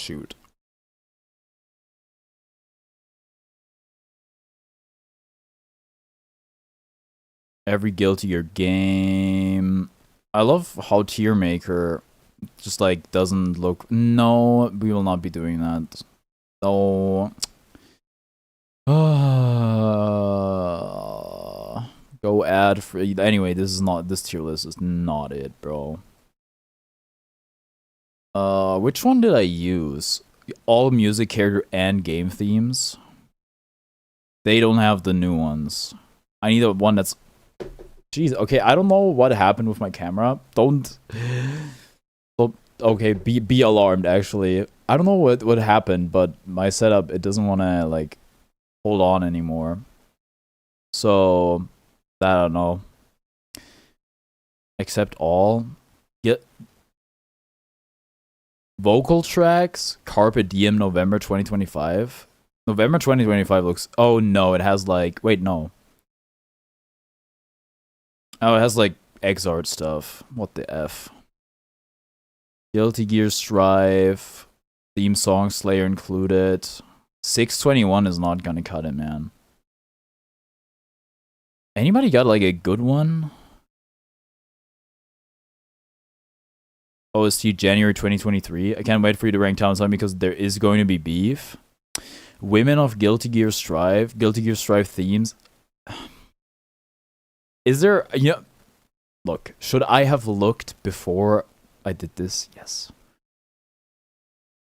shoot. Every Guilty Gear game. I love how Tier Maker just like doesn't look. No, we will not be doing that. No. Go ad free. Anyway, this tier list is not it, bro. Which one did I use? All music, character, and game themes. They don't have the new ones. I need a one that's. Jeez, okay, I don't know what happened with my camera. Don't. Okay, be alarmed. Actually, I don't know what happened, but my setup, it doesn't want to like hold on anymore. So I don't know. Accept all. Get vocal tracks. Carpe Diem November 2025. November 2025 looks. Oh no, it has like. Wait, no. Oh, it has like Exart stuff. What the F? Guilty Gear Strive. Theme song Slayer included. 621 is not gonna cut it, man. Anybody got like a good one? OST January 2023. I can't wait for you to rank Town Time because there is going to be beef. Women of Guilty Gear Strive. Guilty Gear Strive themes. Is there, you know, look, should I have looked before I did this? Yes.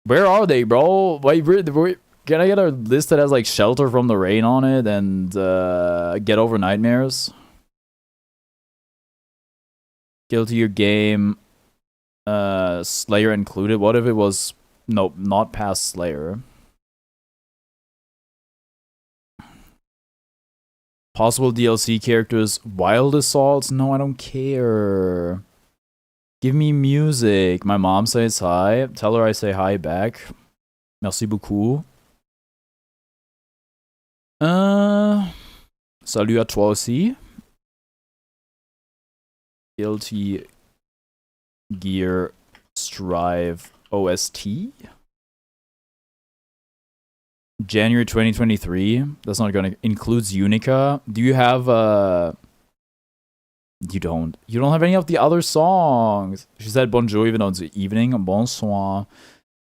Where are they, bro? Wait, can I get a list that has like Shelter from the Rain on it and Get Over Nightmares? Guilty Gear game, Slayer included. What if it was, nope, not past Slayer? Possible DLC characters, Wild Assaults? No, I don't care. Give me music. My mom says hi. Tell her I say hi back. Merci beaucoup. Salut à toi aussi. Guilty Gear Strive OST. January 2023. That's not gonna includes Unica. Do you have you don't have any of the other songs. She said bonjour even though it's evening. Bonsoir.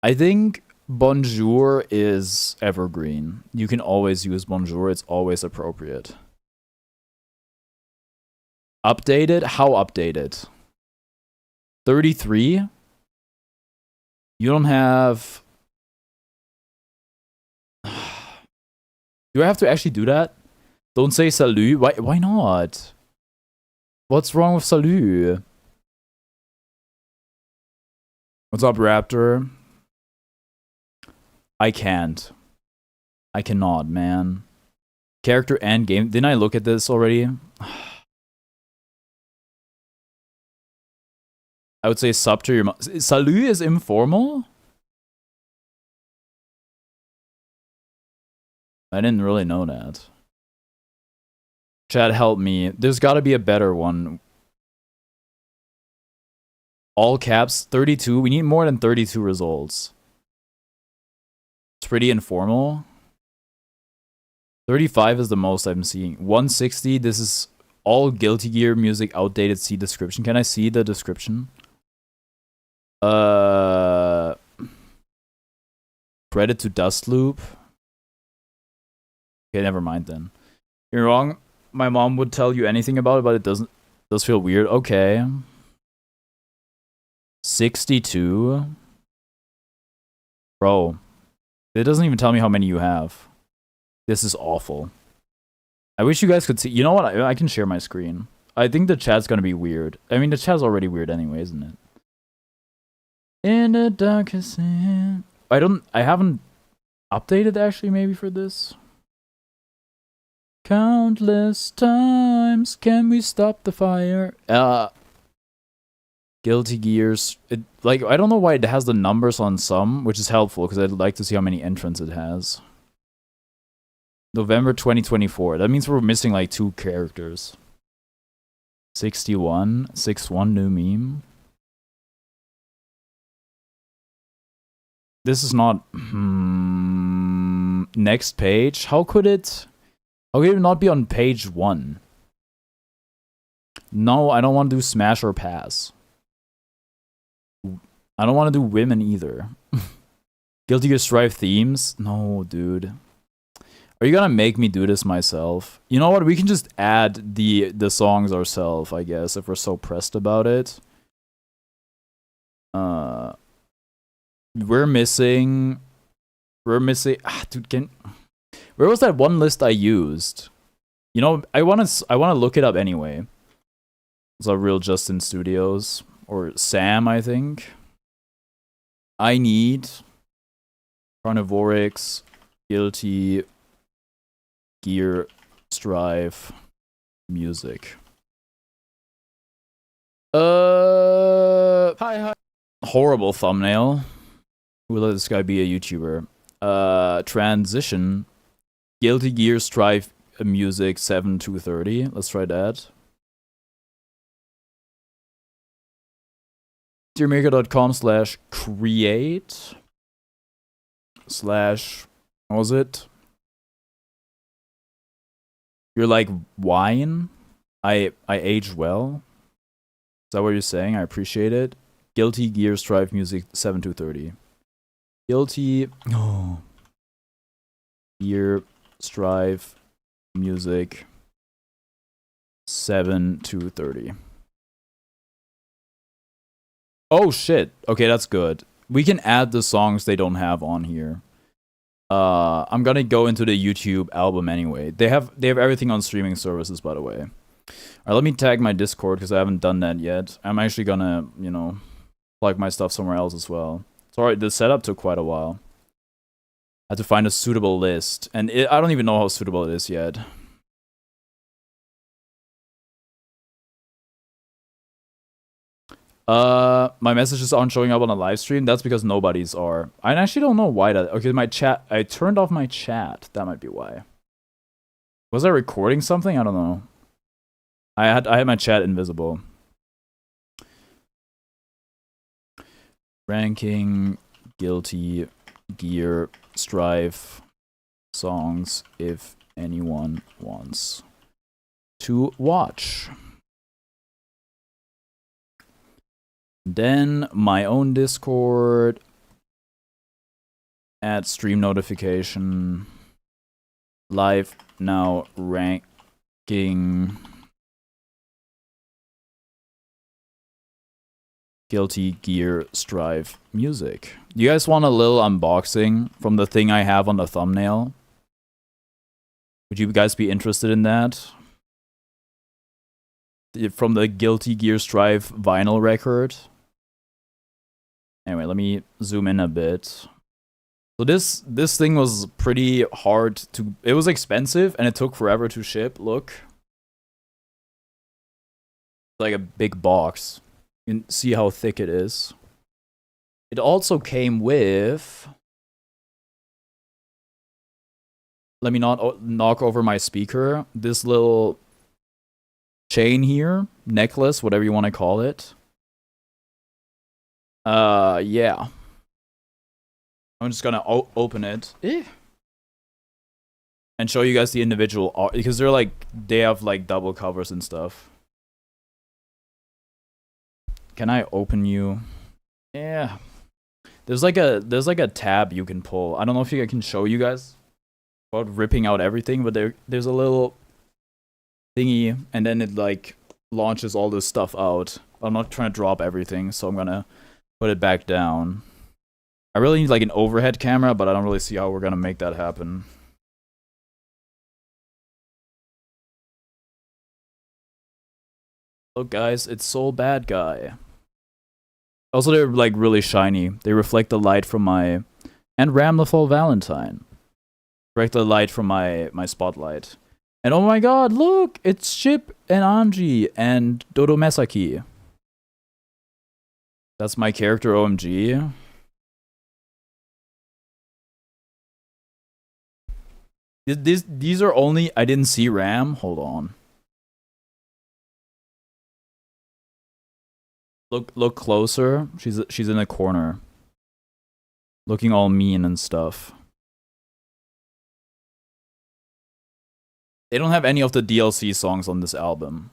I think bonjour is evergreen. You can always use bonjour. It's always appropriate. Updated? How updated? 33? You don't have... Do I have to actually do that? Don't say salut. Why not? What's wrong with salut? What's up, Raptor? I can't. I cannot, man. Character and game. Didn't I look at this already? I would say sub to your mom. Salut is informal? I didn't really know that. Chad, help me. There's got to be a better one. All caps, 32. We need more than 32 results. It's pretty informal. 35 is the most I'm seeing. 160, this is all Guilty Gear music, outdated. See description. Can I see the description? Credit to Dust Loop. Okay, never mind then. You're wrong. My mom would tell you anything about it, but it does feel weird. Okay. 62. Bro. It doesn't even tell me how many you have. This is awful. I wish you guys could see. You know what? I can share my screen. I think the chat's gonna be weird. I mean, the chat's already weird anyway, isn't it? In the darkest end. I haven't updated actually maybe for this. Countless times can we stop the fire? Guilty Gears. Like, I don't know why it has the numbers on some, which is helpful because I'd like to see how many entrants it has. November 2024. That means we're missing like 2 characters. 61. 61 new meme. This is not next page. How could it not be on page 1? No, I don't want to do smash or pass. I don't want to do women either. Guilty Gear Strive themes? No, dude. Are you gonna make me do this myself? You know what? We can just add the songs ourselves, I guess, if we're so pressed about it. We're missing. Dude, where was that one list I used? You know, I wanna look it up anyway. It's a real Justin Studios or Sam, I think. I need Carnivorix, Guilty Gear Strive music. Hi. Horrible thumbnail. Who let this guy be a YouTuber? Transition. Guilty Gear Strive music 7-230. Let's try that. dearmaker.com/create/ what was it? You're like wine. I age well. Is that what you're saying? I appreciate it. Guilty Gear Strive music 7-230. Guilty Gear Strive music 7-230. Oh shit. Okay, that's good. We can add the songs they don't have on here. I'm gonna go into the YouTube album anyway. They have everything on streaming services, by the way. Alright, let me tag my Discord because I haven't done that yet. I'm actually gonna, you know, plug my stuff somewhere else as well. Sorry, the setup took quite a while. I had to find a suitable list, and I don't even know how suitable it is yet. My messages aren't showing up on the live stream. That's because nobody's are. I actually don't know why that. Okay, my chat. I turned off my chat. That might be why. Was I recording something? I don't know. I had my chat invisible. Ranking Guilty Gear Strive songs if anyone wants to watch. Then my own Discord, add stream notification, live now ranking Guilty Gear Strive music. You guys want a little unboxing from the thing I have on the thumbnail? Would you guys be interested in that? From the Guilty Gear Strive vinyl record. Anyway, let me zoom in a bit. So this thing was pretty hard to... It was expensive, and it took forever to ship. Look. Like a big box. You can see how thick it is. It also came with... Let me not knock over my speaker. This little chain here. Necklace, whatever you want to call it. Yeah. I'm just gonna open it and show you guys the individual art because they have like double covers and stuff. Can I open you? Yeah. There's like a tab you can pull. I don't know if I can show you guys about ripping out everything, but there's a little thingy and then it like launches all this stuff out. I'm not trying to drop everything, so I'm gonna put it back down. I really need like an overhead camera, but I don't really see how we're gonna make that happen. Look guys, it's Soul Bad Guy. Also, they're like really shiny. They reflect the light from my... And Ram the Fall Valentine. Reflect the light from my spotlight. And oh my god, look! It's Chip and Anji and Dodo Mesaki. That's my character, OMG. These are only... I didn't see Ram. Hold on. Look closer. She's in a corner. Looking all mean and stuff. They don't have any of the DLC songs on this album.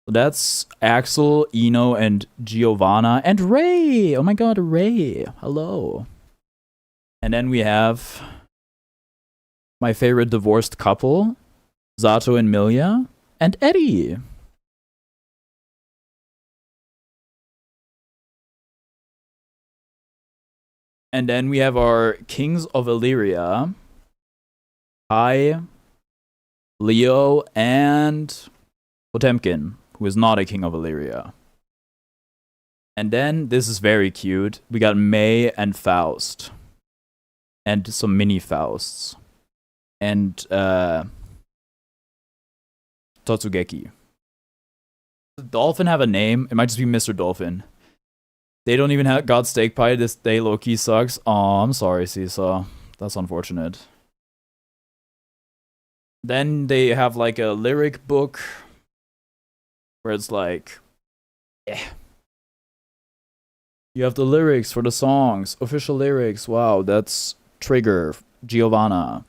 So that's Axel, Eno, and Giovanna, and Ray! Oh my god, Ray! Hello. And then we have my favorite divorced couple, Zato and Milia, and Eddie. And then we have our Kings of Illyria, Kai, Leo, and Potemkin, who is not a King of Illyria. And then, this is very cute, we got May and Faust. And some mini Fausts. And, Totsugeki. Does Dolphin have a name? It might just be Mr. Dolphin. They don't even have God Steak Pie. This day low-key sucks. Oh, I'm sorry, Seesaw. That's unfortunate. Then they have like a lyric book where it's like, yeah. You have the lyrics for the songs, official lyrics. Wow, that's Trigger, Giovanna.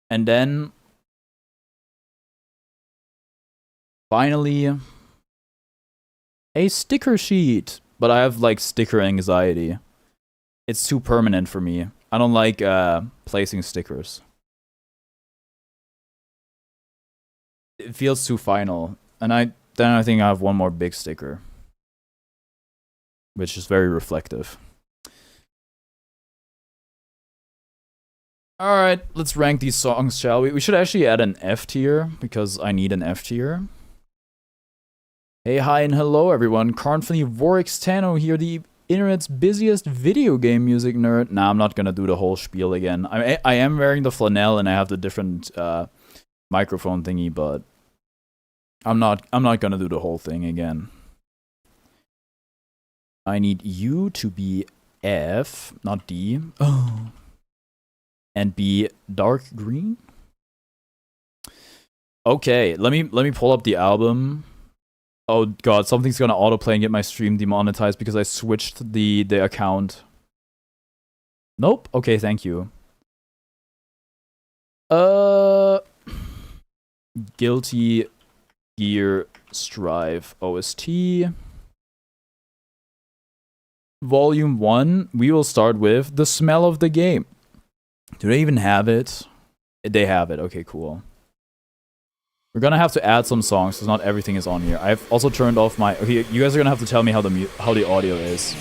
And then finally a sticker sheet, but I have like sticker anxiety. It's too permanent for me. I don't like placing stickers. It feels too final. And I think I have one more big sticker, which is very reflective. Alright, let's rank these songs, shall we? We should actually add an F tier, because I need an F tier. Hey, hi, and hello, everyone. Currently, Vorix10 here, the internet's busiest video game music nerd. Nah, I'm not gonna do the whole spiel again. I am wearing the flannel, and I have the different microphone thingy, but I'm not gonna do the whole thing again. I need you to be F, not D. Oh. And be dark green. Okay, let me pull up the album. Oh god, something's gonna autoplay and get my stream demonetized because I switched the account. Nope. Okay, thank you. Guilty Gear Strive OST. Volume 1, we will start with The Smell of the Game. Do they even have it? They have it. Okay, cool. We're gonna have to add some songs because not everything is on here. I've also turned off my... Okay, you guys are gonna have to tell me how the audio is.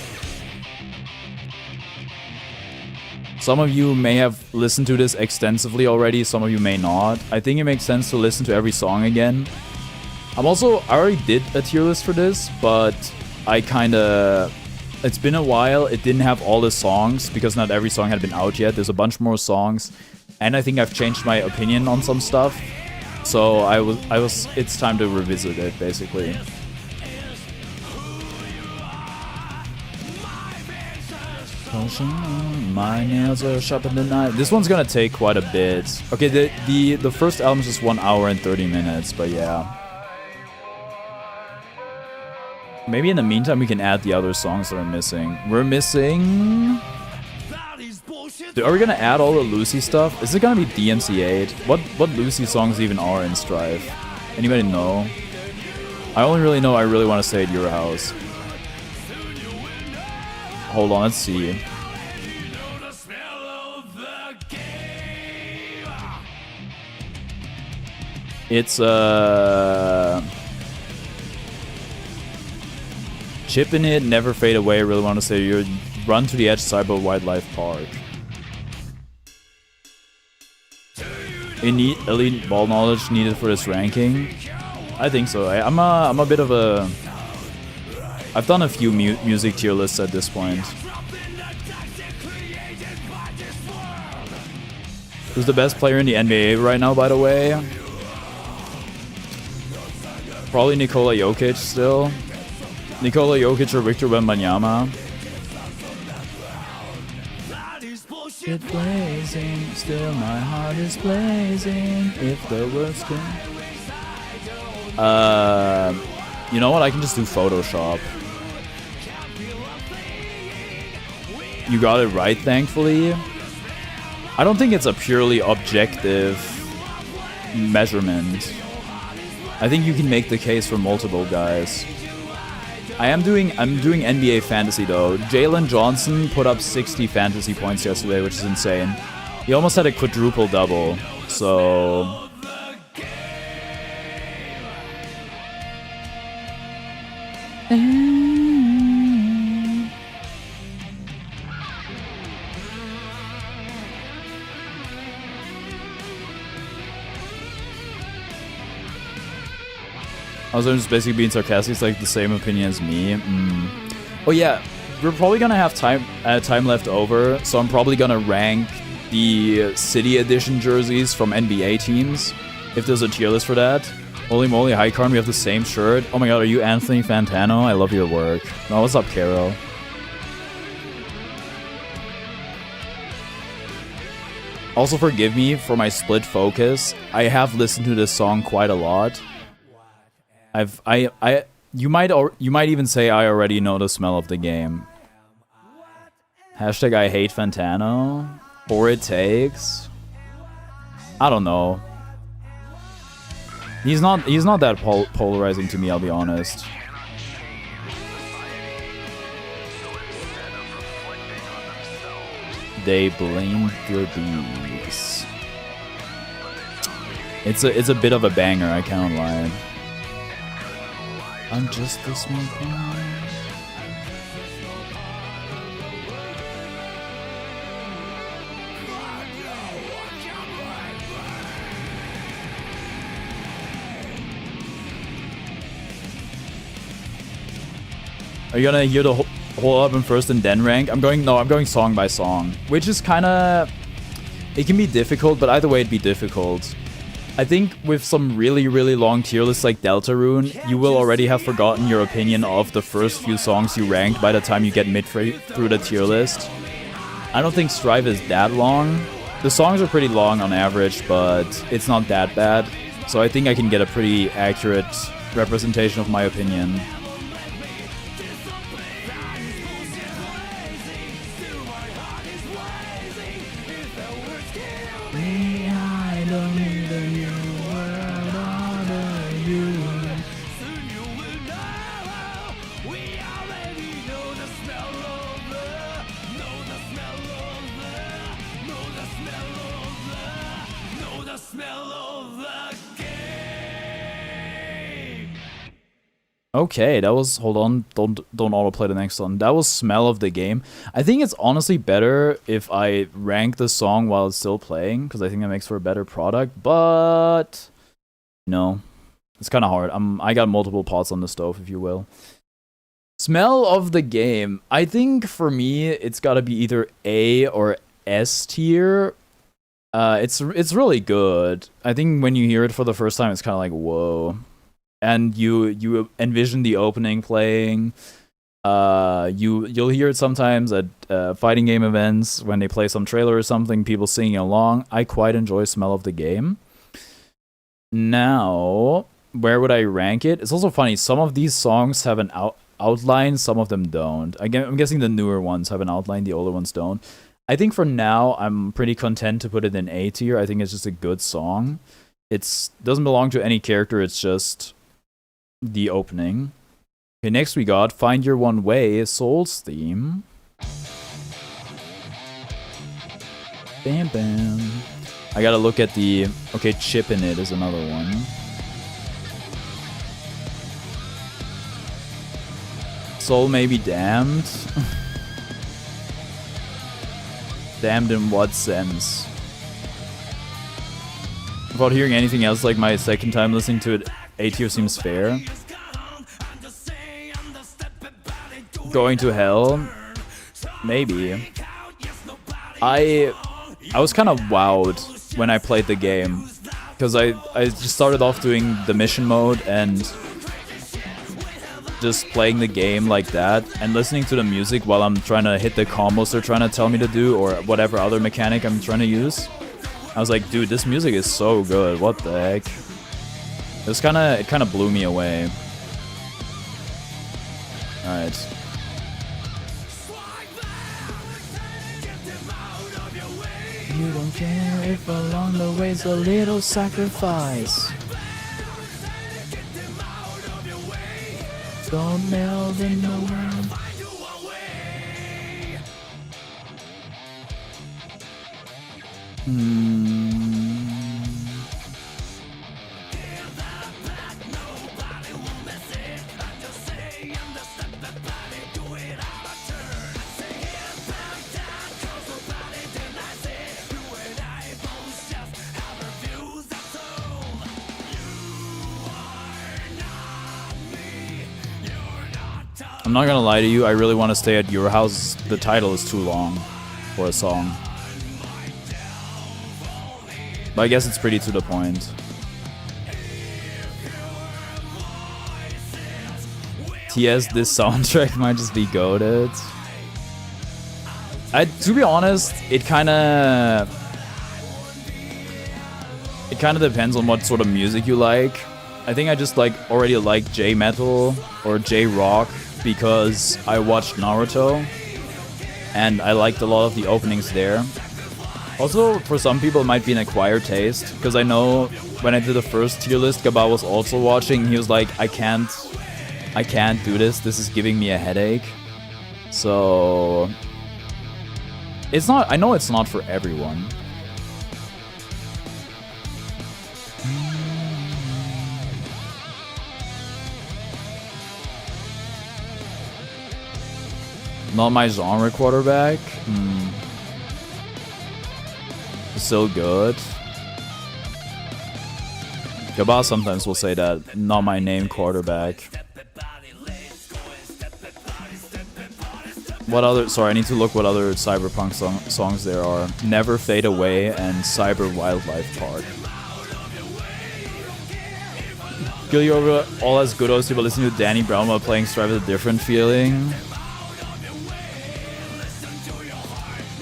Some of you may have listened to this extensively already, some of you may not. I think it makes sense to listen to every song again. I already did a tier list for this, but I kinda... It's been a while, it didn't have all the songs, because not every song had been out yet. There's a bunch more songs, and I think I've changed my opinion on some stuff. So it's time to revisit it, basically. My nails are sharper than I... This one's gonna take quite a bit. Okay, the first album is just 1 hour and 30 minutes, but yeah. Maybe in the meantime we can add the other songs that are missing. We're missing... Dude, are we gonna add all the Lucy stuff? Is it gonna be DMC8? What Lucy songs even are in Strive? Anybody know? I only really know I really want to stay at your house. Hold on, let's see. It's Chip in it, Never Fade Away, I really want to say your Run to the Edge, Cyber Wildlife Park. Elite ball knowledge needed for this ranking? I think so. I'm a bit of a... I've done a few music tier lists at this point. Who's the best player in the NBA right now, by the way? Probably Nikola Jokic still. Nikola Jokic or Victor Wembanyama. It blazing, still my heart is blazing. If the words can. You know what? I can just do Photoshop. you got it right, thankfully. I don't think it's a purely objective measurement. I think you can make the case for multiple guys. I'm doing NBA fantasy though. Jalen Johnson put up 60 fantasy points yesterday, which is insane. He almost had a quadruple double. So I was just basically being sarcastic. It's like the same opinion as me. Oh yeah, we're probably gonna have time left over, so I'm probably gonna rank the City Edition jerseys from NBA teams, if there's a tier list for that. Holy moly, hi Karn, we have the same shirt. Oh my god, are you Anthony Fantano? I love your work. Oh, what's up, Caro? Also, forgive me for my split focus. I have listened to this song quite a lot. You might even say I already know the smell of the game. Hashtag I hate Fantano. Or it takes. I don't know. He's not that polarizing to me, I'll be honest. They blamed the bees. It's a bit of a banger, I can't lie. I'm just the smoke one. Are you gonna hear the whole album first and then rank? I'm going song by song, which is kind of, it can be difficult, but either way it'd be difficult. I think with some really, really long tier lists like Deltarune, you will already have forgotten your opinion of the first few songs you ranked by the time you get midway through the tier list. I don't think Strive is that long. The songs are pretty long on average, but it's not that bad. So I think I can get a pretty accurate representation of my opinion. Okay, that was, hold on, don't autoplay the next one. That was Smell of the Game. I think it's honestly better if I rank the song while it's still playing, because I think that makes for a better product, but, you know, it's kind of hard. I got multiple pots on the stove, if you will. Smell of the Game. I think for me, it's got to be either A or S tier. It's really good. I think when you hear it for the first time, it's kind of like, whoa. And you envision the opening playing. You'll hear it sometimes at fighting game events when they play some trailer or something, people singing along. I quite enjoy Smell of the Game. Now, where would I rank it? It's also funny, some of these songs have an outline, some of them don't. I'm guessing the newer ones have an outline, the older ones don't. I think for now, I'm pretty content to put it in A tier. I think it's just a good song. It doesn't belong to any character, it's just the opening. Okay, next we got Find Your One Way, Soul's theme. Bam bam. I gotta look at the... Okay, Chip in It is another one. Soul May Be Damned. Damned in what sense? Without hearing anything else, like my second time listening to it, A tier seems fair. Going to Hell? Maybe. I was kind of wowed when I played the game, because I just started off doing the mission mode and just playing the game like that and listening to the music while I'm trying to hit the combos they're trying to tell me to do or whatever other mechanic I'm trying to use. I was like, dude, this music is so good. What the heck? It kind of blew me away. All right. You don't care if along the way's a little sacrifice. Don't melt in the wind. I'm not gonna lie to you, I really want to stay at your house. The title is too long for a song. But I guess it's pretty to the point. TS, this soundtrack might just be goated. To be honest, it kinda depends on what sort of music you like. I think I just already like J-metal or J-rock because I watched Naruto and I liked a lot of the openings there. Also, for some people it might be an acquired taste, because I know when I did the first tier list, Gaba was also watching. He was like, I can't do this is giving me a headache. So it's not, I know it's not for everyone. Not my genre quarterback. Still good. Gaba sometimes will say that. Not my name quarterback. What other? Sorry, I need to look what other cyberpunk songs there are. Never Fade Away and Cyber Wildlife Park. Kill you over all as good as you, but listening to Danny Brown while playing Strive is a different feeling.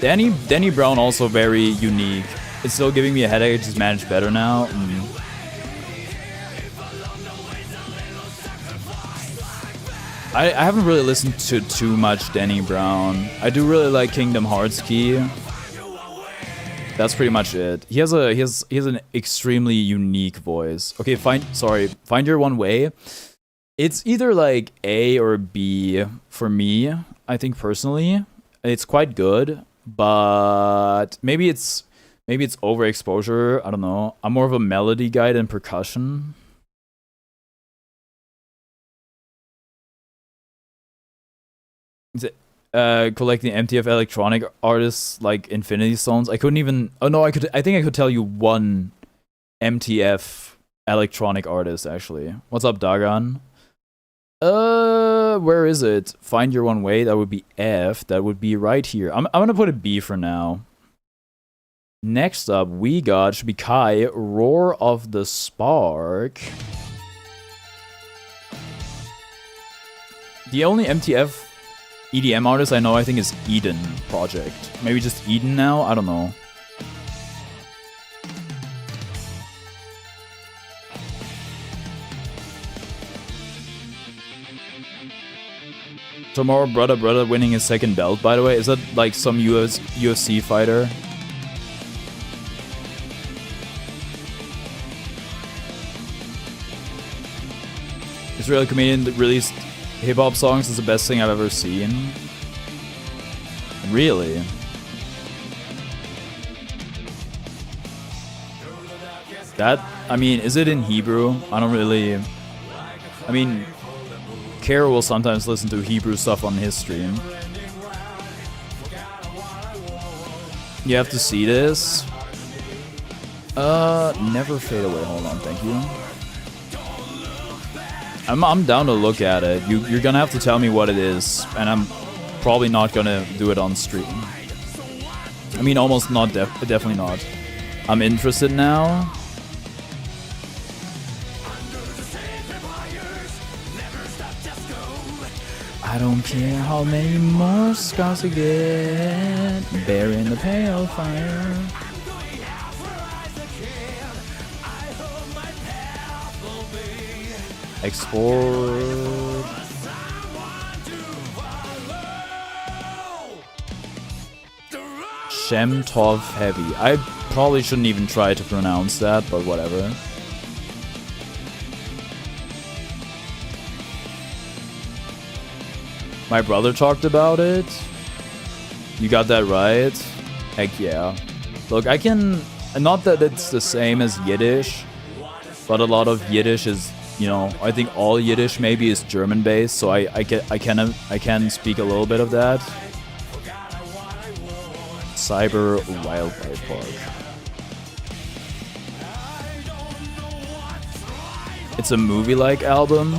Danny Brown also very unique. It's still giving me a headache, just managed better now. I haven't really listened to too much Danny Brown. I do really like Kingdom Hearts Key. That's pretty much it. He has an extremely unique voice. Okay, Find Your One Way. It's either like A or B for me, I think personally. It's quite good. But maybe it's overexposure. I don't know. I'm more of a melody guy than percussion. Is it collecting MTF electronic artists like Infinity Stones? I couldn't even. Oh no, I could. I think I could tell you one MTF electronic artist actually. What's up, Dagan? Where is it? Find Your One Way. That would be F. That would be right here. I'm gonna put a B for now. Next up, we got should be Kai. Roar of the Spark. The only MTF EDM artist I know, I think, is Eden Project. Maybe just Eden now. I don't know. Tomorrow, brother winning his second belt, by the way. Is that like some UFC fighter? Israeli comedian that released hip-hop songs is the best thing I've ever seen. Really? That, I mean, is it in Hebrew? I don't really... I mean... Kara will sometimes listen to Hebrew stuff on his stream. You have to see this. Never Fade Away. Hold on, thank you. I'm down to look at it. You're gonna have to tell me what it is, and I'm probably not gonna do it on stream. I mean, almost not. Definitely not. I'm interested now. I don't care how many more scars we get, burying the pale fire. Export. Shem Tov Heavy. I probably shouldn't even try to pronounce that, but whatever. My brother talked about it. You got that right? Heck yeah. Look, I can... Not that it's the same as Yiddish, but a lot of Yiddish is, you know, I think all Yiddish maybe is German based, so I can speak a little bit of that. Cyber Wildlife Park. It's a movie-like album.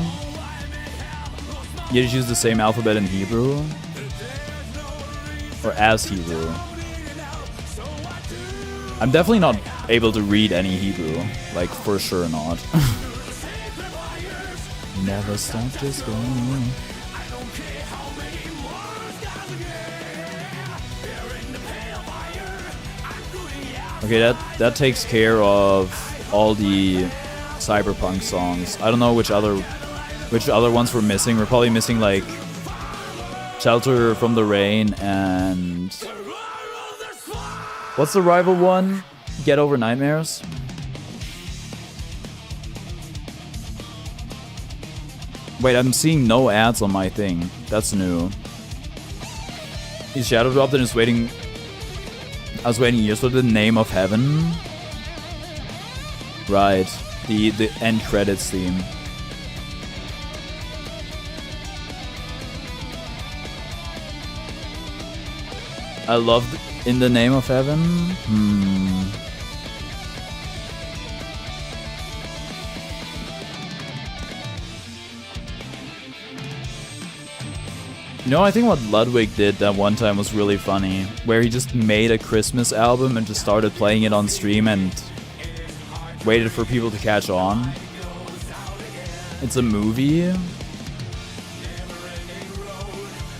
Yiddish use the same alphabet in Hebrew, or as Hebrew. I'm definitely not able to read any Hebrew, like for sure not. Never stop, just go. Okay, that takes care of all the cyberpunk songs. I don't know which other ones we're missing. We're probably missing like Shelter from the Rain and what's the rival one? Get Over Nightmares? Wait, I'm seeing no ads on my thing. That's new. Is Shadow dropped and is waiting. I was waiting years for the Name of Heaven. Right. The end credits theme. I loved In the Name of Heaven. You know, I think what Ludwig did that one time was really funny, where he just made a Christmas album and just started playing it on stream and waited for people to catch on. It's a movie.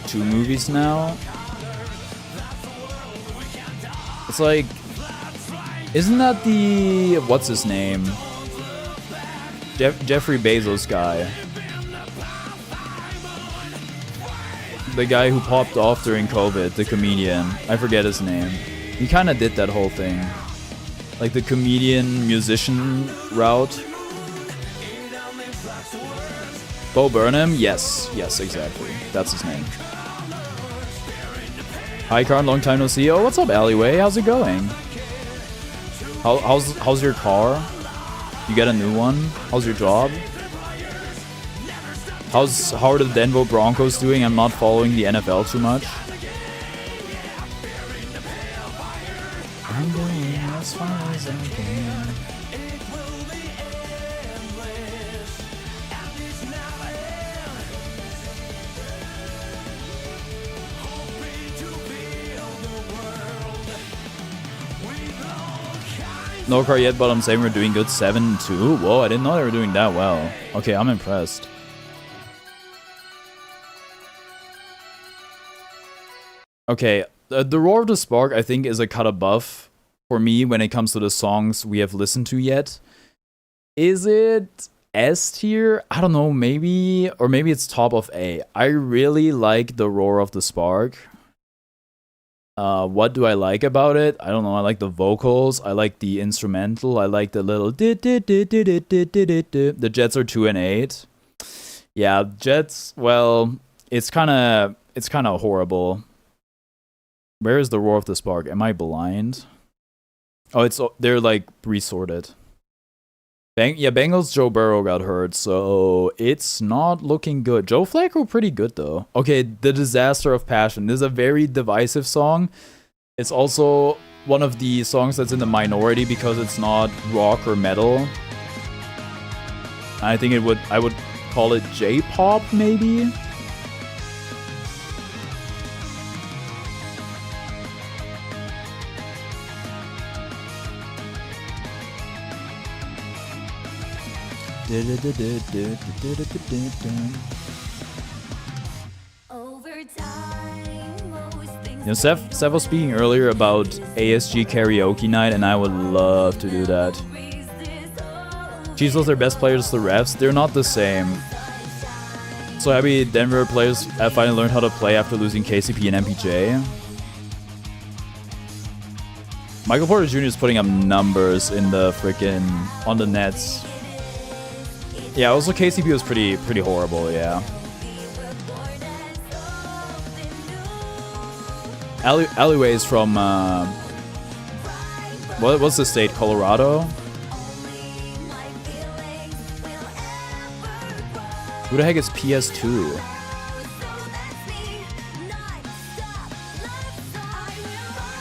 2 movies now. It's like, isn't that the, what's his name? Jeffrey Bezos guy. The guy who popped off during COVID, the comedian. I forget his name. He kind of did that whole thing. Like the comedian, musician route. Bo Burnham? Yes, exactly. That's his name. Hi, Karn, long time no see. Oh, what's up, Alleyway? How's it going? How's your car? You get a new one? How's your job? How are the Denver Broncos doing? I'm not following the NFL too much. I'm going as far as I can. No car yet, but I'm saying we're doing good. 7-2. Whoa, I didn't know they were doing that well. Okay, I'm impressed. Okay, the Roar of the Spark, I think, is a cut above for me when it comes to the songs we have listened to yet. Is it S tier? I don't know, maybe, or maybe it's top of A. I really like the Roar of the Spark. What do I like about it? I don't know. I like the vocals. I like the instrumental. I like the little the Jets are 2 and 8. Yeah, Jets. Well, it's kind of horrible. Where is the Roar of the Spark? Am I blind? Oh, they're like resorted. Bengals Joe Burrow got hurt, so it's not looking good. Joe Flacco pretty good though. Okay, The Disaster of Passion. This is a very divisive song. It's also one of the songs that's in the minority because it's not rock or metal. I think I would call it J-pop maybe. You know, Seth was speaking earlier about ASG karaoke night, and I would love to do that. Chiefs lost their best players to the refs. They're not the same. So happy Denver players have finally learned how to play after losing KCP and MPJ. Michael Porter Jr. is putting up numbers in the freaking on the nets. Yeah, also KCP was pretty horrible. Yeah. Alleyways from what's the state? Colorado. Who the heck is PS2?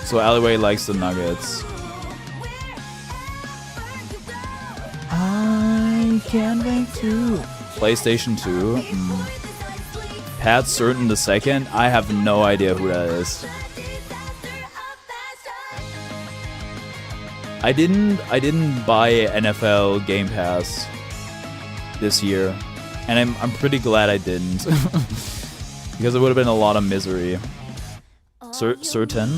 So Alleyway likes the Nuggets. I can't wait to PlayStation 2. Pat Certain the second. I have no idea who that is. I didn't buy NFL Game Pass this year, and I'm pretty glad I didn't because it would have been a lot of misery. Certain.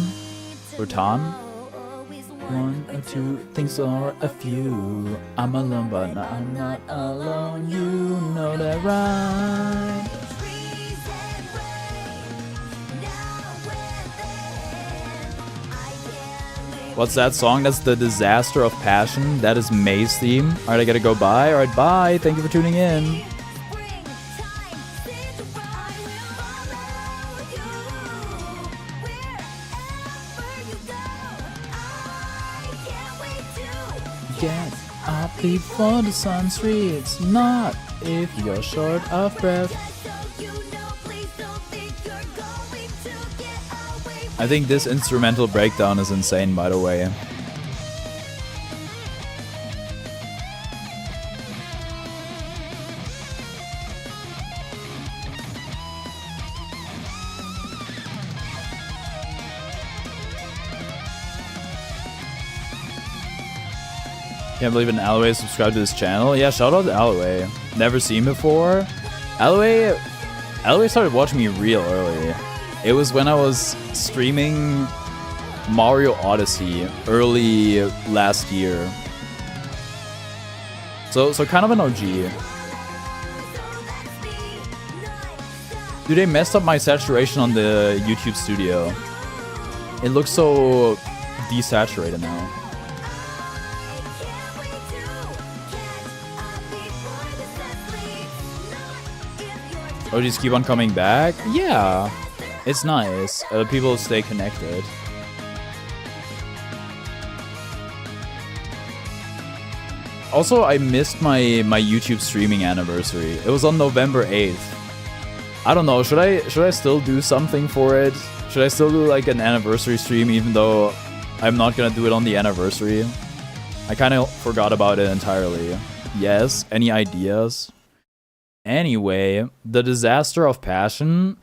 One or two things or a few. I'm alone, but I'm not alone. You know that, right? What's that song? That's The Disaster of Passion. That is May's theme. Alright, I gotta go bye. Alright, bye. Thank you for tuning in. Get up before the sun streaks, not if you're short of breath. I think this instrumental breakdown is insane, by the way. Can't believe an Alloway subscribed to this channel. Yeah, shout out to Alloway. Never seen before. Alloway started watching me real early. It was when I was streaming Mario Odyssey early last year. So kind of an OG. Dude, they messed up my saturation on the YouTube Studio. It looks so desaturated now. Oh, just keep on coming back? Yeah. It's nice. People stay connected. Also, I missed my YouTube streaming anniversary. It was on November 8th. I don't know, should I still do something for it? Should I still do like an anniversary stream even though I'm not gonna do it on the anniversary? I kind of forgot about it entirely. Yes, any ideas? Anyway, The Disaster of Passion.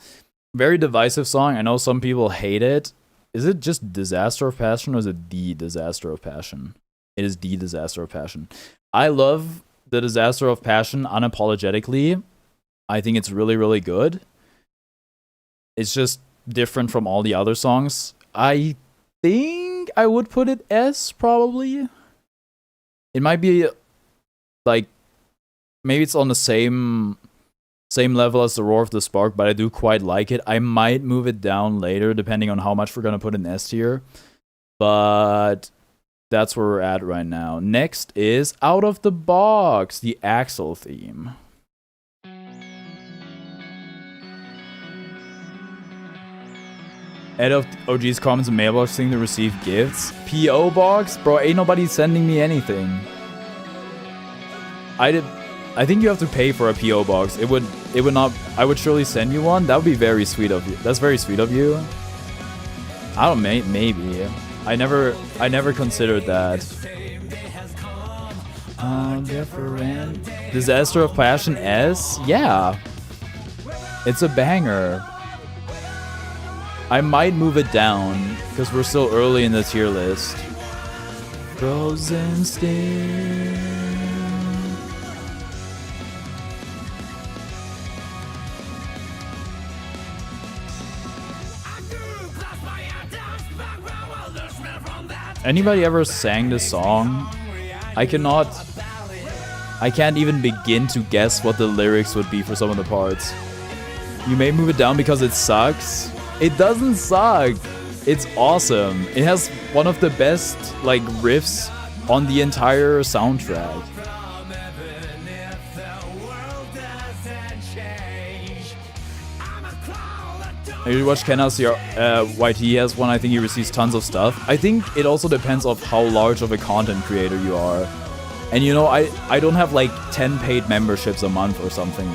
Very divisive song. I know some people hate it. Is it just Disaster of Passion or is it The Disaster of Passion? It is The Disaster of Passion. I love The Disaster of Passion unapologetically. I think it's really, really good. It's just different from all the other songs. I think I would put it S, probably. It might be like, maybe it's on the same level as The Roar of the Spark, but I do quite like it. I might move it down later, depending on how much we're going to put in S tier. But that's where we're at right now. Next is Out of the Box, the Axel theme. Ed of OG's comments and mailbox thing to receive gifts. P.O. box? Bro, ain't nobody sending me anything. I think you have to pay for a P.O. box. It would not. I would surely send you one. That would be very sweet of you. That's very sweet of you. I don't. Maybe. I never considered that. Different. Disaster of Passion S. Yeah. It's a banger. I might move it down because we're still early in the tier list. Frozen still. Anybody ever sang this song? I can't even begin to guess what the lyrics would be for some of the parts. You may move it down because it sucks. It doesn't suck. It's awesome. It has one of the best like riffs on the entire soundtrack. You watch Kenna's YT has one. I think he receives tons of stuff. I think it also depends of how large of a content creator you are. And you know, I don't have like 10 paid memberships a month or something.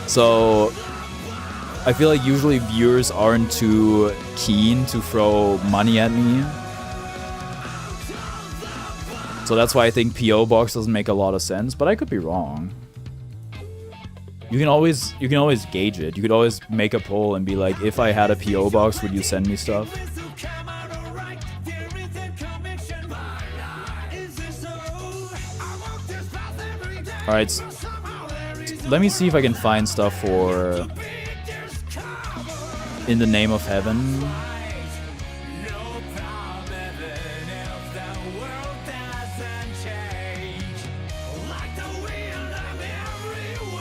So I feel like usually viewers aren't too keen to throw money at me. So that's why I think PO Box doesn't make a lot of sense, but I could be wrong. You can always gauge it. You could always make a poll and be like, if I had a PO Box, would you send me stuff? Alright, let me see if I can find stuff for In the Name of Heaven.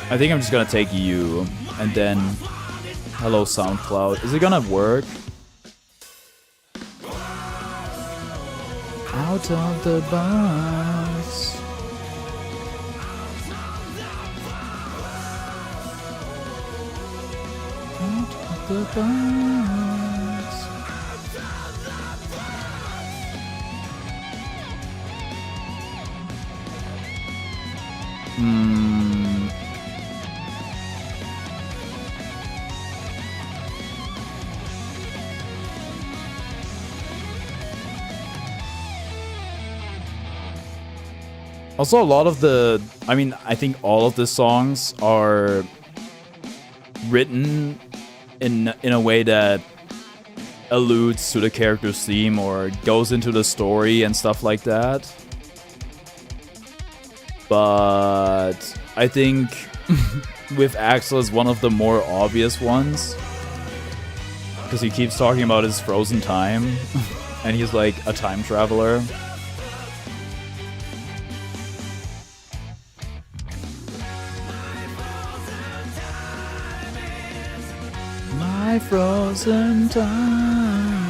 I think I'm just gonna take you and then hello SoundCloud. Is it gonna work? Out of the box. Out of the box. Also, a lot of the, I think all of the songs are written in a way that alludes to the character's theme or goes into the story and stuff like that. But I think with Axel is one of the more obvious ones. Because he keeps talking about his frozen time. And he's like a time traveler. My frozen time.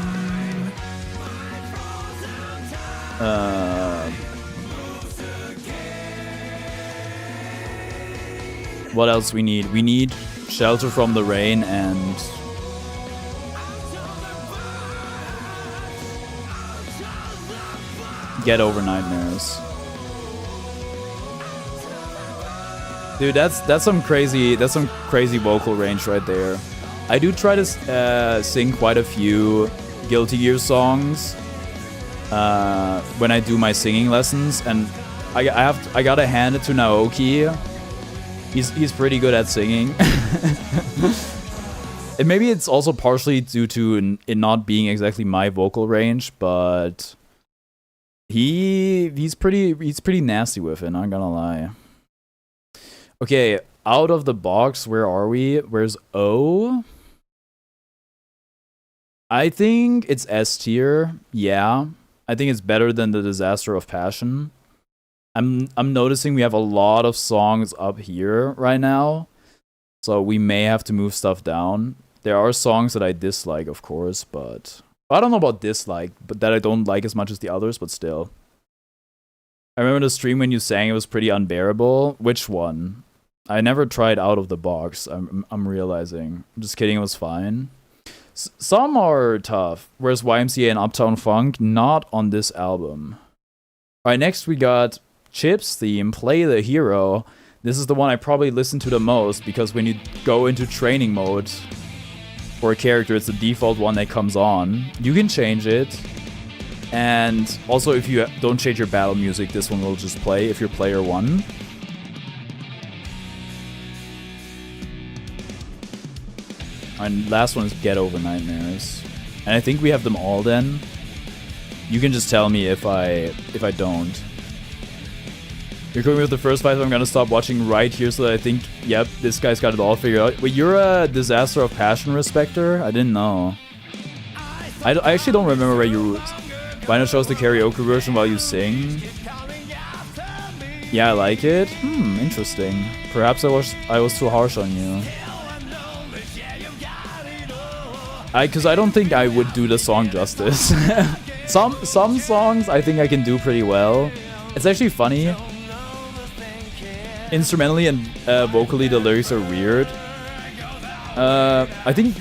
What else we need? We need Shelter from the Rain and Get Over Nightmares. Dude, that's some crazy vocal range right there. I do try to sing quite a few Guilty Gear songs when I do my singing lessons, and I gotta hand it to Naoki. He's pretty good at singing. And maybe it's also partially due to it not being exactly my vocal range, but he's pretty nasty with it, not gonna lie. Okay, Out of the Box, where are we? Where's O? I think it's S tier. Yeah. I think it's better than the Disaster of Passion. I'm noticing we have a lot of songs up here right now. So we may have to move stuff down. There are songs that I dislike, of course, but I don't know about dislike, but that I don't like as much as the others, but still. I remember the stream when you sang it was pretty unbearable. Which one? I never tried Out of the Box. I'm realizing. I'm just kidding, it was fine. Some are tough, whereas YMCA and Uptown Funk, not on this album. Alright, next we got Chip's theme, Play the Hero. This is the one I probably listen to the most, because when you go into training mode for a character, it's the default one that comes on. You can change it. And also, if you don't change your battle music, this one will just play if you're player 1. And last one is Get Over Nightmares. And I think we have them all then. You can just tell me if I don't. You're going with the first fight, so I'm gonna stop watching right here so that I think, yep, this guy's got it all figured out. Wait, you're a Disaster of Passion respecter? I didn't know. I actually don't remember where you... Why not show us the karaoke version while you sing? Yeah, I like it. Interesting. Perhaps I was too harsh on you. Because I don't think I would do the song justice. Some songs I think I can do pretty well. It's actually funny. Instrumentally and vocally, the lyrics are weird. I think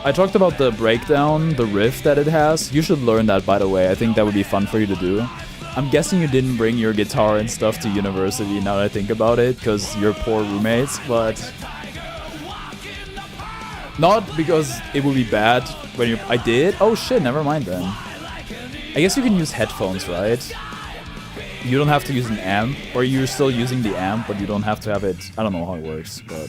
I talked about the breakdown, the riff that it has. You should learn that, by the way. I think that would be fun for you to do. I'm guessing you didn't bring your guitar and stuff to university now that I think about it, because you're poor roommates, but... Not because it would be bad when you... I did? Oh shit, never mind then. I guess you can use headphones, right? You don't have to use an amp, or you're still using the amp, but you don't have to have it... I don't know how it works, but...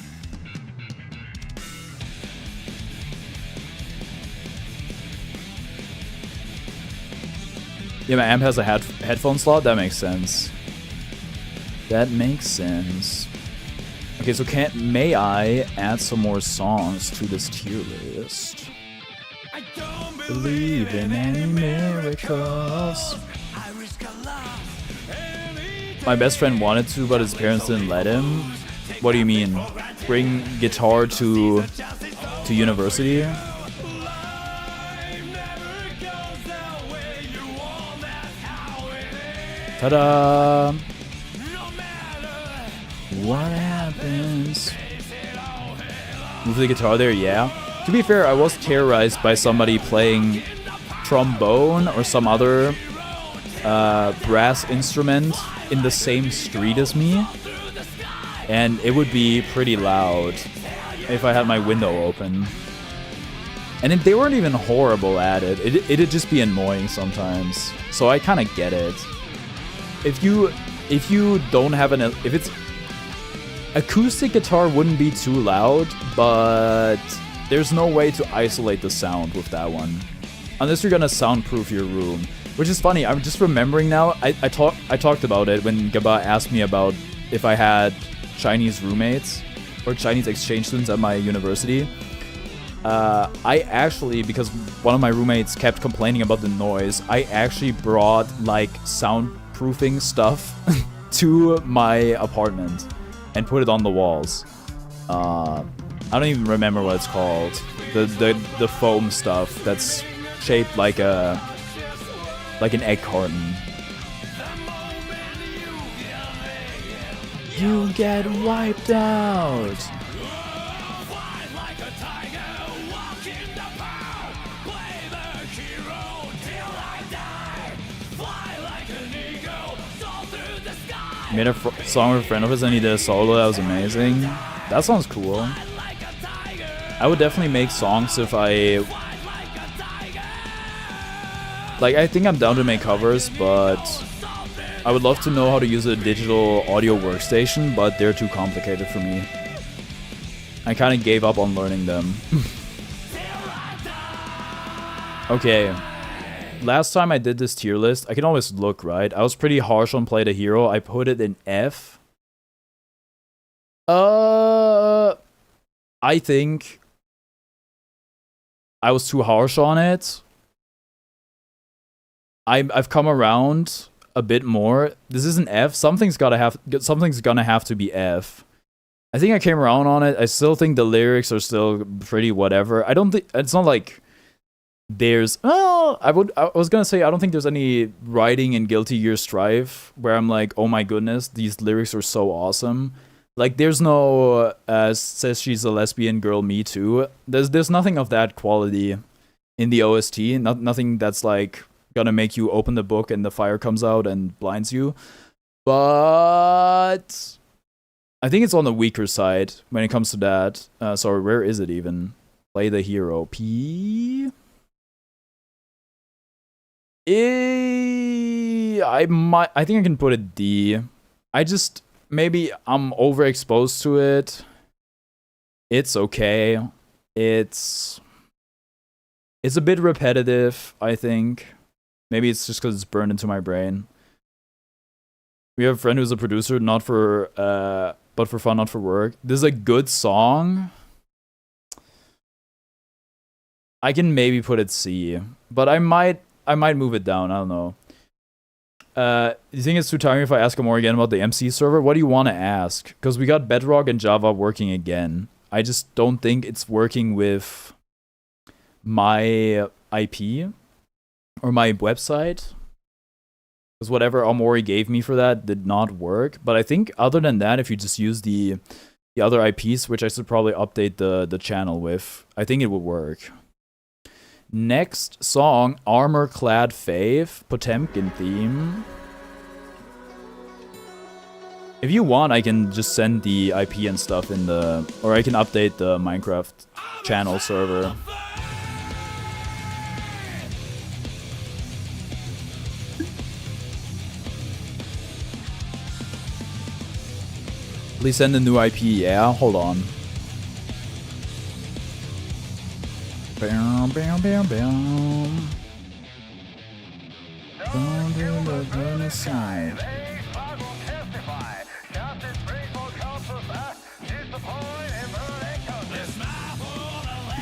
Yeah, my amp has a headphone slot? That makes sense. That makes sense. Okay, so may I add some more songs to this tier list? I don't believe in any miracles. My best friend wanted to, but his parents didn't let him. What do you mean? Bring guitar to university? Ta-da! What happens? Move the guitar there, yeah. To be fair, I was terrorized by somebody playing trombone or some other brass instrument in the same street as me. And it would be pretty loud if I had my window open. And they weren't even horrible at it. It'd just be annoying sometimes. So I kind of get it. If you don't have if it's acoustic guitar wouldn't be too loud, but there's no way to isolate the sound with that one, unless you're gonna soundproof your room. Which is funny. I'm just remembering now. I talked about it when Gaba asked me about if I had Chinese roommates or Chinese exchange students at my university. I actually, because one of my roommates kept complaining about the noise, I actually brought like soundproofing stuff to my apartment and put it on the walls. I don't even remember what it's called. The foam stuff that's shaped like an egg carton. You get wiped out. Made a song with a friend of his and he did a solo. That was amazing. That sounds cool. I would definitely make songs if I... Like, I think I'm down to make covers, but I would love to know how to use a digital audio workstation, but they're too complicated for me. I kind of gave up on learning them. Okay. Last time I did this tier list, I can always look, right? I was pretty harsh on Play the Hero. I put it in F. I think I was too harsh on it. I've come around a bit more. This is an F. Something's gonna have to be F. I think I came around on it. I still think the lyrics are still pretty whatever. I don't think it's not like there's I was gonna say I don't think there's any writing in Guilty Gear Strive where I'm like, oh my goodness, these lyrics are so awesome. Like there's no says she's a lesbian girl, me too. There's nothing of that quality in the OST. Nothing that's like gonna make you open the book and the fire comes out and blinds you. But I think it's on the weaker side when it comes to that. Sorry, where is it even? Play the Hero. P. I think I can put it D. Maybe I'm overexposed to it. It's okay. It's a bit repetitive, I think. Maybe it's just because it's burned into my brain. We have a friend who's a producer, not for but for fun, not for work. This is a good song. I can maybe put it C, but I might move it down. I don't know. You think it's too tiring if I ask more again about the MC server? What do you want to ask? Because we got Bedrock and Java working again. I just don't think it's working with my IP or my website, because whatever Amori gave me for that did not work. But I think other than that, if you just use the other IPs, which I should probably update the channel with, I think it would work. Next song, Armor Clad Faith, Potemkin theme. If you want, I can just send the IP and stuff in the... Or I can update the Minecraft channel server. Please send a new IP. Yeah, hold on. Bam, bam, bam, bam. Don't do the genocide.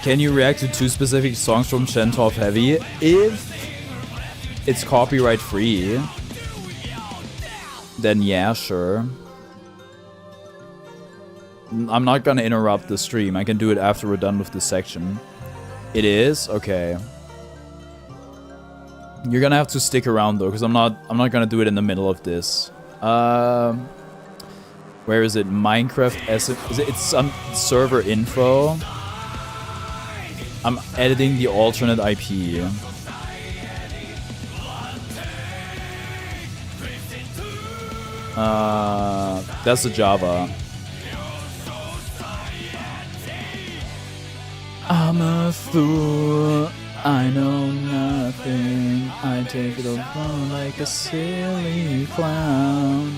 Can you react to 2 specific songs from Shentov Heavy? If it's copyright free, then yeah, sure. I'm not gonna interrupt the stream. I can do it after we're done with this section. It is? Okay. You're gonna have to stick around though, because I'm not gonna do it in the middle of this. Where is it? Minecraft it's some server info. I'm editing the alternate IP. That's the Java. I'm a fool, I know nothing, I take it along like a silly clown.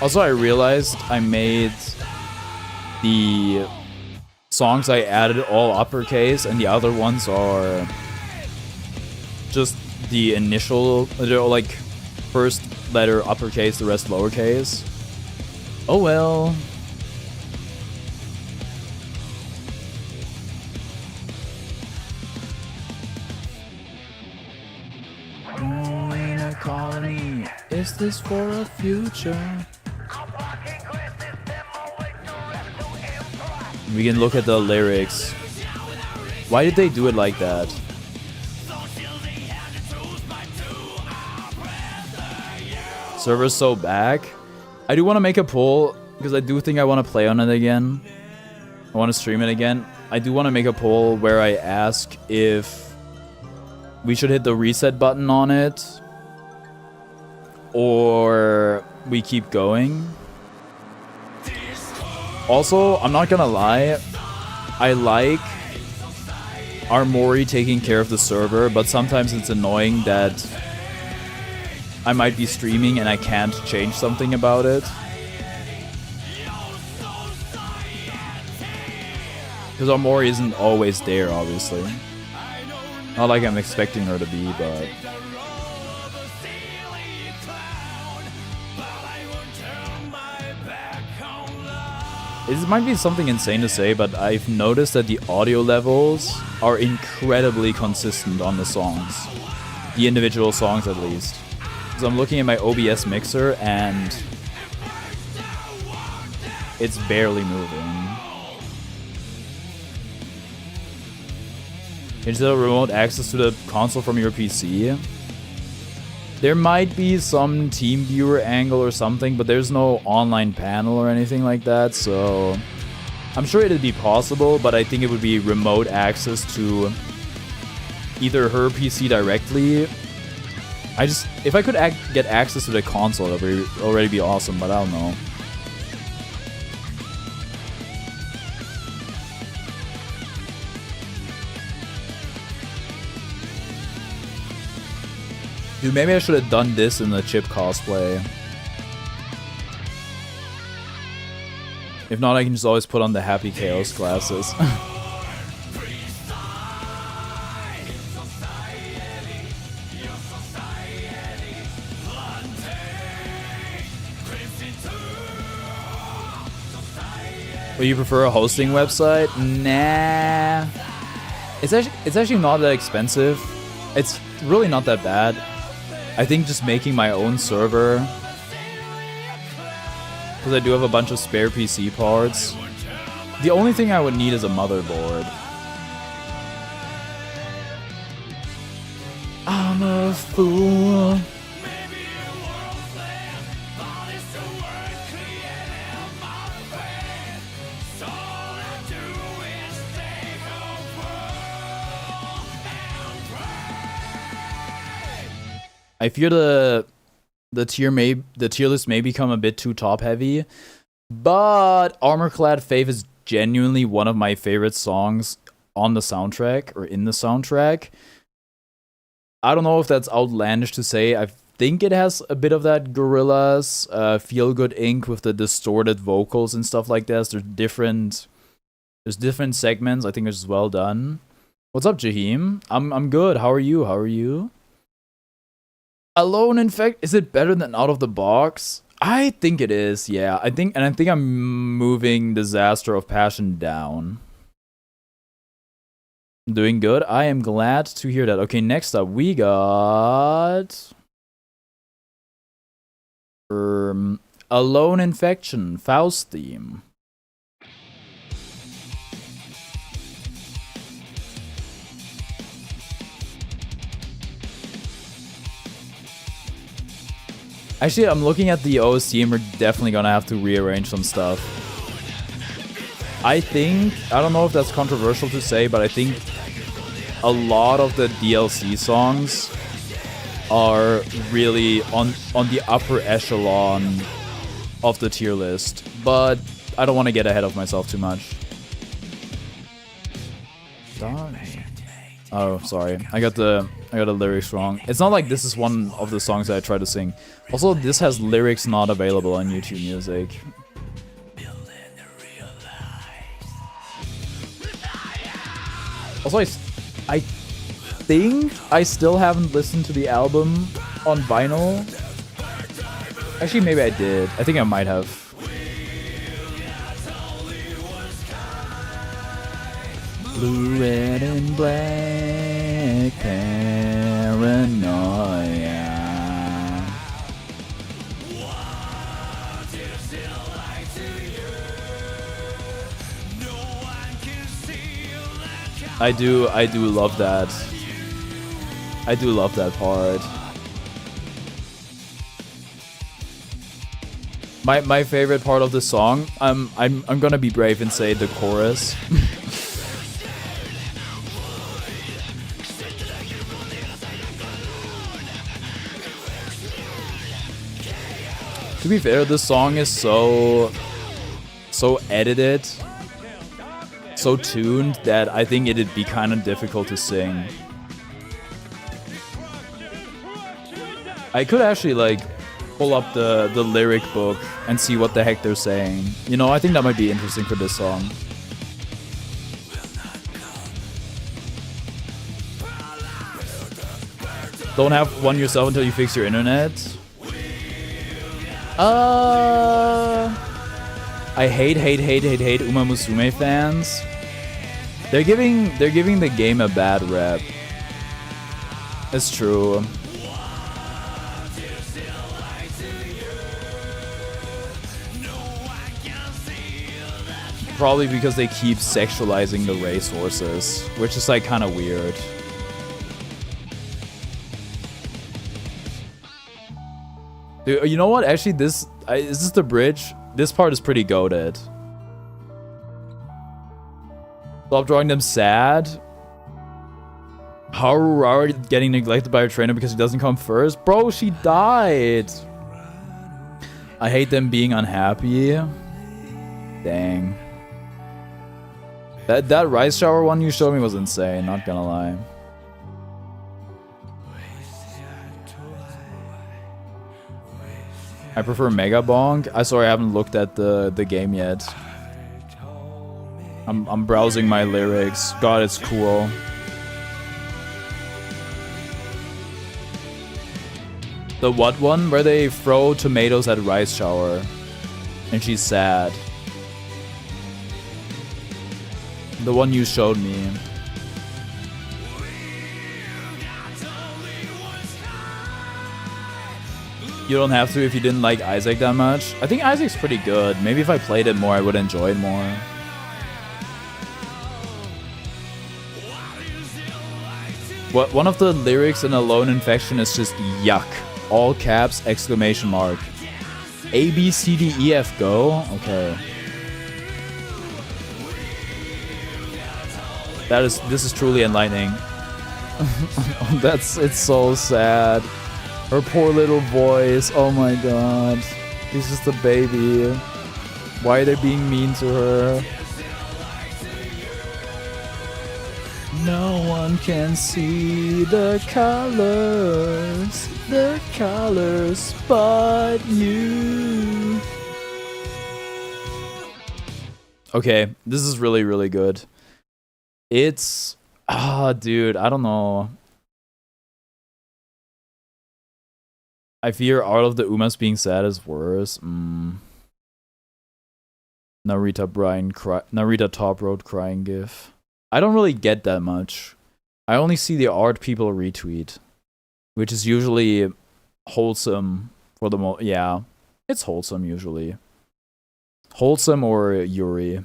Also, I realized I made the songs I added all uppercase, and the other ones are just the initial, like, first letter uppercase, the rest lowercase. Oh well. In a colony, is this for a future? We can look at the lyrics. Why did they do it like that? Server's so back. I do want to make a poll, because I do think I want to play on it again. I want to stream it again. I do want to make a poll where I ask if we should hit the reset button on it, or we keep going. Also, I'm not gonna lie, I like Armori taking care of the server, but sometimes it's annoying that I might be streaming and I can't change something about it. Because Armori isn't always there, obviously. Not like I'm expecting her to be, but... It might be something insane to say, but I've noticed that the audio levels are incredibly consistent on the songs. The individual songs, at least. So I'm looking at my OBS mixer, and it's barely moving. Is there remote access to the console from your PC? There might be some team viewer angle or something, but there's no online panel or anything like that, so I'm sure it'd be possible, but I think it would be remote access to either her PC directly. If I could get access to the console, that would already be awesome, but I don't know. Dude, maybe I should have done this in the Chip cosplay. If not, I can just always put on the Happy Chaos glasses. Would you prefer a hosting website? Nah. It's actually not that expensive. It's really not that bad. I think just making my own server, because I do have a bunch of spare PC parts. The only thing I would need is a motherboard. I'm a fool. I fear the tier list may become a bit too top heavy, but Armorclad Faith is genuinely one of my favorite songs on the soundtrack or in the soundtrack. I don't know if that's outlandish to say. I think it has a bit of that Gorillaz, Feel Good Inc. with the distorted vocals and stuff like this. There's different segments. I think it's well done. What's up, Jaheim? I'm good. How are you? How are you? Alone, in fact, is it better than Out of the Box? I think it is. Yeah, I think I'm moving Disaster of Passion down. Doing good. I am glad to hear that. Okay, next up we got Alone Infection, Faust theme. Actually, I'm looking at the OST and we're definitely gonna have to rearrange some stuff. I don't know if that's controversial to say, but I think a lot of the DLC songs are really on the upper echelon of the tier list. But I don't want to get ahead of myself too much. Oh, sorry. I got the lyrics wrong. It's not like this is one of the songs that I try to sing. Also, this has lyrics not available on YouTube Music. Also, I think I still haven't listened to the album on vinyl. Actually, maybe I did. I think I might have. Blue, red, and black paranoia. I do love that. I do love that part. My favorite part of the song, I'm gonna be brave and say the chorus. To be fair, this song is so edited, so tuned that I think it'd be kind of difficult to sing. I could actually like pull up the lyric book and see what the heck they're saying. You know, I think that might be interesting for this song. Don't have one yourself until you fix your internet. I hate Uma Musume fans. They're giving the game a bad rep. It's true. Probably because they keep sexualizing the racehorses, which is like kind of weird. Dude, you know what? Actually, is this the bridge? This part is pretty goated. Stop drawing them sad. Haru already getting neglected by her trainer because she doesn't come first? Bro, she died. I hate them being unhappy. Dang. That rice shower one you showed me was insane, not gonna lie. I prefer Mega Bonk. I haven't looked at the game yet. I'm browsing my lyrics. God, it's cool. The what one? Where they throw tomatoes at rice shower. And she's sad. The one you showed me. You don't have to if you didn't like Isaac that much. I think Isaac's pretty good. Maybe if I played it more, I would enjoy it more. What one of the lyrics in Alone Infection is just yuck. All caps, exclamation mark. A, B, C, D, E, F, go? Okay. This is truly enlightening. It's so sad. Her poor little voice. Oh my god. She's just a baby. Why are they being mean to her? No one can see the colors but you. Okay, this is really, really good. It's... dude, I don't know. I fear all of the Umas being sad is worse. Narita Top Road crying gif. I don't really get that much. I only see the art people retweet, which is usually wholesome for the most. Yeah, it's wholesome usually. Wholesome or Yuri.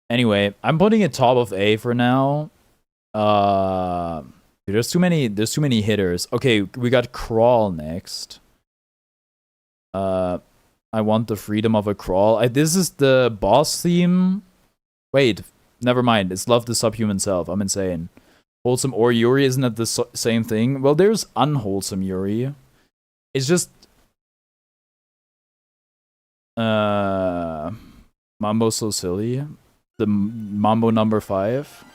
Anyway, I'm putting it top of A for now. There's too many hitters. Okay, we got Crawl next. I want the freedom of a crawl. This is the boss theme. Wait, never mind. It's Love the Subhuman Self. I'm insane. Wholesome or Yuri, isn't that the same thing? Well, there's unwholesome Yuri. It's just Mambo So Silly. The Mambo number 5.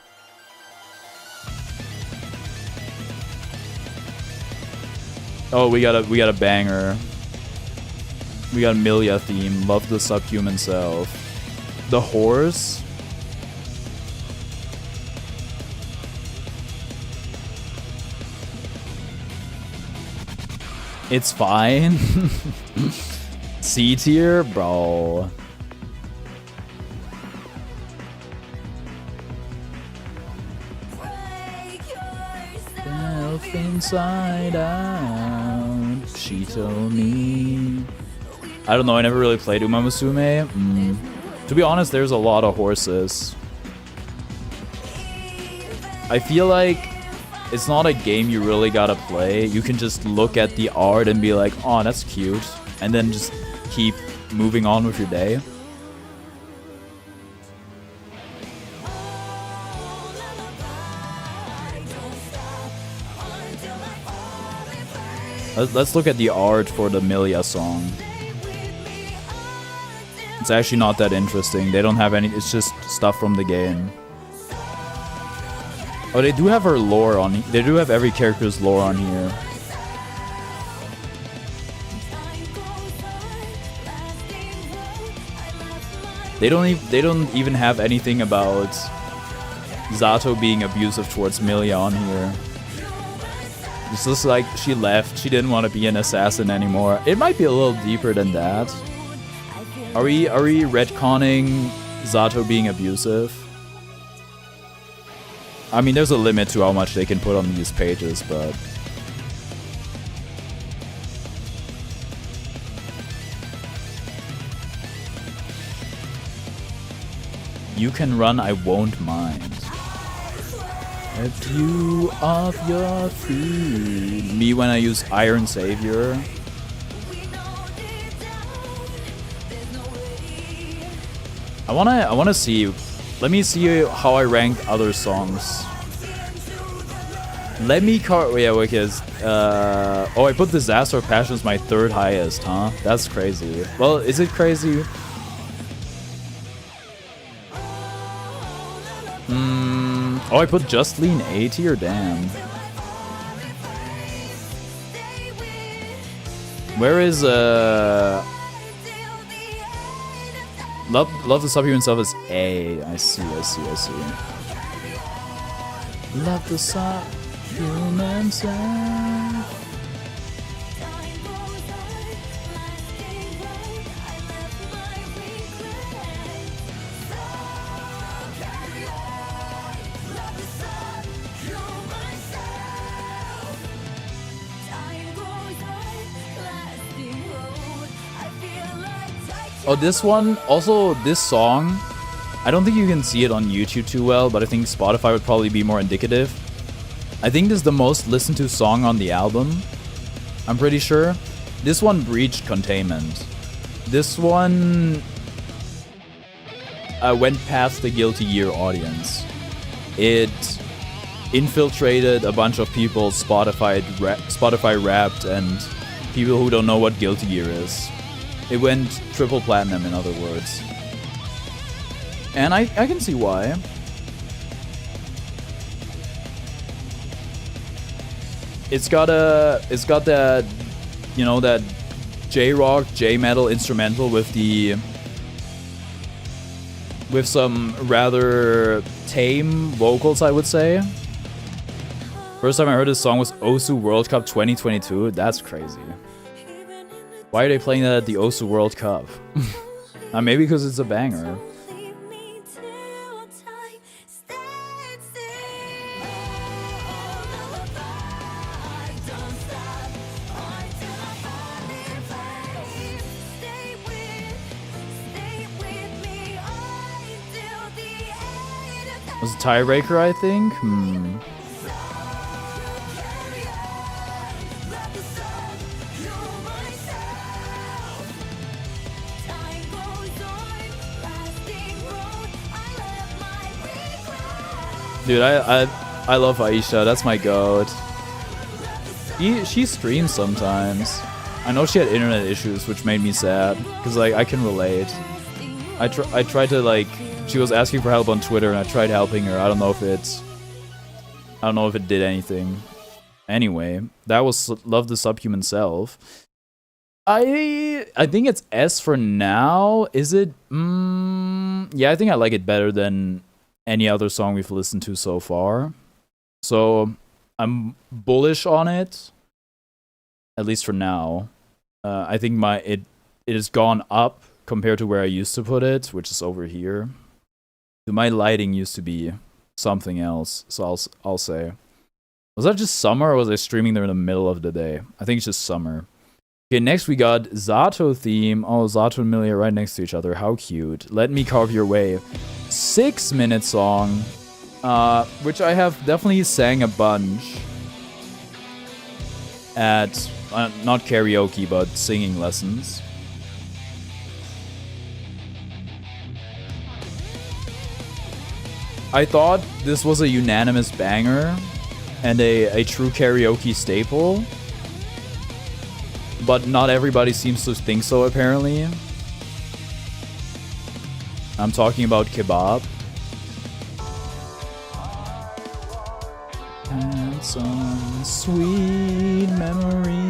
Oh, we got a banger. We got Milia theme. Love the Subhuman Self. The Horse. It's fine. C tier, bro. Self inside out. She told me. I don't know. I never really played Uma Musume. To be honest, there's a lot of horses. I feel like it's not a game you really gotta play. You can just look at the art and be like, oh, that's cute. And then just keep moving on with your day. Let's look at the art for the Milia song. It's actually not that interesting. They don't have any, it's just stuff from the game. Oh, they do have her lore on. They do have every character's lore on here. They don't even have anything about Zato being abusive towards Milia on here. It's just like she left. She didn't want to be an assassin anymore. It might be a little deeper than that. Are we retconning Zato being abusive? I mean, there's a limit to how much they can put on these pages, but... You can run, I won't mind. Lift you off your feet. Me when I use Iron Savior. I wanna see. Let me see how I rank other songs. Let me because oh, I put Disaster of Passion as my 3rd highest, huh? That's crazy. Well, is it crazy? Oh, I put Just Lean A tier, damn. Where is Love the Subhuman Self is A. I see. Love the Subhuman Self. Oh, this one, also this song, I don't think you can see it on YouTube too well, but I think Spotify would probably be more indicative. I think this is the most listened to song on the album. I'm pretty sure. This one breached containment. This one went past the Guilty Gear audience. It infiltrated a bunch of people Spotify Wrapped and people who don't know what Guilty Gear is. It went triple platinum, in other words. And I can see why. It's got that, you know, that J-rock, J-metal instrumental with some rather tame vocals, I would say. First time I heard this song was Osu World Cup 2022. That's crazy. Why are they playing that at the Osu World Cup? Maybe because it's a banger. Was a tiebreaker, I think? Dude, I love Aisha. That's my goat. She streams sometimes. I know she had internet issues, which made me sad because like I can relate. I tried to like. She was asking for help on Twitter, and I tried helping her. I don't know if it did anything. Anyway, that was Love the Subhuman Self. I think it's S for now. Is it? Yeah, I think I like it better than any other song we've listened to so far. So I'm bullish on it, at least for now. I think it has gone up compared to where I used to put it, which is over here. My lighting used to be something else, so I'll say. Was that just summer, or was I streaming there in the middle of the day? I think it's just summer. Okay, next we got Zato theme. Oh, Zato and Millie are right next to each other. How cute. Let Me Carve Your Way. 6-minute song, which I have definitely sang a bunch at, not karaoke, but singing lessons. I thought this was a unanimous banger and a true karaoke staple, but not everybody seems to think so, apparently. I'm talking about Kebab. And some sweet memories.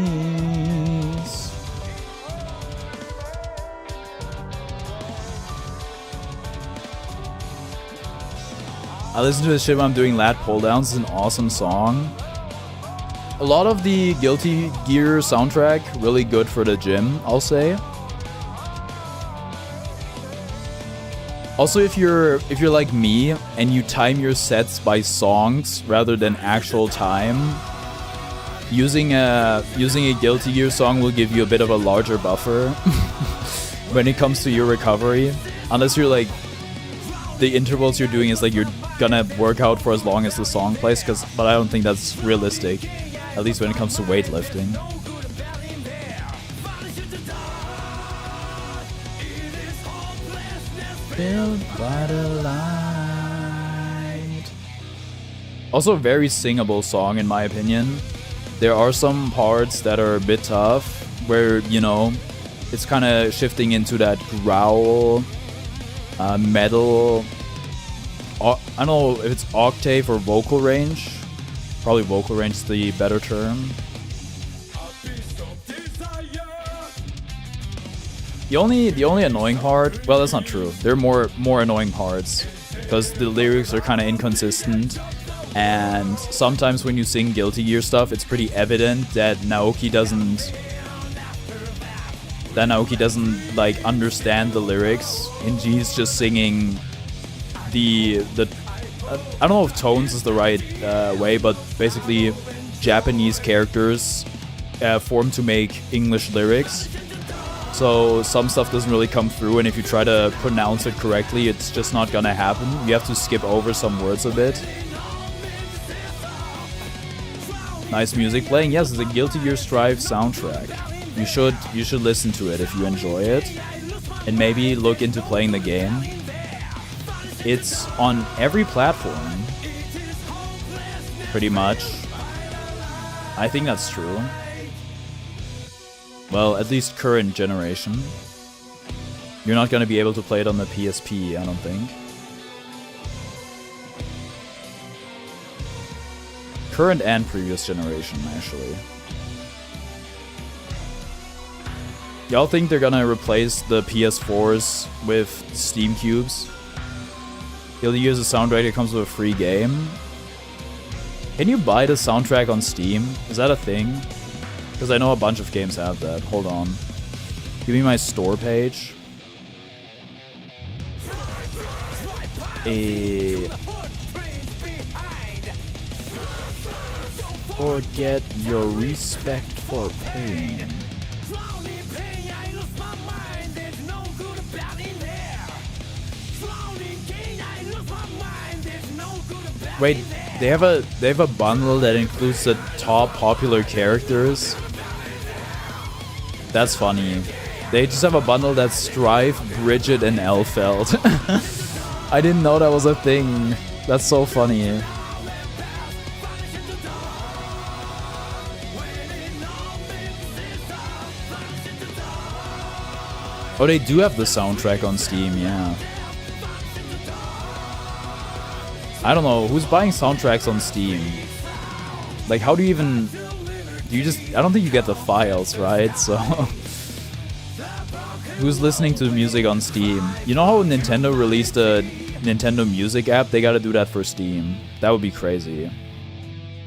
I listen to this shit when I'm doing lat pull downs. It's an awesome song. A lot of the Guilty Gear soundtrack really good for the gym, I'll say. Also, if you're like me and you time your sets by songs rather than actual time, using a Guilty Gear song will give you a bit of a larger buffer when it comes to your recovery. Unless you're like, the intervals you're doing is like you're gonna work out for as long as the song plays, but I don't think that's realistic, at least when it comes to weightlifting. Built by the light. Also a very singable song in my opinion. There are some parts that are a bit tough, where, you know, it's kind of shifting into that growl, metal. I don't know if it's octave or vocal range. Probably vocal range is the better term. The only annoying part, well, that's not true. There are more annoying parts because the lyrics are kind of inconsistent, and sometimes when you sing Guilty Gear stuff, it's pretty evident that Naoki doesn't like understand the lyrics, and she's just singing the I don't know if tones is the right way, but basically Japanese characters formed to make English lyrics. So some stuff doesn't really come through, and if you try to pronounce it correctly, it's just not gonna happen. You have to skip over some words a bit. Nice music playing. Yes, it's a Guilty Gear Strive soundtrack. You should listen to it if you enjoy it, and maybe look into playing the game. It's on every platform, pretty much. I think that's true. Well, at least current generation. You're not gonna be able to play it on the PSP, I don't think. Current and previous generation, actually. Y'all think they're gonna replace the PS4s with Steam Cubes? You'll use a soundtrack that comes with a free game. Can you buy the soundtrack on Steam? Is that a thing? Because I know a bunch of games have that. Hold on. Give me my store page. Forget your respect for pain. Wait, they have a bundle that includes the top popular characters. That's funny. They just have a bundle that's Strife, Bridget, and Elfeld. I didn't know that was a thing. That's so funny. Oh, they do have the soundtrack on Steam, yeah. I don't know, who's buying soundtracks on Steam? Like, how do you even... Do you just... I don't think you get the files, right? So... Who's listening to music on Steam? You know how Nintendo released a Nintendo Music app? They gotta do that for Steam. That would be crazy.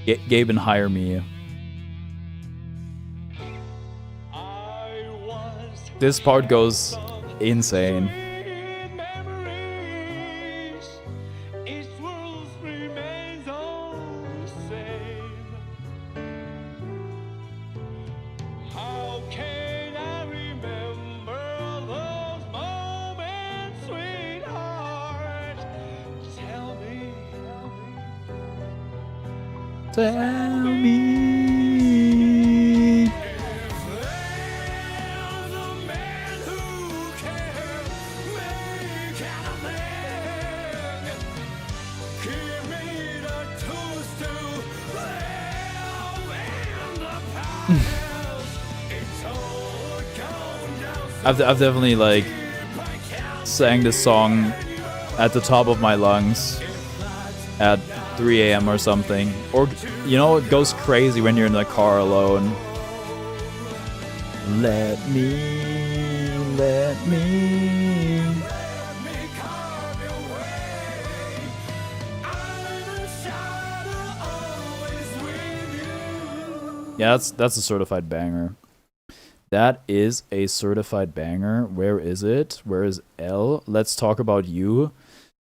Gabe and hire me. This part goes insane. Tell me. I've definitely like sang this song at the top of my lungs at 3 a.m. or something. Or, you know, it goes crazy when you're in the car alone. Let me. Yeah, that's a certified banger. That is a certified banger. Where is it? Where is L? Let's talk about you.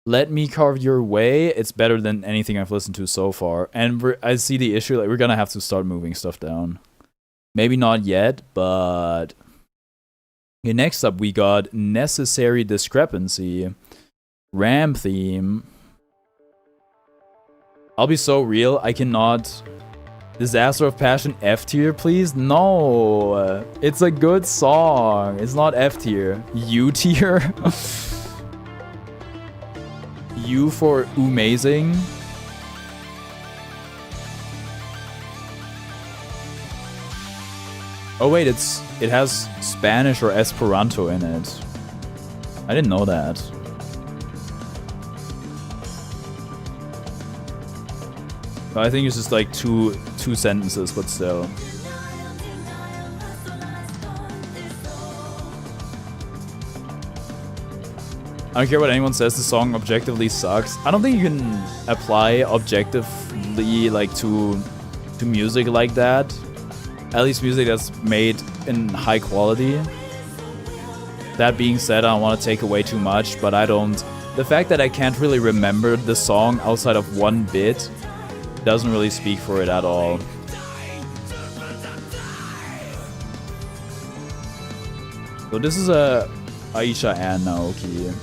Let Me Carve Your Way. It's better than anything I've listened to so far. And I see the issue, like, we're gonna have to start moving stuff down. Maybe not yet, but... Okay, next up we got Necessary Discrepancy. Ram Theme. I'll be so real, I cannot... Disaster of Passion F tier, please? No! It's a good song. It's not F tier. U tier? U for amazing. Oh wait, it has Spanish or Esperanto in it. I didn't know that. I think it's just like two sentences, but still. I don't care what anyone says, the song objectively sucks. I don't think you can apply objectively like to music like that. At least music that's made in high quality. That being said, I don't want to take away too much, but I don't... The fact that I can't really remember the song outside of one bit doesn't really speak for it at all. So this is a Aisha and Naoki.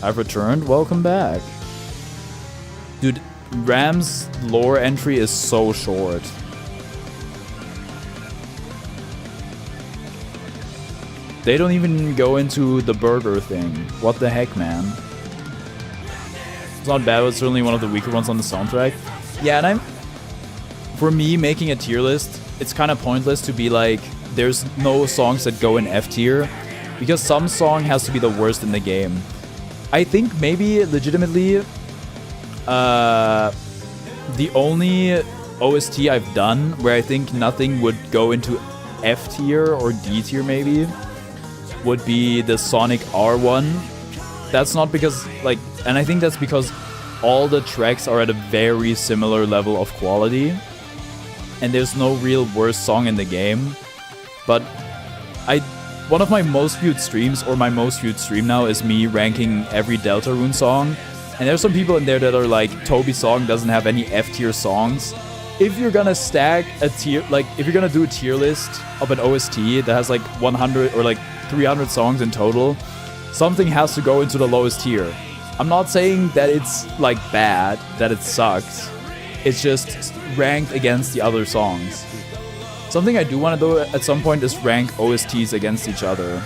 I've returned. Welcome back. Dude, Ram's lore entry is so short. They don't even go into the burger thing. What the heck, man? It's not bad, but it's certainly one of the weaker ones on the soundtrack. Yeah, and for me, making a tier list, it's kind of pointless to be like, there's no songs that go in F tier, because some song has to be the worst in the game. I think maybe, legitimately, the only OST I've done where I think nothing would go into F tier or D tier maybe would be the Sonic R one. That's not because, like, and I think that's because all the tracks are at a very similar level of quality, and there's no real worst song in the game. But one of my most viewed streams, or my most viewed stream now, is me ranking every Deltarune song. And there's some people in there that are like, Toby's song doesn't have any F tier songs. If you're gonna stack a tier, like, if you're gonna do a tier list of an OST that has like 100 or like 300 songs in total, something has to go into the lowest tier. I'm not saying that it's like bad, that it sucks. It's just ranked against the other songs. Something I do want to do at some point is rank OSTs against each other.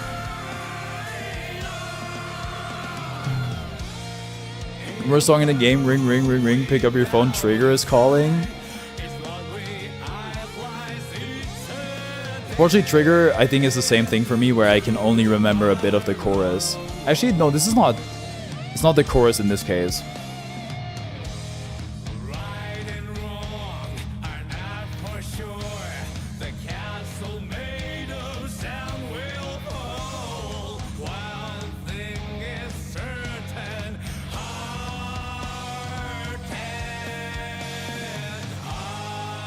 Worst song in the game, ring, ring, ring, ring, pick up your phone, Trigger is calling. Fortunately, Trigger, I think, is the same thing for me, where I can only remember a bit of the chorus. Actually, no, this is not... It's not the chorus in this case.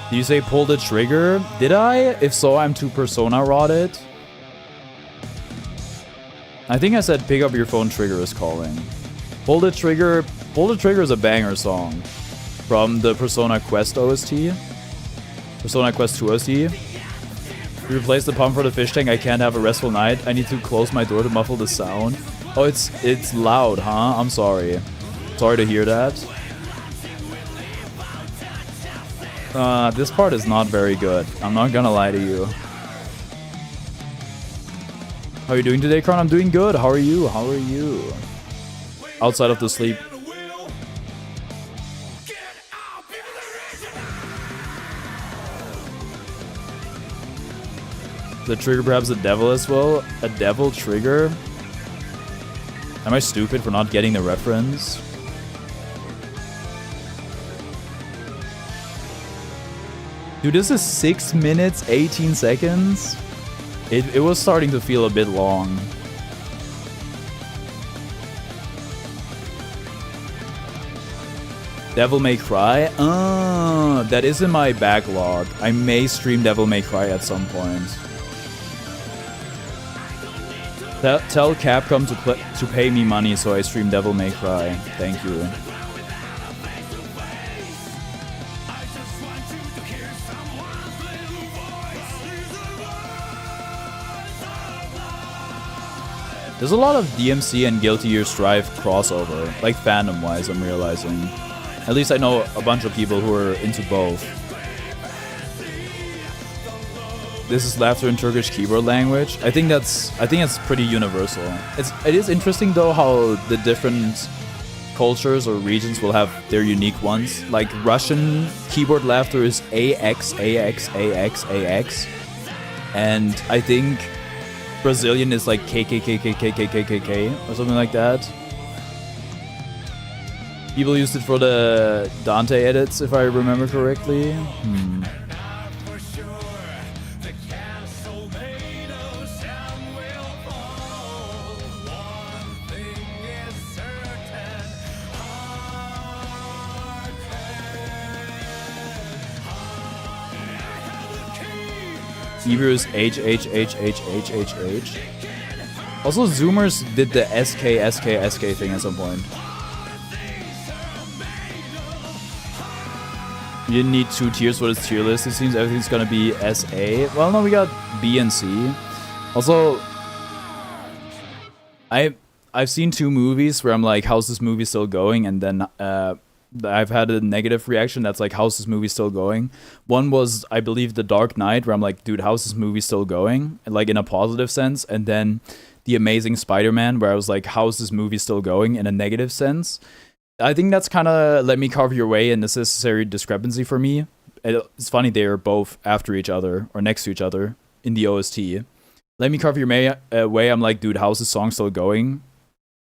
Do you say pull the trigger? Did I? If so, I'm too Persona rotted. I think I said pick up your phone, Trigger is calling. Pull the trigger. Pull the trigger is a banger song from the Persona Quest OST. Persona Quest 2 OST. Replace the pump for the fish tank. I can't have a restful night. I need to close my door to muffle the sound. Oh, it's loud, huh? I'm sorry. Sorry to hear that. This part is not very good. I'm not gonna lie to you. How are you doing today, Kron? I'm doing good. How are you? How are you? Outside of the sleep. The trigger perhaps the devil as well? A devil trigger? Am I stupid for not getting the reference? Dude, this is 6 minutes, 18 seconds. It was starting to feel a bit long. Devil May Cry? That is in my backlog. I may stream Devil May Cry at some point. Tell Capcom to pay me money so I stream Devil May Cry. Thank you. There's a lot of DMC and Guilty Gear Strive crossover, like fandom-wise, I'm realizing. At least I know a bunch of people who are into both. This is laughter in Turkish keyboard language. I think it's pretty universal. It is interesting though how the different cultures or regions will have their unique ones. Like Russian keyboard laughter is AX, AX, AX, AX. And I think Brazilian is like KKKKKKKKK or something like that. People used it for the Dante edits, if I remember correctly. Hebrew is HHHHHHH. Also, Zoomers did the SK thing at some point. You didn't need 2 tiers for this tier list. It seems everything's gonna be SA. Well, no, we got B and C. Also, I've seen 2 movies where I'm like, how's this movie still going? And then I've had a negative reaction that's like, how's this movie still going? One was, I believe, The Dark Knight, where I'm like, dude, how's this movie still going? Like, in a positive sense. And then The Amazing Spider-Man, where I was like, how's this movie still going? In a negative sense. I think that's kind of Let Me Carve Your Way a necessary discrepancy for me. It's funny they are both after each other, or next to each other, in the OST. Let Me Carve Your Way, I'm like, dude, how's this song still going?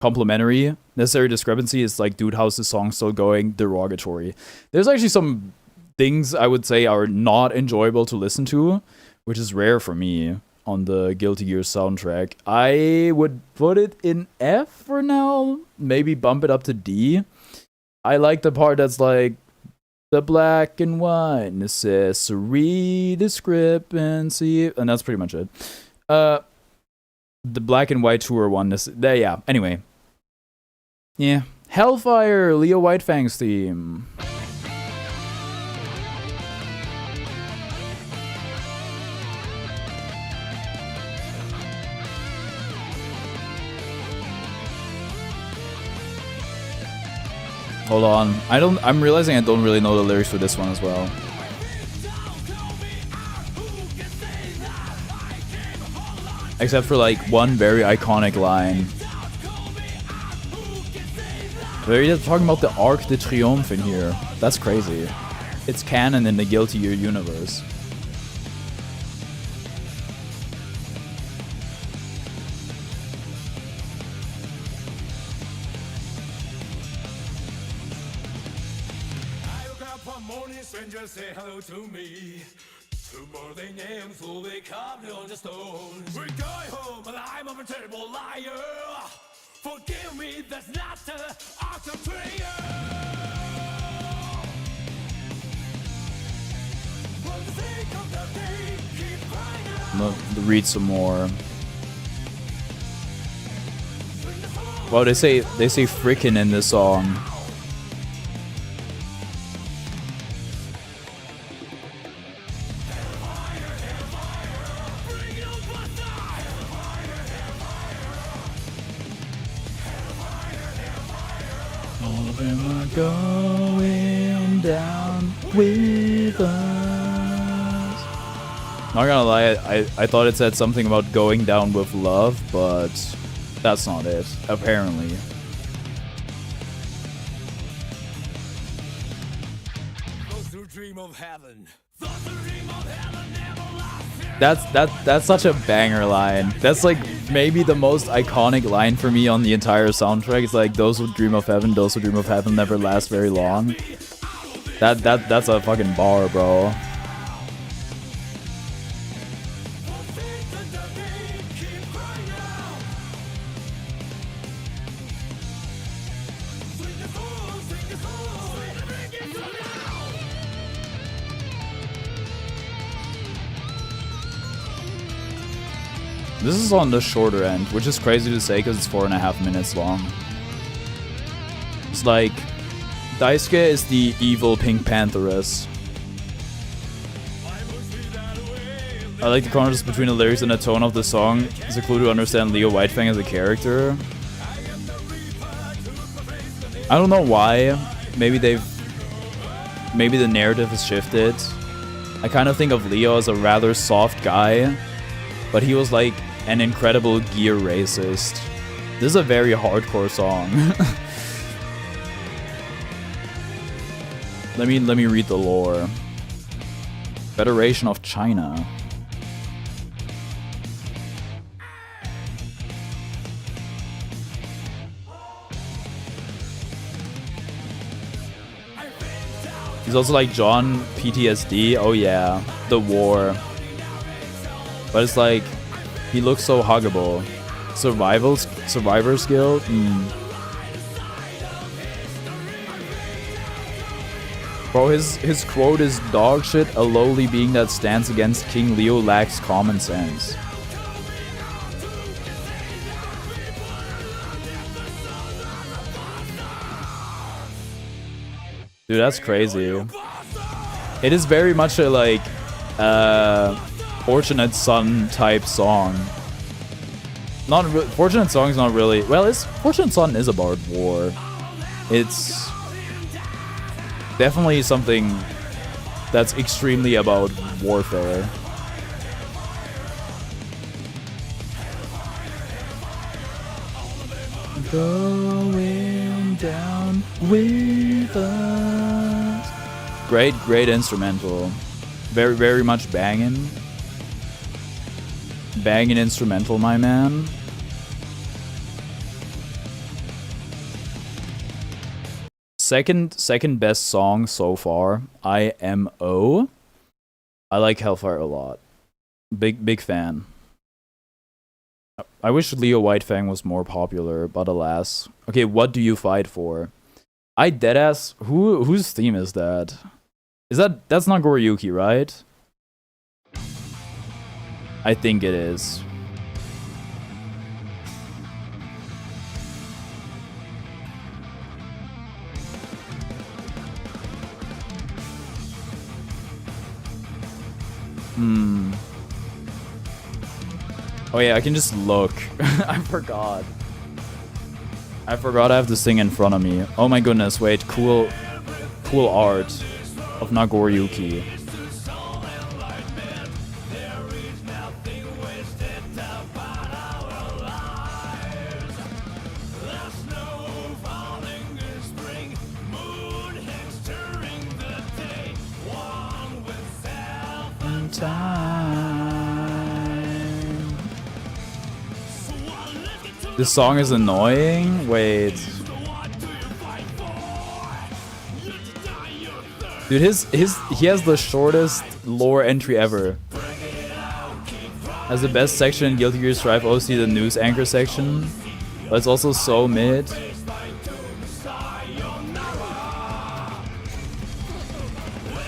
Complimentary. Necessary discrepancy is like, dude, how's this song still going? Derogatory. There's actually some things I would say are not enjoyable to listen to, which is rare for me on the Guilty Gear soundtrack. I would put it in F for now, maybe bump it up to D. I like the part that's like, the black and white necessary discrepancy, and that's pretty much it. The black and white tour one, yeah, anyway. Yeah. Hellfire, Leo Whitefang's theme. Hold on. I'm realizing I don't really know the lyrics for this one as well. Except for like one very iconic line. They're talking about the Arc de Triomphe in here. That's crazy. It's canon in the Guilty Gear universe. Say hello to me. Tomorrow the names will be carved on the stone. We go home and I'm a terrible liar. Forgive me, that's not the art of I'm gonna read some more. Well, they say frickin' in this song. Going down with us. Not gonna lie, I thought it said something about going down with love, but that's not it, apparently. That's such a banger line. That's like maybe the most iconic line for me on the entire soundtrack. It's like, those who dream of heaven, those who dream of heaven never last very long. That's a fucking bar, bro. This is on the shorter end, which is crazy to say because it's 4.5 minutes long. It's like, Daisuke is the evil Pink Pantheress. I like the contrast between the lyrics and the tone of the song. It's a clue to understand Leo Whitefang as a character. I don't know why. Maybe the narrative has shifted. I kind of think of Leo as a rather soft guy, but he was like an incredible gear racist. This is a very hardcore song. Let me read the lore. Federation of China. He's also like John PTSD. Oh yeah, the war. But it's like, he looks so huggable. Survivor skill? Bro, his quote is dog shit, a lowly being that stands against King Leo lacks common sense. Dude, that's crazy. It is very much a like Fortunate Son type song. Fortunate Song's not really. Well, it's Fortunate Son is about war. It's definitely something that's extremely about warfare. Going down with us. Great instrumental. Very much banging. Banging instrumental, my man. Second best song so far, IMO. I like Hellfire a lot. Big fan. I wish Leo Whitefang was more popular, but alas. Okay, what do you fight for? I deadass. Whose theme is that? That's not Goriyuki, right? I think it is. Oh yeah, I can just look. I forgot. I have this thing in front of me. Oh my goodness, wait, cool art of Nagoriyuki. This song is annoying. Wait. Dude, he has the shortest lore entry ever. Has the best section in Guilty Gear Strive OC, the news anchor section. But it's also so mid.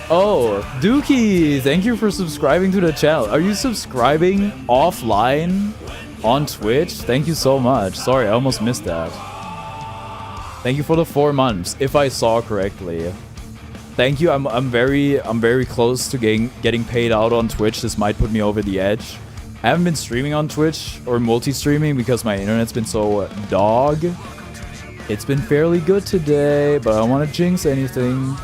Oh, Dookie, thank you for subscribing to the channel. Are you subscribing offline on Twitch? Thank you so much. Sorry, I almost missed that. Thank you for the 4 months, if I saw correctly. Thank you. I'm very close to getting paid out on Twitch. This might put me over the edge. I haven't been streaming on Twitch or multi-streaming because my internet's been so dog. It's been fairly good today, but I don't want to jinx anything.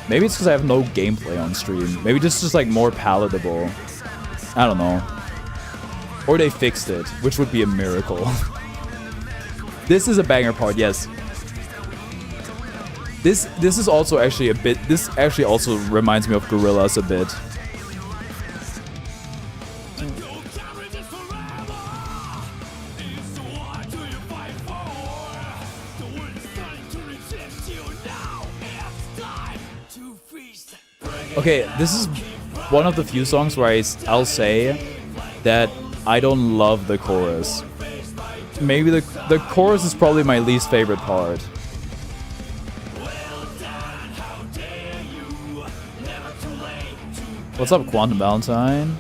Maybe it's because I have no gameplay on stream. Maybe this is just like more palatable. I don't know. Or they fixed it, which would be a miracle. This is a banger part, yes. This is also actually a bit. This actually also reminds me of Gorillaz a bit. Okay, this is one of the few songs where I'll say that I don't love the chorus. Maybe the chorus is probably my least favorite part. What's up, Quantum Valentine?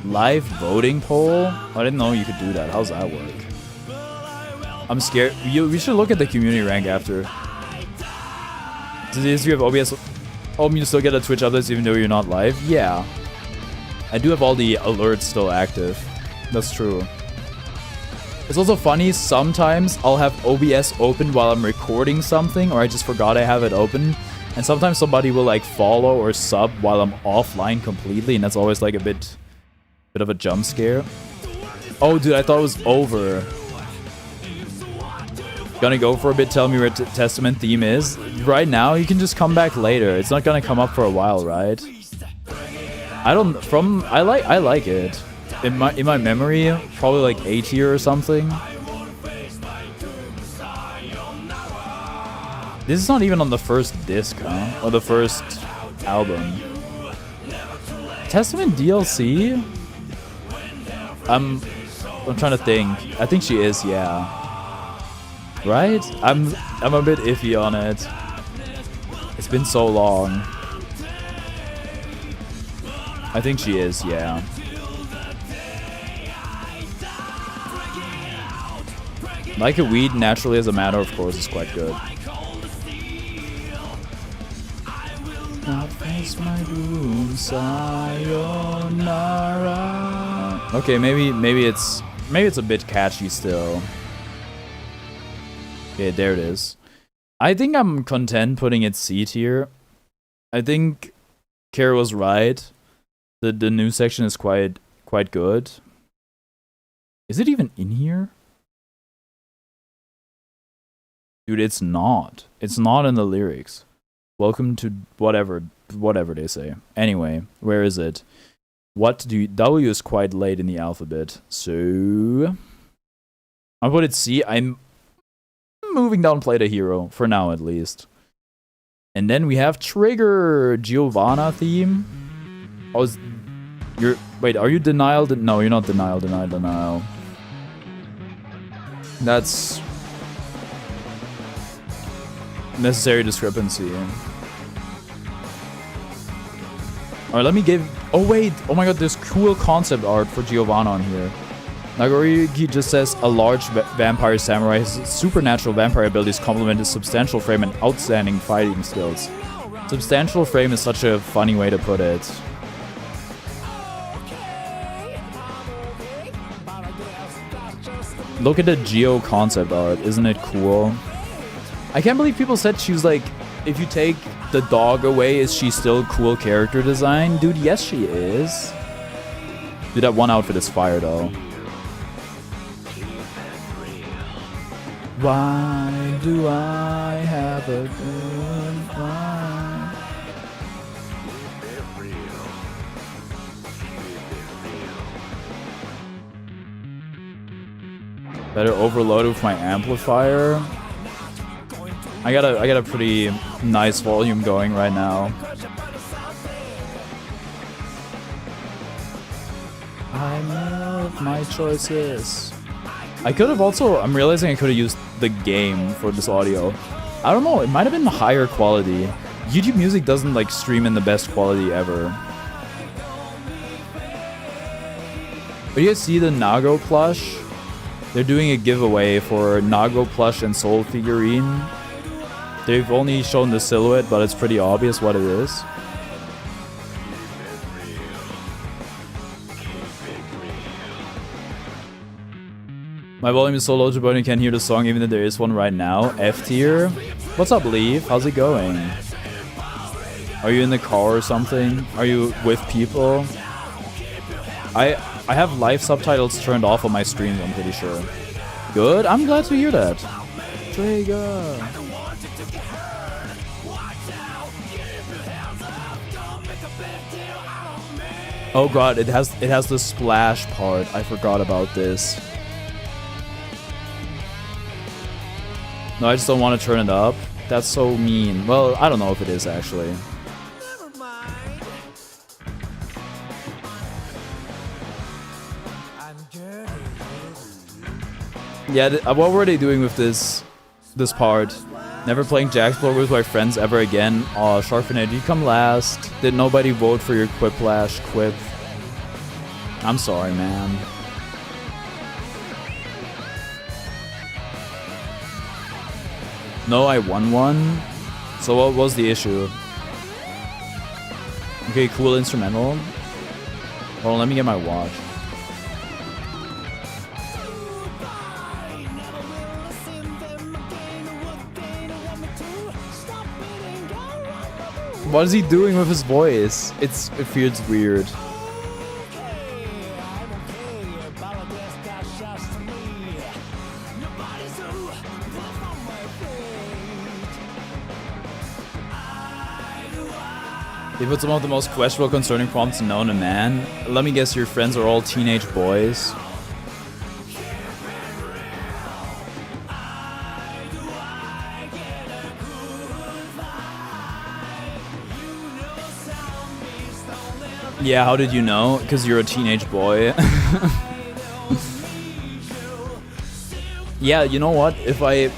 Live voting poll? I didn't know you could do that. How's that work? I'm scared. We should look at the community rank after. Does you have OBS? Oh, you still get a Twitch updates even though you're not live? Yeah. I do have all the alerts still active. That's true. It's also funny, sometimes I'll have OBS open while I'm recording something, or I just forgot I have it open. And sometimes somebody will like follow or sub while I'm offline completely, and that's always like a bit of a jump scare. Oh, dude, I thought it was over. Gonna go for a bit, tell me where Testament theme is. Right now, you can just come back later. It's not gonna come up for a while, right? I like it. In my memory, probably like A tier or something. This is not even on the first disc, huh? Or the first album. Testament DLC? I'm trying to think. I think she is, yeah. Right? I'm a bit iffy on it. It's been so long. I think she is, yeah. Like a Weed, naturally as a matter of course, is quite good. not face my doom, sayonara. Okay, maybe it's a bit catchy still. Okay, there it is. I think I'm content putting it C tier. I think Kara was right. The new section is quite good. Is it even in here? Dude, it's not. It's not in the lyrics. Welcome to whatever they say. Anyway, where is it? W is quite late in the alphabet. So I'll put it C. I'm moving down Play the Hero for now at least. And then we have Trigger Giovanna theme. Wait, are you Denial? No, you're not Denial. That's necessary discrepancy. Alright, let me give... Oh wait, oh my god, there's cool concept art for Giovanna on here. Nagoriyuki just says, a large vampire samurai. His supernatural vampire abilities complement his substantial frame and outstanding fighting skills. Substantial frame is such a funny way to put it. Look at the Geo concept art, isn't it cool? I can't believe people said she was like, if you take the dog away, is she still cool character design? Dude, yes she is. Dude, that one outfit is fire though. Why do I have a good life? Better overload with my amplifier. I got a pretty nice volume going right now. I love my choices. I could have also, I'm realizing I could have used the game for this audio. I don't know, it might have been higher quality. YouTube Music doesn't like stream in the best quality ever. But you guys see the Nago plush? They're doing a giveaway for Nago plush and Soul figurine. They've only shown the silhouette, but it's pretty obvious what it is. My volume is so low to you can't hear the song even if there is one right now. F tier. What's up, Leaf? How's it going? Are you in the car or something? Are you with people? I have live subtitles turned off on my streams, I'm pretty sure. Good, I'm glad to hear that. Trigger. Oh god, it has the splash part. I forgot about this. No, I just don't want to turn it up. That's so mean. Well, I don't know if it is actually. Yeah, what were they doing with this part? Never playing Jaxblog with my friends ever again. Aw, Sharkfinite, you come last. Did nobody vote for your Quiplash quip? I'm sorry, man. No, I won one. So what was the issue? Okay, cool instrumental. Hold on, let me get my watch. What is he doing with his voice? It feels weird. They put some of the most questionable concerning prompts known to man. Let me guess, your friends are all teenage boys. Yeah, how did you know? Because you're a teenage boy. Yeah, you know what? If I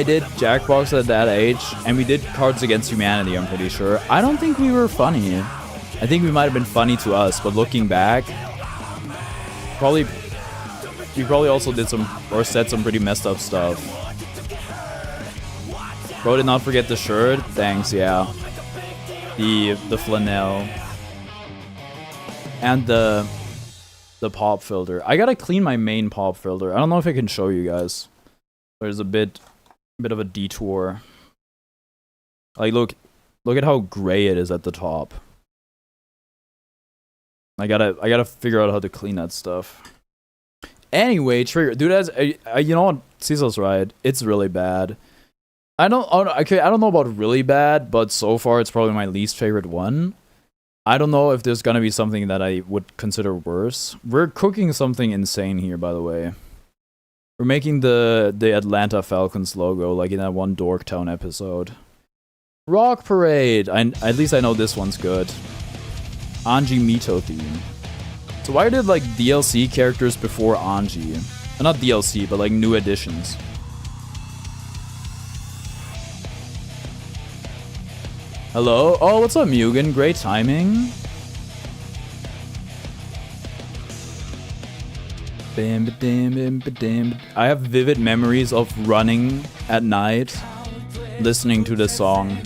did Jackbox at that age, and we did Cards Against Humanity, I'm pretty sure, I don't think we were funny. I think we might have been funny to us, but looking back, we probably also did some, or said some pretty messed up stuff. Bro did not forget the shirt. Thanks, yeah. the flannel, and the pop filter. I gotta clean my main pop filter. I don't know if I can show you guys. There's a bit of a detour. Like look at how gray it is at the top. I gotta figure out how to clean that stuff. Anyway, trigger, dude. You know what? Cecil's right. It's really bad. I don't know about really bad, but so far it's probably my least favorite one. I don't know if there's gonna be something that I would consider worse. We're cooking something insane here, by the way. We're making the Atlanta Falcons logo, like in that one Dorktown episode. Rock Parade. At least I know this one's good. Anji Mito theme. So why did like DLC characters before Anji? Not DLC, but like new additions. Hello? Oh, what's up, Mugen? Great timing. I have vivid memories of running at night, listening to this song.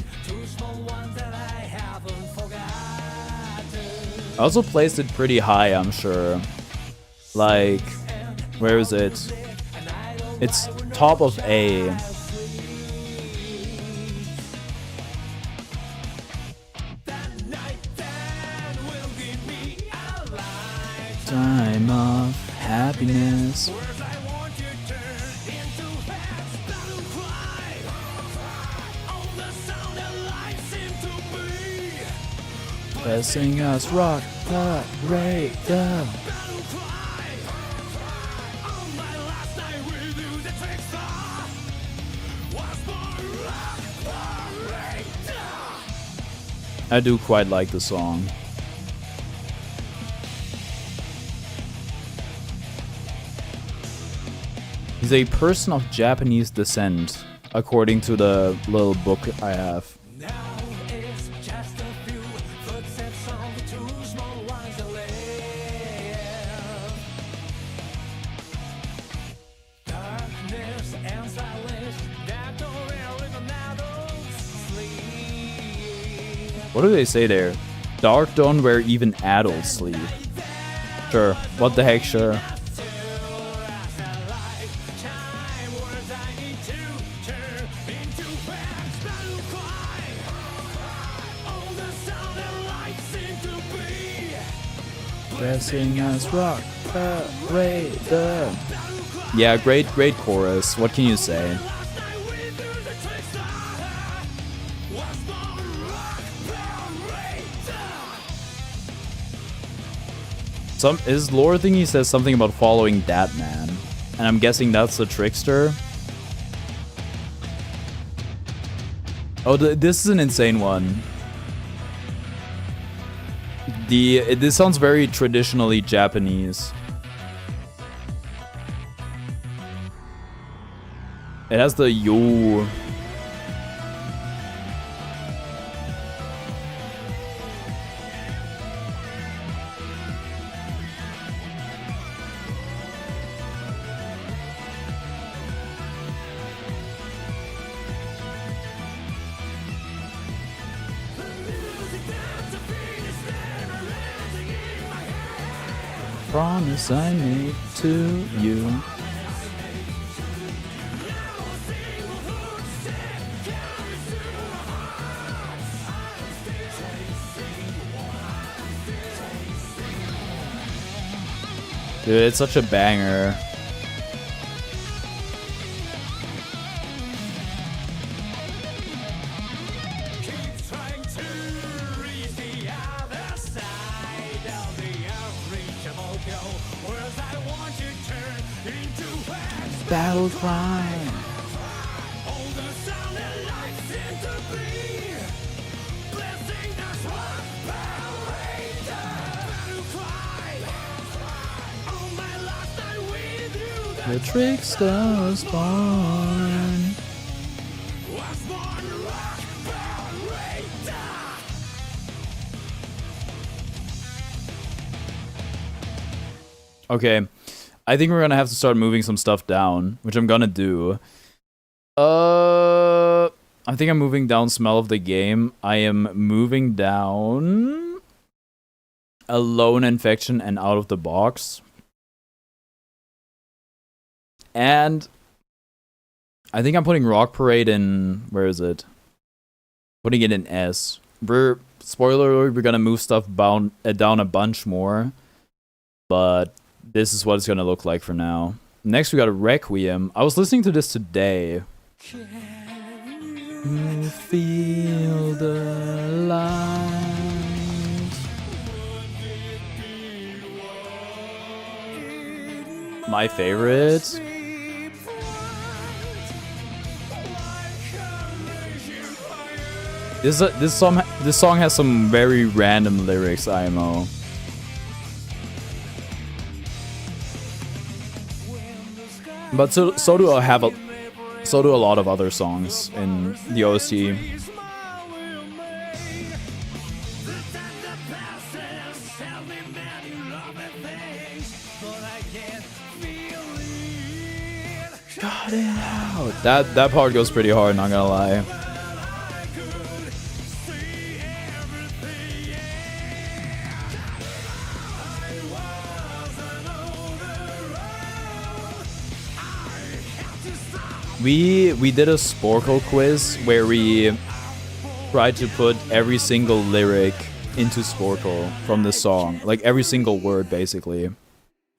I also placed it pretty high, I'm sure. Like, where is it? It's top of A. Time of happiness. Pressing us rock parade. I do quite like the song. He's a person of Japanese descent, according to the little book I have. What do they say there? Dark dawn where even adults sleep. Sure. What the heck, sure. Pressing us rock parade. Yeah, great chorus. What can you say? His lore thingy says something about following that man, and I'm guessing that's the trickster. Oh, this is an insane one. This sounds very traditionally Japanese. It has the yo. Promise I made to you. Dude, it's such a banger. Battle cry. The trickster's born. Okay. I think we're gonna have to start moving some stuff down, which I'm gonna do. I think I'm moving down Smell of the Game. I am moving down Alone Infection and Out of the Box. And I think I'm putting Rock Parade in, where is it? Putting it in S. Spoiler alert, we're gonna move stuff down a bunch more. But this is what it's gonna look like for now. Next we got a Requiem. I was listening to this today. Can you feel the light? My favorite? This song has some very random lyrics, IMO. But so do a lot of other songs in the OC. Got it out. That part goes pretty hard, not gonna lie. We did a Sporkle quiz where we tried to put every single lyric into Sporkle from the song. Like every single word, basically.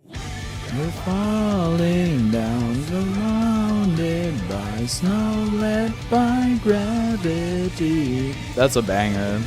We're falling down, surrounded by snow, led by gravity. That's a banger.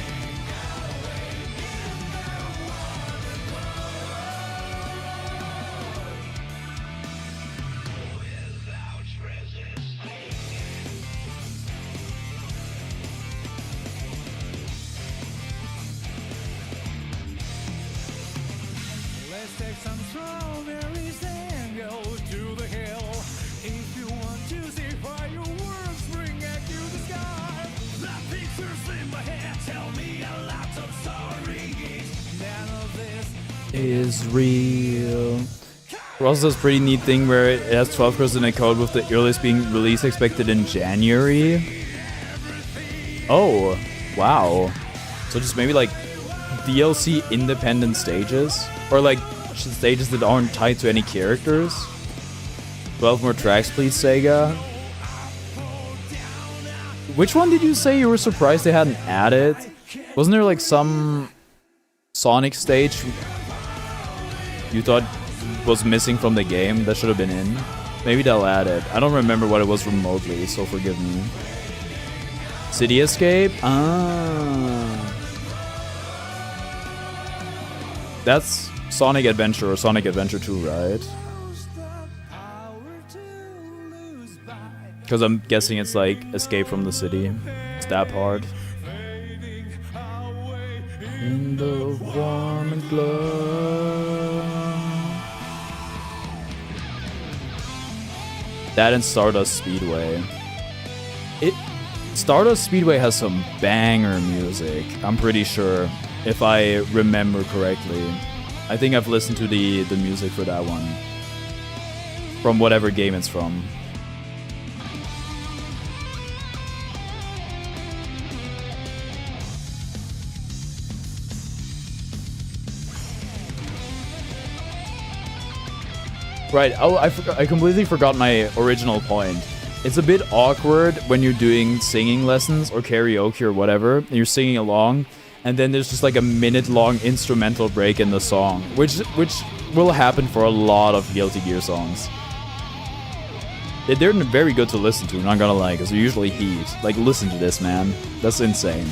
Is real. Ross does a pretty neat thing where it has 12% in code with the earliest being release expected in January. Oh, wow. So just maybe like DLC independent stages? Or like stages that aren't tied to any characters? 12 more tracks, please, Sega. Which one did you say you were surprised they hadn't added? Wasn't there like some Sonic stage you thought was missing from the game that should have been in? Maybe they'll add it. I don't remember what it was remotely, so forgive me. City Escape? Ah. That's Sonic Adventure or Sonic Adventure 2, right? Because I'm guessing it's like Escape from the City. It's that part. In the warm and glow. That and Stardust Speedway. Stardust Speedway has some banger music, I'm pretty sure, if I remember correctly. I think I've listened to the music for that one. From whatever game it's from. Right, oh, I completely forgot my original point. It's a bit awkward when you're doing singing lessons or karaoke or whatever, and you're singing along, and then there's just like a minute-long instrumental break in the song, which will happen for a lot of Guilty Gear songs. They're very good to listen to, not gonna lie, because they're usually heat. Like, listen to this, man. That's insane.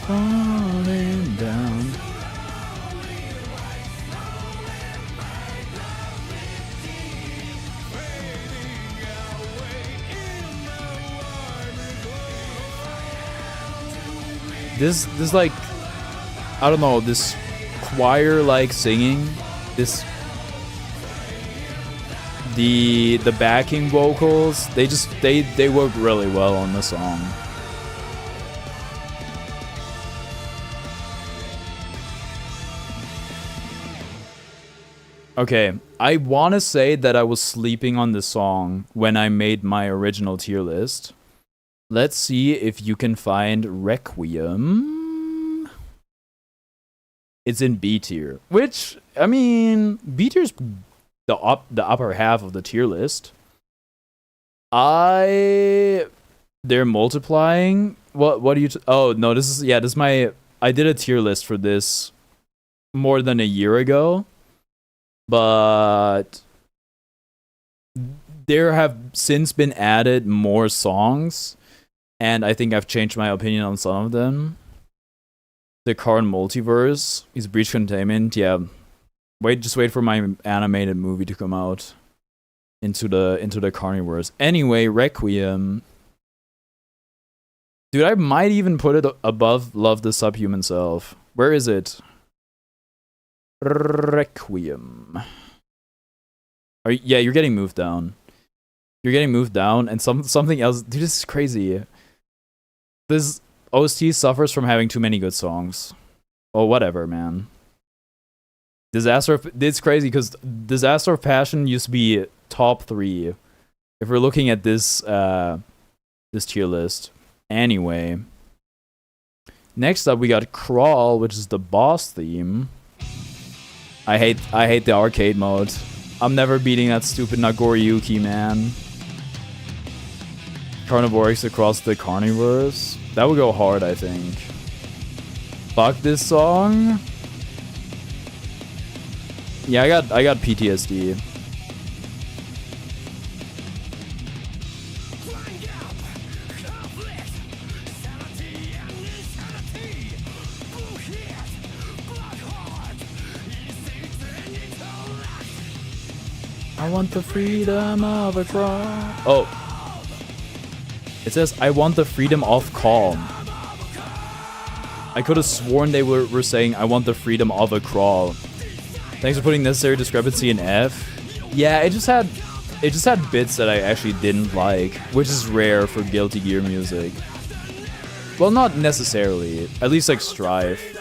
Falling down. This like, I don't know, this choir like singing, this the backing vocals, they work really well on the song. Okay, I want to say that I was sleeping on this song when I made my original tier list. Let's see if you can find Requiem. It's in B tier, which, I mean, B tier's the upper half of the tier list. They're multiplying. What do you? Oh no, this is my. I did a tier list for this more than a year ago. But there have since been added more songs, and I think I've changed my opinion on some of them. The current multiverse is Breach Containment. Yeah, just wait for my animated movie to come out into the Carniverse. Anyway, Requiem. Dude, I might even put it above Love the Subhuman Self. Where is it? Requiem. You're getting moved down. You're getting moved down, and something else. Dude, this is crazy. This OST suffers from having too many good songs. Oh, whatever, man. It's crazy because Disaster of Passion used to be top 3 if we're looking at this this tier list. Anyway, next up we got Crawl, which is the boss theme. I hate the arcade mode. I'm never beating that stupid Nagoriyuki, man. Carnivorics across the Carniverse. That would go hard, I think. Fuck this song. Yeah, I got PTSD. I want the freedom of a crawl. Oh. It says, I want the freedom of calm. I could have sworn they were saying, I want the freedom of a crawl. Thanks for putting necessary discrepancy in F. Yeah, it just had bits that I actually didn't like, which is rare for Guilty Gear music. Well, not necessarily. At least like Strife.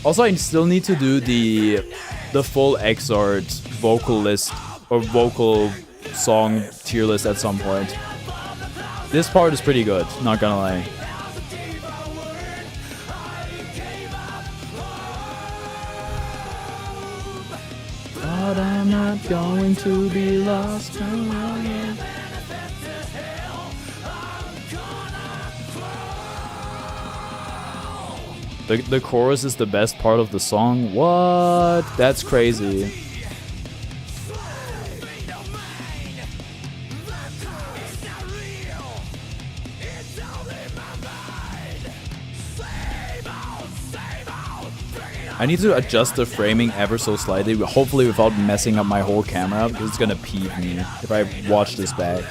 Also, I still need to do the full Xart vocal list or vocal song tier list at some point. This part is pretty good, not gonna lie. But I'm not going to be lost. The chorus is the best part of the song. What? That's crazy. I need to adjust the framing ever so slightly, hopefully without messing up my whole camera, because it's gonna peeve me if I watch this back.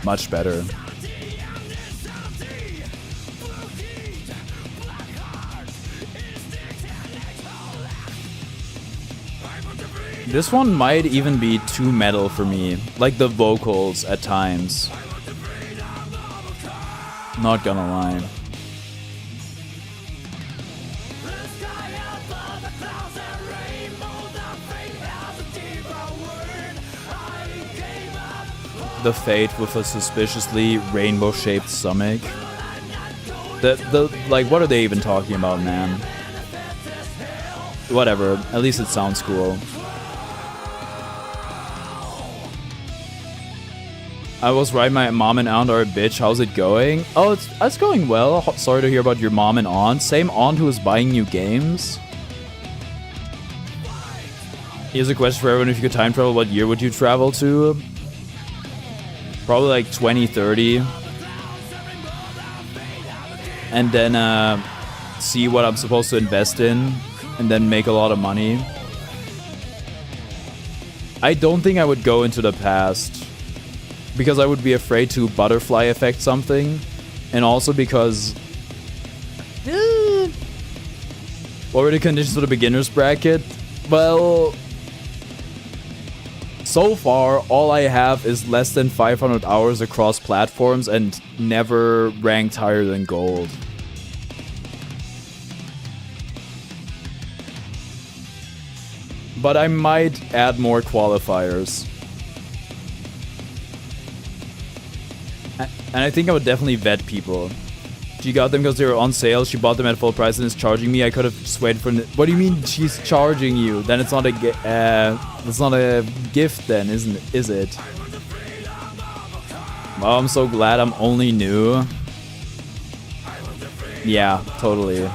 Much better. This one might even be too metal for me, like the vocals at times. Not gonna lie. The fate with a suspiciously rainbow-shaped stomach. Like, what are they even talking about, man? Whatever, at least it sounds cool. I was right, my mom and aunt are a bitch. How's it going? Oh, it's going well. Sorry to hear about your mom and aunt. Same aunt who is buying new games. Here's a question for everyone. If you could time travel, what year would you travel to? Probably like 2030. And then see what I'm supposed to invest in. And then make a lot of money. I don't think I would go into the past. Because I would be afraid to butterfly effect something. And also because What were the conditions for the beginner's bracket? Well, so far, all I have is less than 500 hours across platforms and never ranked higher than gold. But I might add more qualifiers. And I think I would definitely vet people. She got them because they were on sale. She bought them at full price and is charging me. I could have swayed from the... What do you mean she's charging you? Then it's not a it's not a gift then, is it? Oh, I'm so glad I'm only new. Yeah, totally.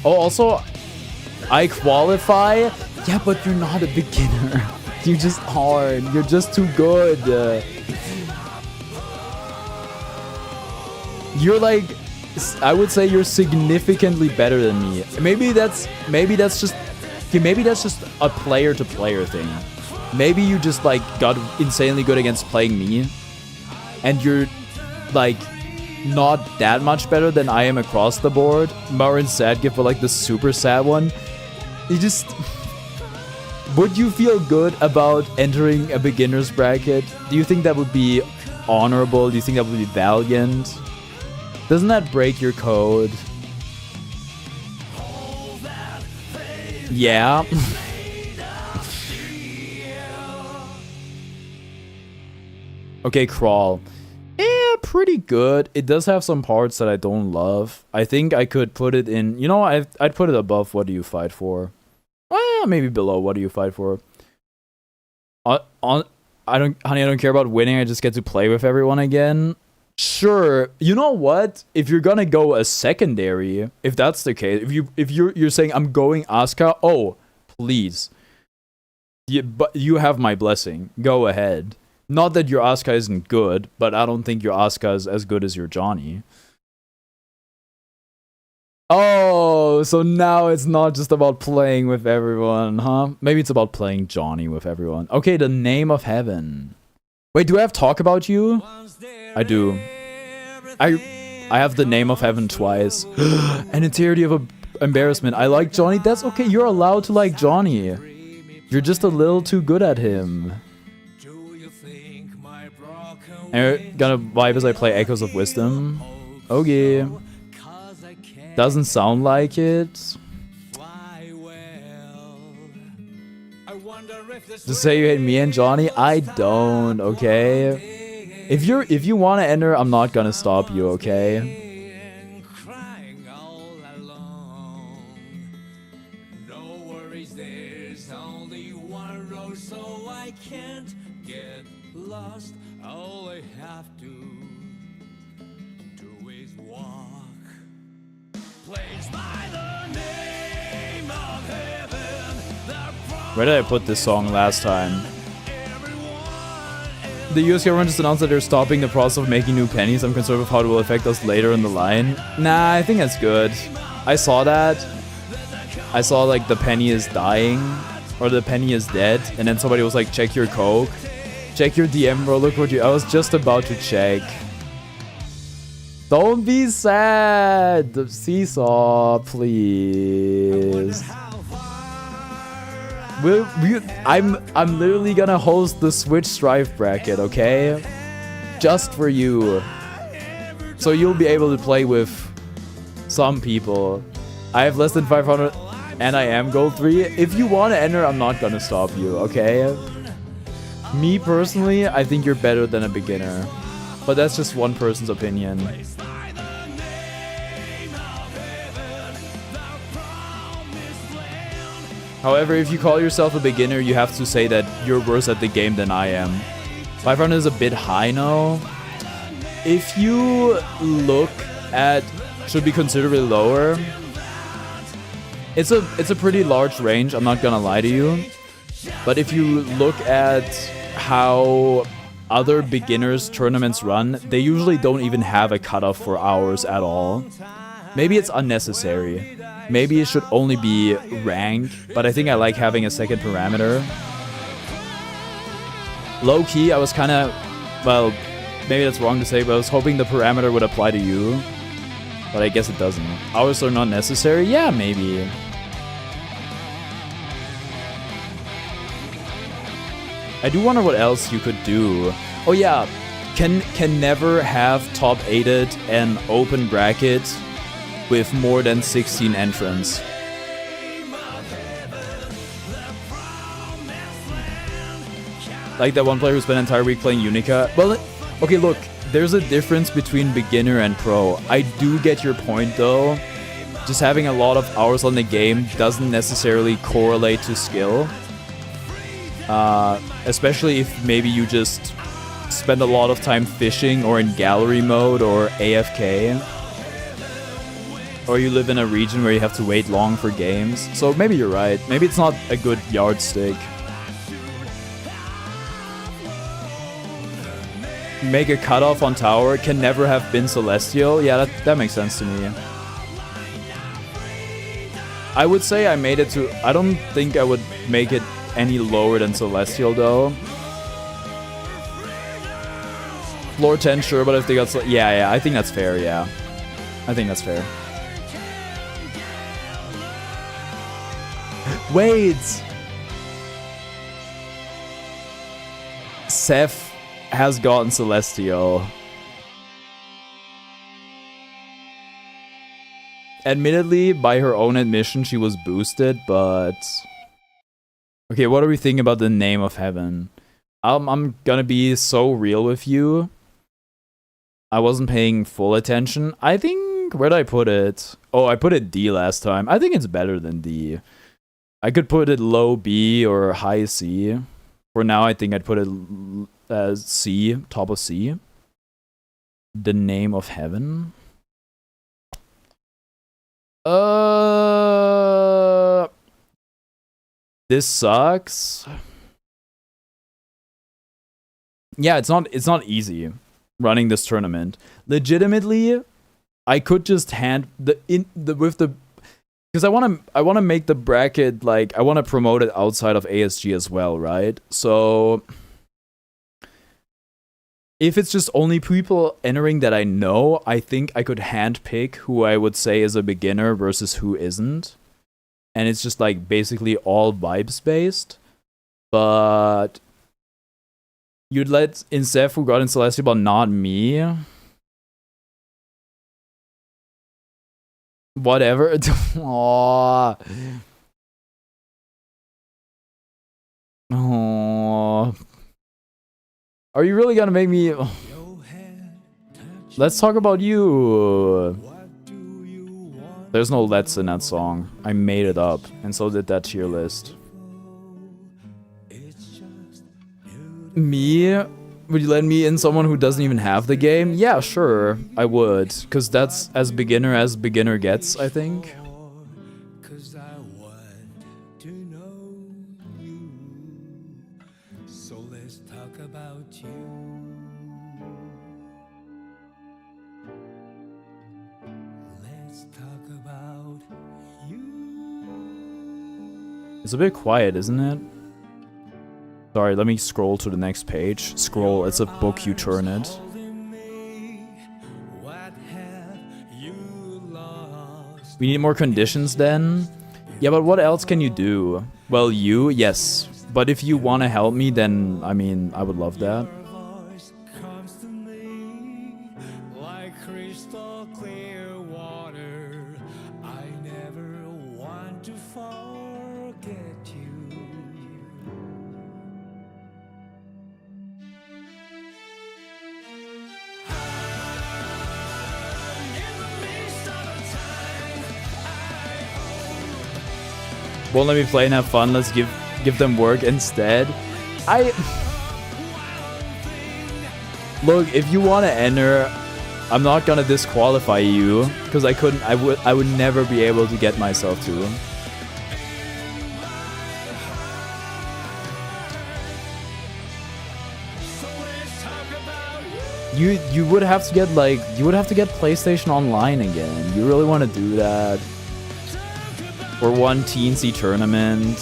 Oh, also, I qualify. Yeah, but you're not a beginner. You just aren't. You're just too good. You're like, I would say you're significantly better than me. Maybe that's just a player to player thing. Maybe you just like got insanely good against playing me, and you're like not that much better than I am across the board. Marin's sad gift, but like the super sad one. You just... Would you feel good about entering a beginner's bracket? Do you think that would be honorable? Do you think that would be valiant? Doesn't that break your code? Yeah. Okay, crawl. Yeah, pretty good. It does have some parts that I don't love. I think I could put it in... You know, I'd put it above What Do You Fight For? Well, maybe below What Do You Fight For? I don't care about winning. I just get to play with everyone again. Sure. You know what? If you're gonna go a secondary, if that's the case, if you're saying I'm going Asuka, oh, please. But you have my blessing. Go ahead. Not that your Asuka isn't good, but I don't think your Asuka is as good as your Johnny. Oh, so now it's not just about playing with everyone, huh? Maybe it's about playing Johnny with everyone. Okay, the name of heaven. Wait, do I have talk about you? I do. I have the name of heaven twice. An entirety of embarrassment. I like Johnny. That's okay. You're allowed to like Johnny. You're just a little too good at him. And you're gonna vibe as I play Echoes of Wisdom. Okay. Doesn't sound like it. Just say you hate me and Johnny. I don't, okay? If you want to enter, I'm not gonna stop you, okay? Where did I put this song last time? The US government just announced that they're stopping the process of making new pennies. I'm concerned with how it will affect us later in the line. Nah, I think that's good. I saw that. I saw like the penny is dying. Or the penny is dead. And then somebody was like, check your coke. Check your DM, bro. Look what you... I was just about to check. Don't be sad. Seesaw, please. I'm literally gonna host the Switch Strife bracket, okay? Just for you. So you'll be able to play with some people. I have less than 500 and I am gold 3. If you want to enter, I'm not gonna stop you, okay? Me personally, I think you're better than a beginner. But that's just one person's opinion. However, if you call yourself a beginner, you have to say that you're worse at the game than I am. 500 is a bit high now. If you look at... should be considerably lower. It's a pretty large range, I'm not gonna lie to you. But if you look at how other beginners tournaments run, they usually don't even have a cutoff for hours at all. Maybe it's unnecessary. Maybe it should only be rank, but I think I like having a second parameter. Low-key, I was kind of Well, maybe that's wrong to say, but I was hoping the parameter would apply to you. But I guess it doesn't. Hours are not necessary? Yeah, maybe. I do wonder what else you could do. Oh yeah, can never have top 8'd and open bracket with more than 16 entrants. Like that one player who spent an entire week playing Unica. Well, okay, look, there's a difference between beginner and pro. I do get your point though. Just having a lot of hours on the game doesn't necessarily correlate to skill. Especially if maybe you just spend a lot of time fishing or in gallery mode or AFK. Or you live in a region where you have to wait long for games. So maybe you're right. Maybe it's not a good yardstick. Make a cutoff on tower, can never have been Celestial. Yeah, that makes sense to me. I would say I made it to... I don't think I would make it any lower than Celestial though. Floor 10, sure, but if they got... Yeah, I think that's fair, yeah. I think that's fair. Wait! Seth has gotten Celestial. Admittedly, by her own admission, she was boosted, but... Okay, what are we thinking about the name of heaven? I'm gonna be so real with you. I wasn't paying full attention. I think... Where did I put it? Oh, I put it D last time. I think it's better than D. I could put it low B or high C. For now, I think I'd put it as C, top of C. The name of heaven. This sucks. Yeah, it's not easy running this tournament. Legitimately, I could just hand because I want to make the bracket, like, I want to promote it outside of ASG as well, right? So if it's just only people entering that I know, I think I could handpick who I would say is a beginner versus who isn't. And it's just like basically all vibes based. But you'd let Insef who got in Celestial, but not me. Whatever. Aww. Aww. Are you really gonna make me... Let's talk about you. There's no let's in that song. I made it up, and so did that tier list. Me? Would you let me in someone who doesn't even have the game? Yeah, sure, I would. Because that's as beginner gets, I think. It's a bit quiet, isn't it? Sorry, let me scroll to the next page. Scroll, it's a book, you turn it. We need more conditions then? Yeah, but what else can you do? Well, yes. But if you want to help me, then, I mean, I would love that. Won't let me play and have fun. Let's give them work instead. Look, if you want to enter, I'm not gonna disqualify you because I would never be able to get myself to. You would have to get PlayStation Online again. You really want to do that? Or one teensy tournament.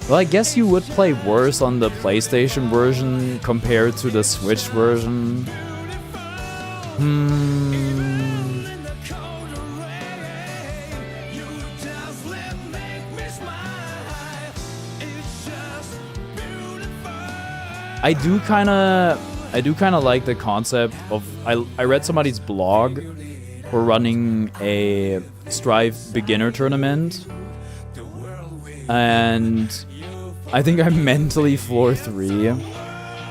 Well, I guess you would play worse on the PlayStation version compared to the Switch version. I do kind of like the concept of I read somebody's blog for running a Strive beginner tournament, and I think I'm mentally floor 3.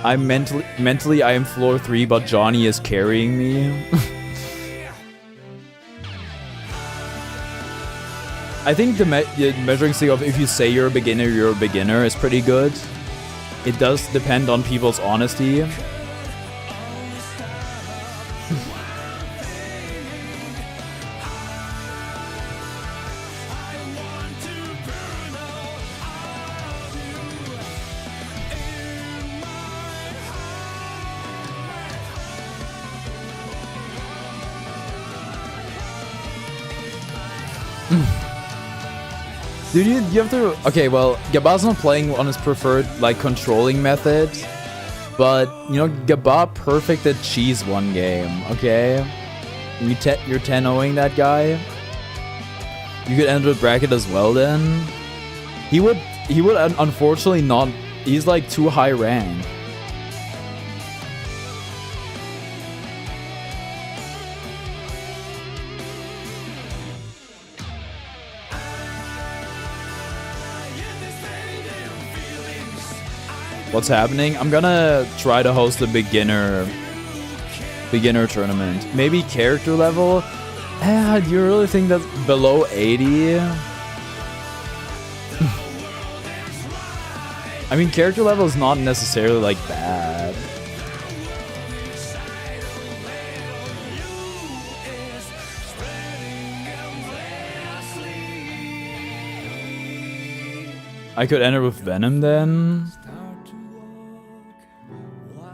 I'm mentally I am floor 3, but Johnny is carrying me. I think the measuring stick of if you say you're a beginner is pretty good. It does depend on people's honesty. Dude, you have to... Okay, well, Gaba's not playing on his preferred, like, controlling method. But, you know, Gaba perfected cheese one game, okay? You're 10-0ing that guy. You could enter the bracket as well then. He would unfortunately not... He's, like, too high rank. What's happening? I'm gonna try to host a beginner tournament. Maybe character level? Do you really think that's below 80? I mean, character level is not necessarily like bad. I could enter with Venom then.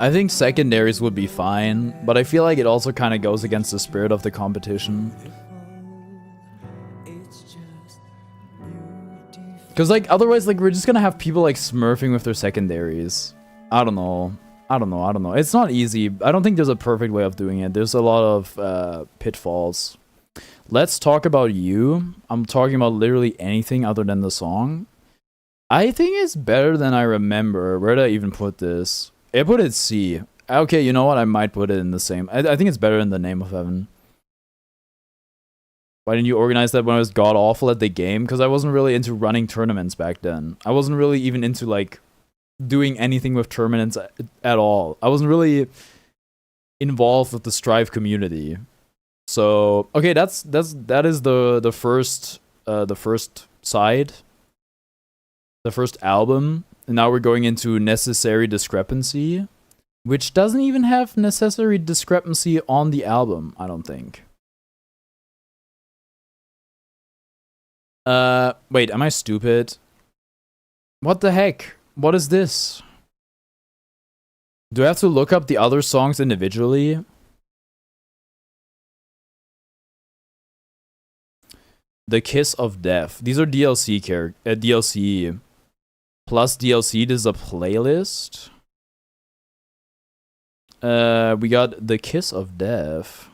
I think secondaries would be fine, but I feel like it also kind of goes against the spirit of the competition. Because, like, otherwise, like, we're just gonna have people, like, smurfing with their secondaries. I don't know. It's not easy. I don't think there's a perfect way of doing it. There's a lot of pitfalls. Let's talk about you. I'm talking about literally anything other than the song. I think it's better than I remember. Where did I even put this? I put it C. Okay, you know what? I might put it in the same. I think it's better in the Name of Heaven. Why didn't you organize that when I was god awful at the game? Because I wasn't really into running tournaments back then. I wasn't really even into, like, doing anything with tournaments at all. I wasn't really involved with the Strive community. So okay, that is the first side, the first album. And now we're going into Necessary Discrepancy, which doesn't even have Necessary Discrepancy on the album, I don't think. Wait, am I stupid? What the heck? What is this? Do I have to look up the other songs individually? The Kiss of Death. These are DLC DLC. Plus DLC, this is a playlist. We got The Kiss of Death.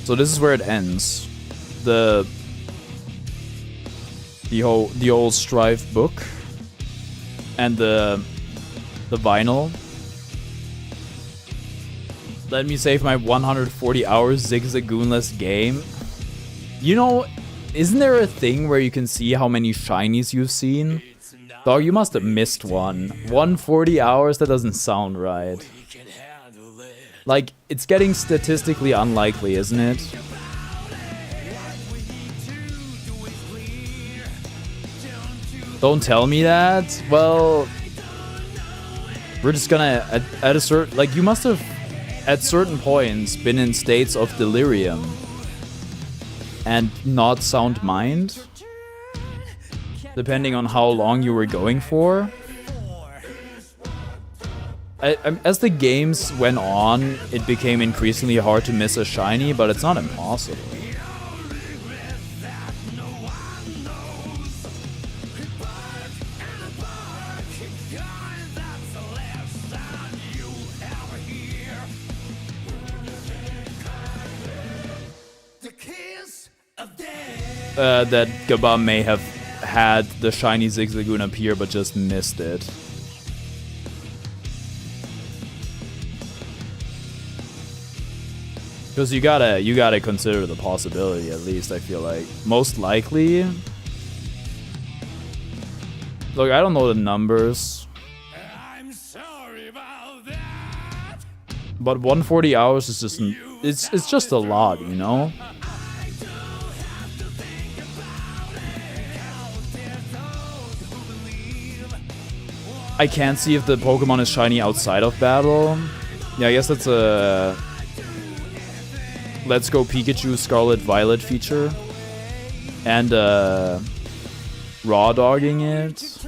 So this is where it ends. The old Strive book and the vinyl. Let me save my 140 hours zigzagoonless game. You know, isn't there a thing where you can see how many shinies you've seen? Dog, you must have missed one. 140 hours? That doesn't sound right. Like, it's getting statistically unlikely, isn't it? Don't tell me that. Well, we're just gonna at a certain, like, you must have at certain points been in states of delirium. and not sound mind, depending on how long you were going for. As the games went on, it became increasingly hard to miss a shiny, but it's not impossible. That Gaba may have had the shiny Zigzagoon appear, but just missed it. Because you gotta consider the possibility, at least, I feel like. Most likely... Look, I don't know the numbers. I'm sorry about that. But 140 hours is just... It's just a lot, you know? I can't see if the Pokemon is shiny outside of battle. Yeah, I guess that's a... Let's Go Pikachu Scarlet Violet feature. And raw dogging it.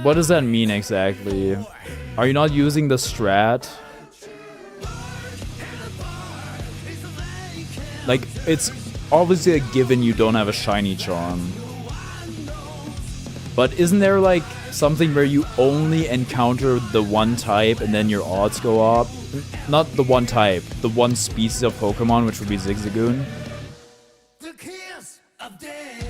What does that mean exactly? Are you not using the strat? Like, it's obviously a given you don't have a shiny charm. But isn't there like something where you only encounter the one type and then your odds go up? Not the one type, the one species of Pokemon, which would be Zigzagoon. The kiss of death.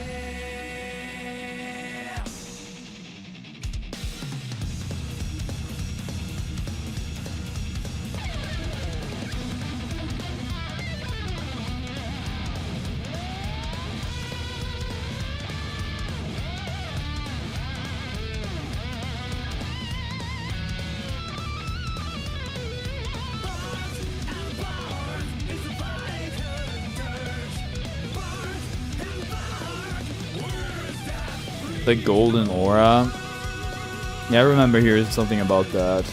The golden aura. Yeah, I remember hearing something about that.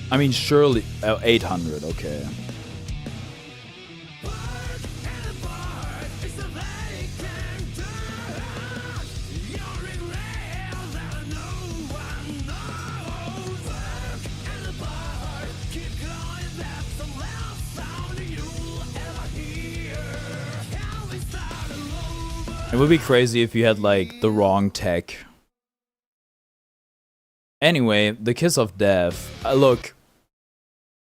I mean, surely 800. Okay. It would be crazy if you had, like, the wrong tech. Anyway, the Kiss of Death. Look,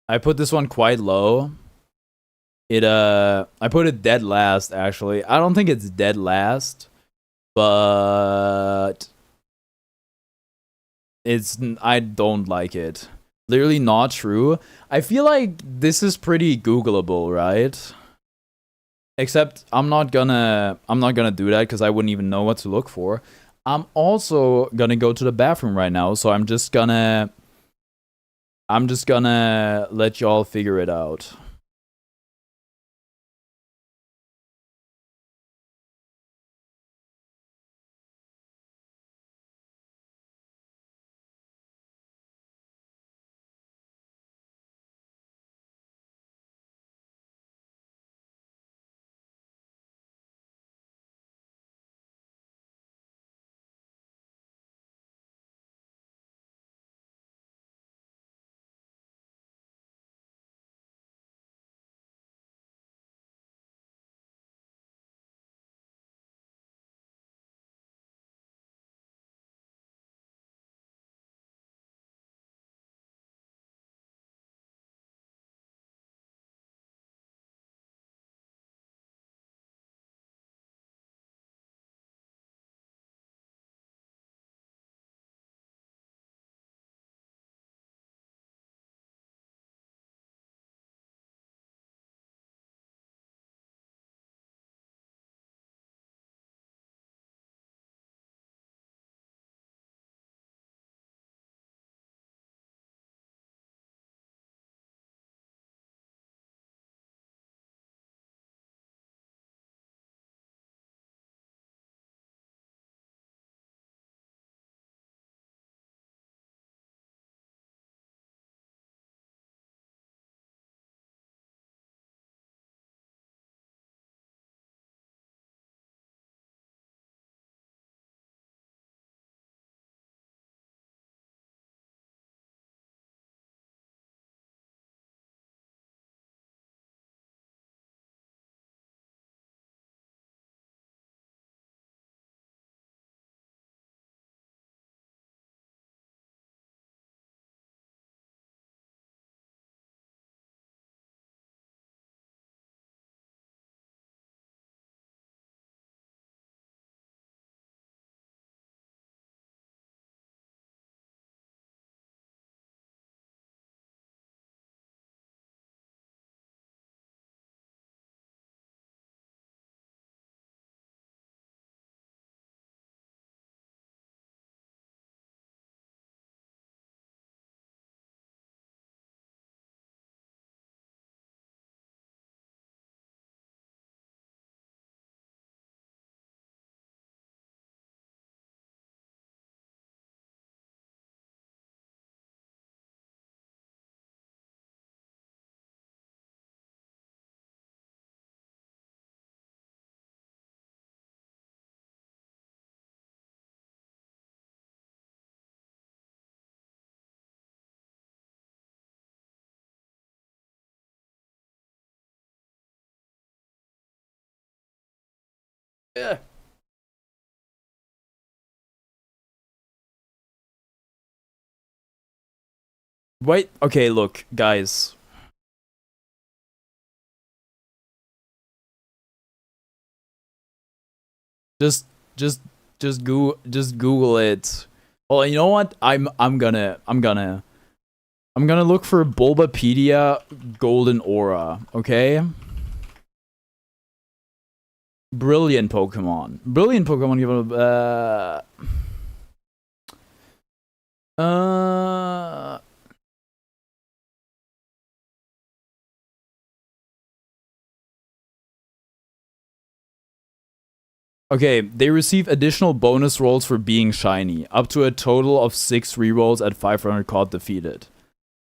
I put this one quite low. I put it dead last, actually. I don't think it's dead last, but I don't like it. Literally not true. I feel like this is pretty Googleable, right? Except I'm not gonna do that because I wouldn't even know what to look for. I'm also gonna go to the bathroom right now, so I'm just gonna let y'all figure it out. Yeah. Wait, okay, look, guys. Just just just Google it. Well, you know what? I'm gonna look for Bulbapedia Golden Aura, okay? Brilliant Pokemon. Brilliant Pokemon give Okay, they receive additional bonus rolls for being shiny, up to a total of 6 rerolls at 500 caught defeated.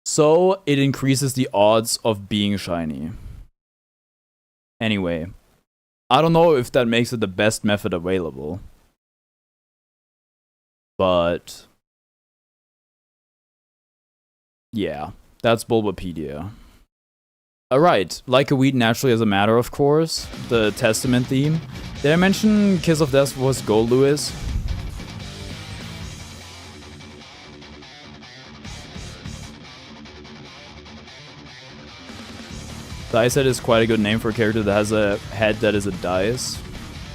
So, it increases the odds of being shiny. Anyway, I don't know if that makes it the best method available. But yeah, that's Bulbapedia. Alright, like a weed naturally as a matter, of course. The Testament theme. Did I mention Kiss of Death was Gold Lewis? Dicehead is quite a good name for a character that has a head that is a dice.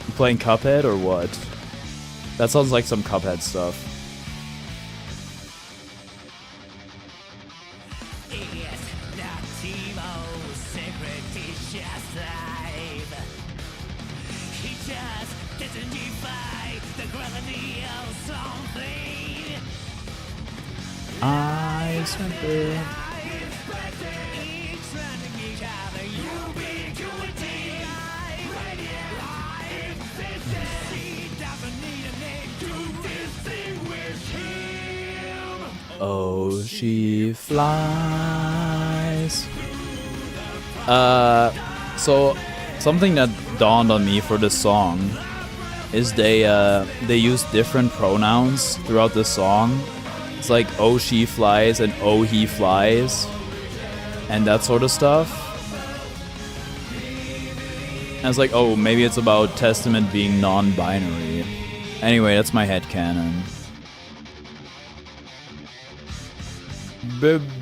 You playing Cuphead or what? That sounds like some Cuphead stuff. I remember. Oh, she flies. So something that dawned on me for this song is they use different pronouns throughout the song. It's like oh she flies and oh he flies and that sort of stuff. And it's like, oh, maybe it's about Testament being non-binary. Anyway, that's my headcanon.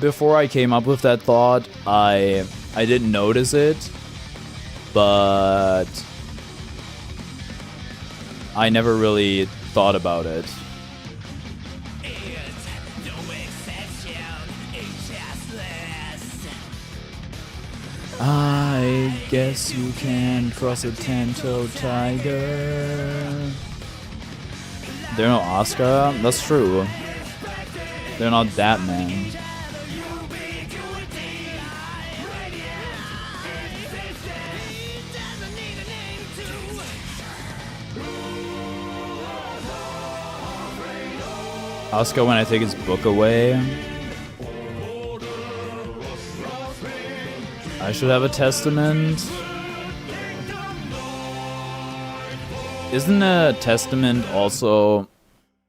Before I came up with that thought, I didn't notice it, but I never really thought about it. I guess you can cross a 10-toe tiger. They're no Oscar? That's true. They're not that man. Oscar when I take his book away. I should have a testament. Isn't a testament also...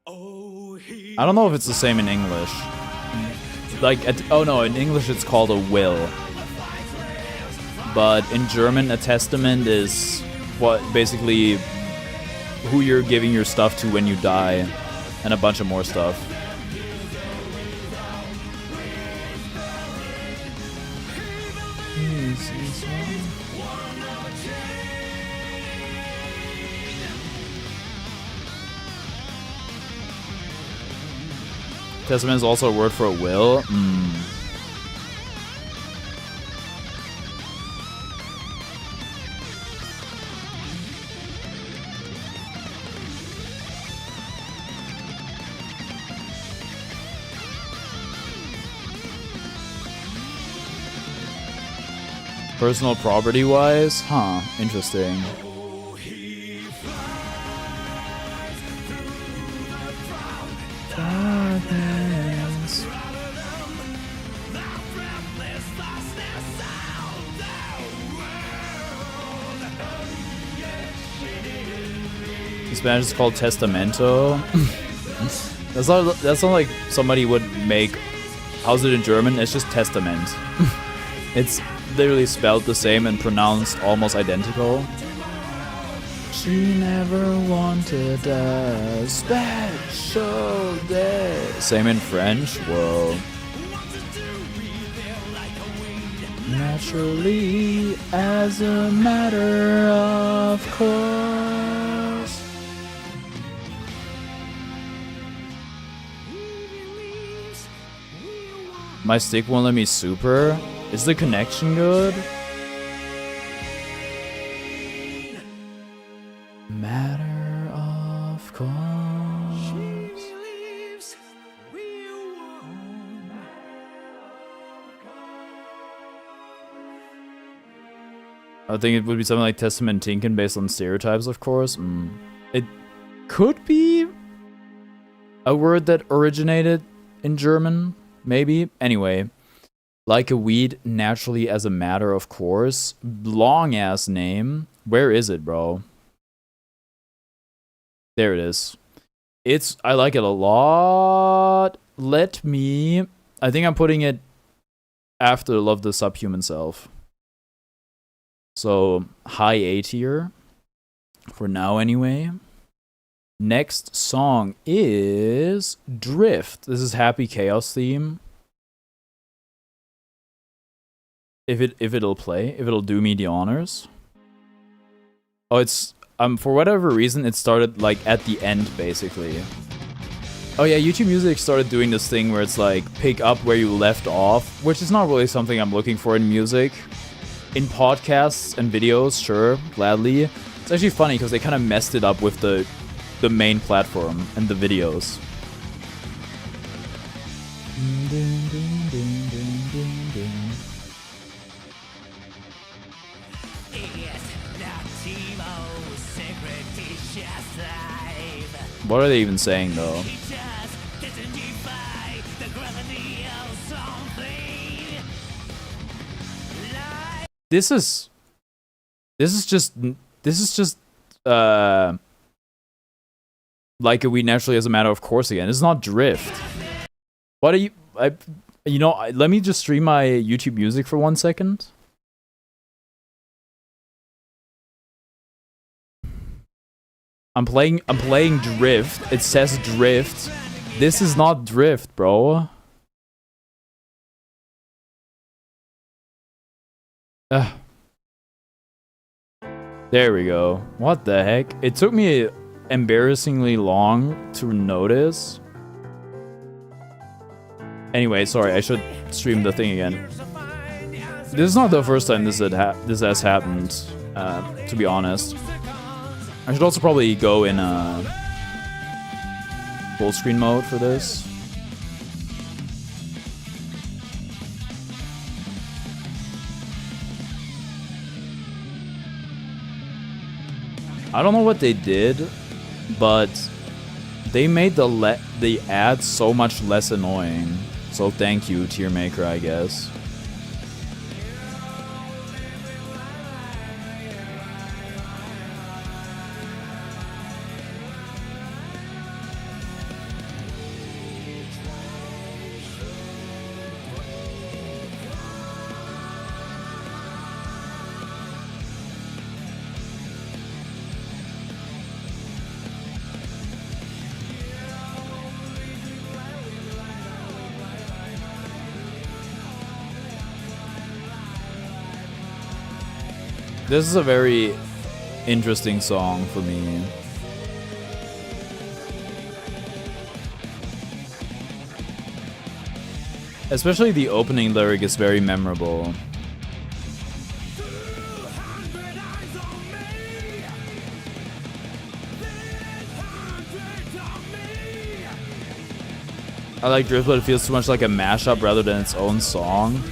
I don't know if it's the same in English. Like, oh no, in English it's called a will. But in German, a testament is what basically who you're giving your stuff to when you die, and a bunch of more stuff. Testament is also a word for a will. Personal property wise? Huh, interesting. In Spanish it's called testamento. That's not like somebody would make. How's it in German? It's just testament. It's literally spelled the same and pronounced almost identical. She never wanted a special day. Same in French. Whoa. Naturally, as a matter of course. My stick won't let me super. Is the connection good? Matter of course. I think it would be something like Testament Tinkin based on stereotypes, of course. It could be a word that originated in German, maybe. Anyway, like a weed, naturally as a matter of course. Long ass name. Where is it, bro? There it is. I like it a lot. I think I'm putting it after Love the Subhuman Self. So, high A tier. For now, anyway. Next song is Drift. This is Happy Chaos theme. If it'll play, if it'll do me the honors. Oh, it's for whatever reason it started like at the end basically. Oh yeah, YouTube Music started doing this thing where it's like pick up where you left off, which is not really something I'm looking for in music. In podcasts and videos, sure, gladly. It's actually funny because they kind of messed it up with the main platform and the videos. What are they even saying though? This is just like a weed naturally as a matter of course again. It's not Drift. What are you? Let me just stream my YouTube Music for 1 second. I'm playing Drift. It says Drift. This is not Drift, bro. There we go. What the heck? It took me embarrassingly long to notice. Anyway, sorry, I should stream the thing again. This is not the first time this has happened, to be honest. I should also probably go in full screen mode for this. I don't know what they did, but they made the ad so much less annoying. So thank you, Tier Maker, I guess. This is a very interesting song for me. Especially the opening lyric is very memorable. I like Drift, but it feels too much like a mashup rather than its own song.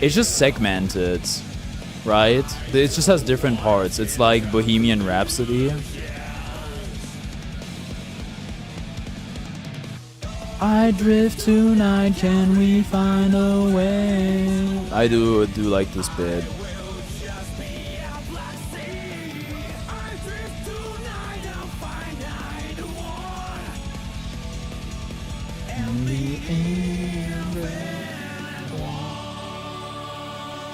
It's just segmented. Right? It just has different parts. It's like Bohemian Rhapsody. I drift tonight, can we find a way? I do like this bit.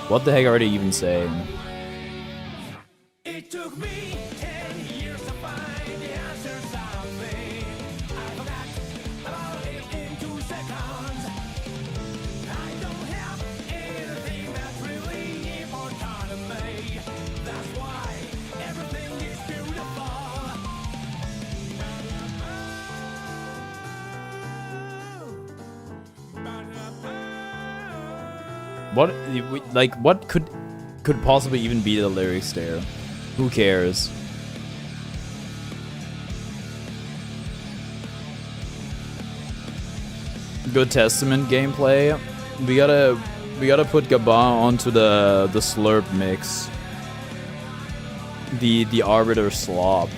What the heck are they even saying? It took me 10 years. What, like, what could possibly even be the lyrics there? Who cares? Good Testament gameplay. We gotta put Gabon onto the slurp mix. The Arbiter slop.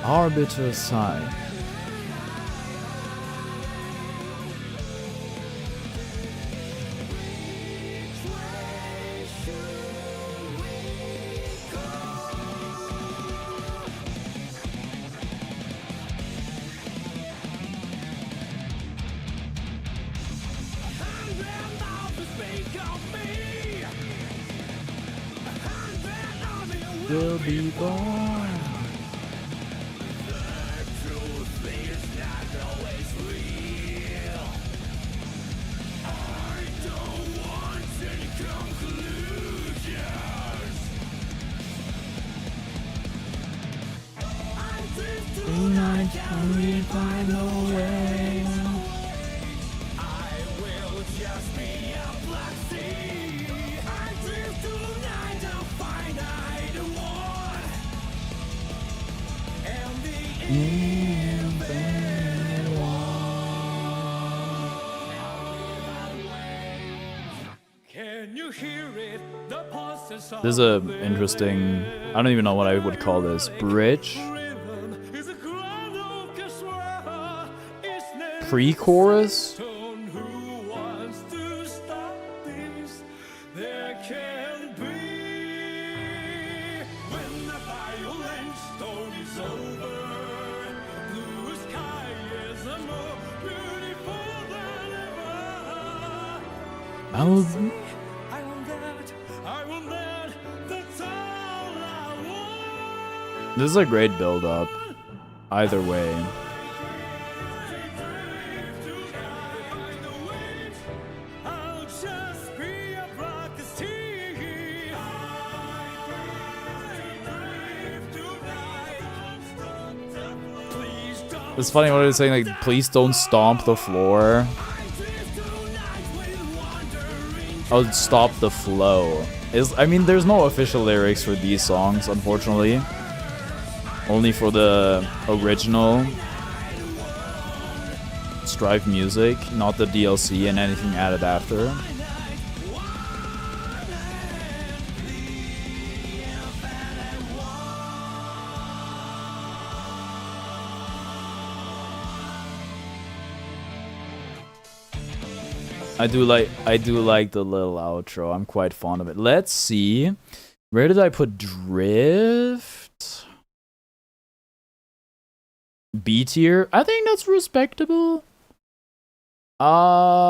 Arbiter side. Will be born. Tonight, we find a way. I will just be a black sea. I drift tonight to find I the one. And the infinite one. Can you hear it? The pulses of This is a interesting, I don't even know what I would call this, bridge? Pre-chorus? This is a great build-up. Either way. It's funny what it's saying, like, please don't stomp the floor. Oh, stop the flow. I mean, there's no official lyrics for these songs, unfortunately. Only for the original Strive music, not the DLC and anything added after. I do like the little outro. I'm quite fond of it. Let's see. Where did I put Drift? B tier? I think that's respectable. Yeah,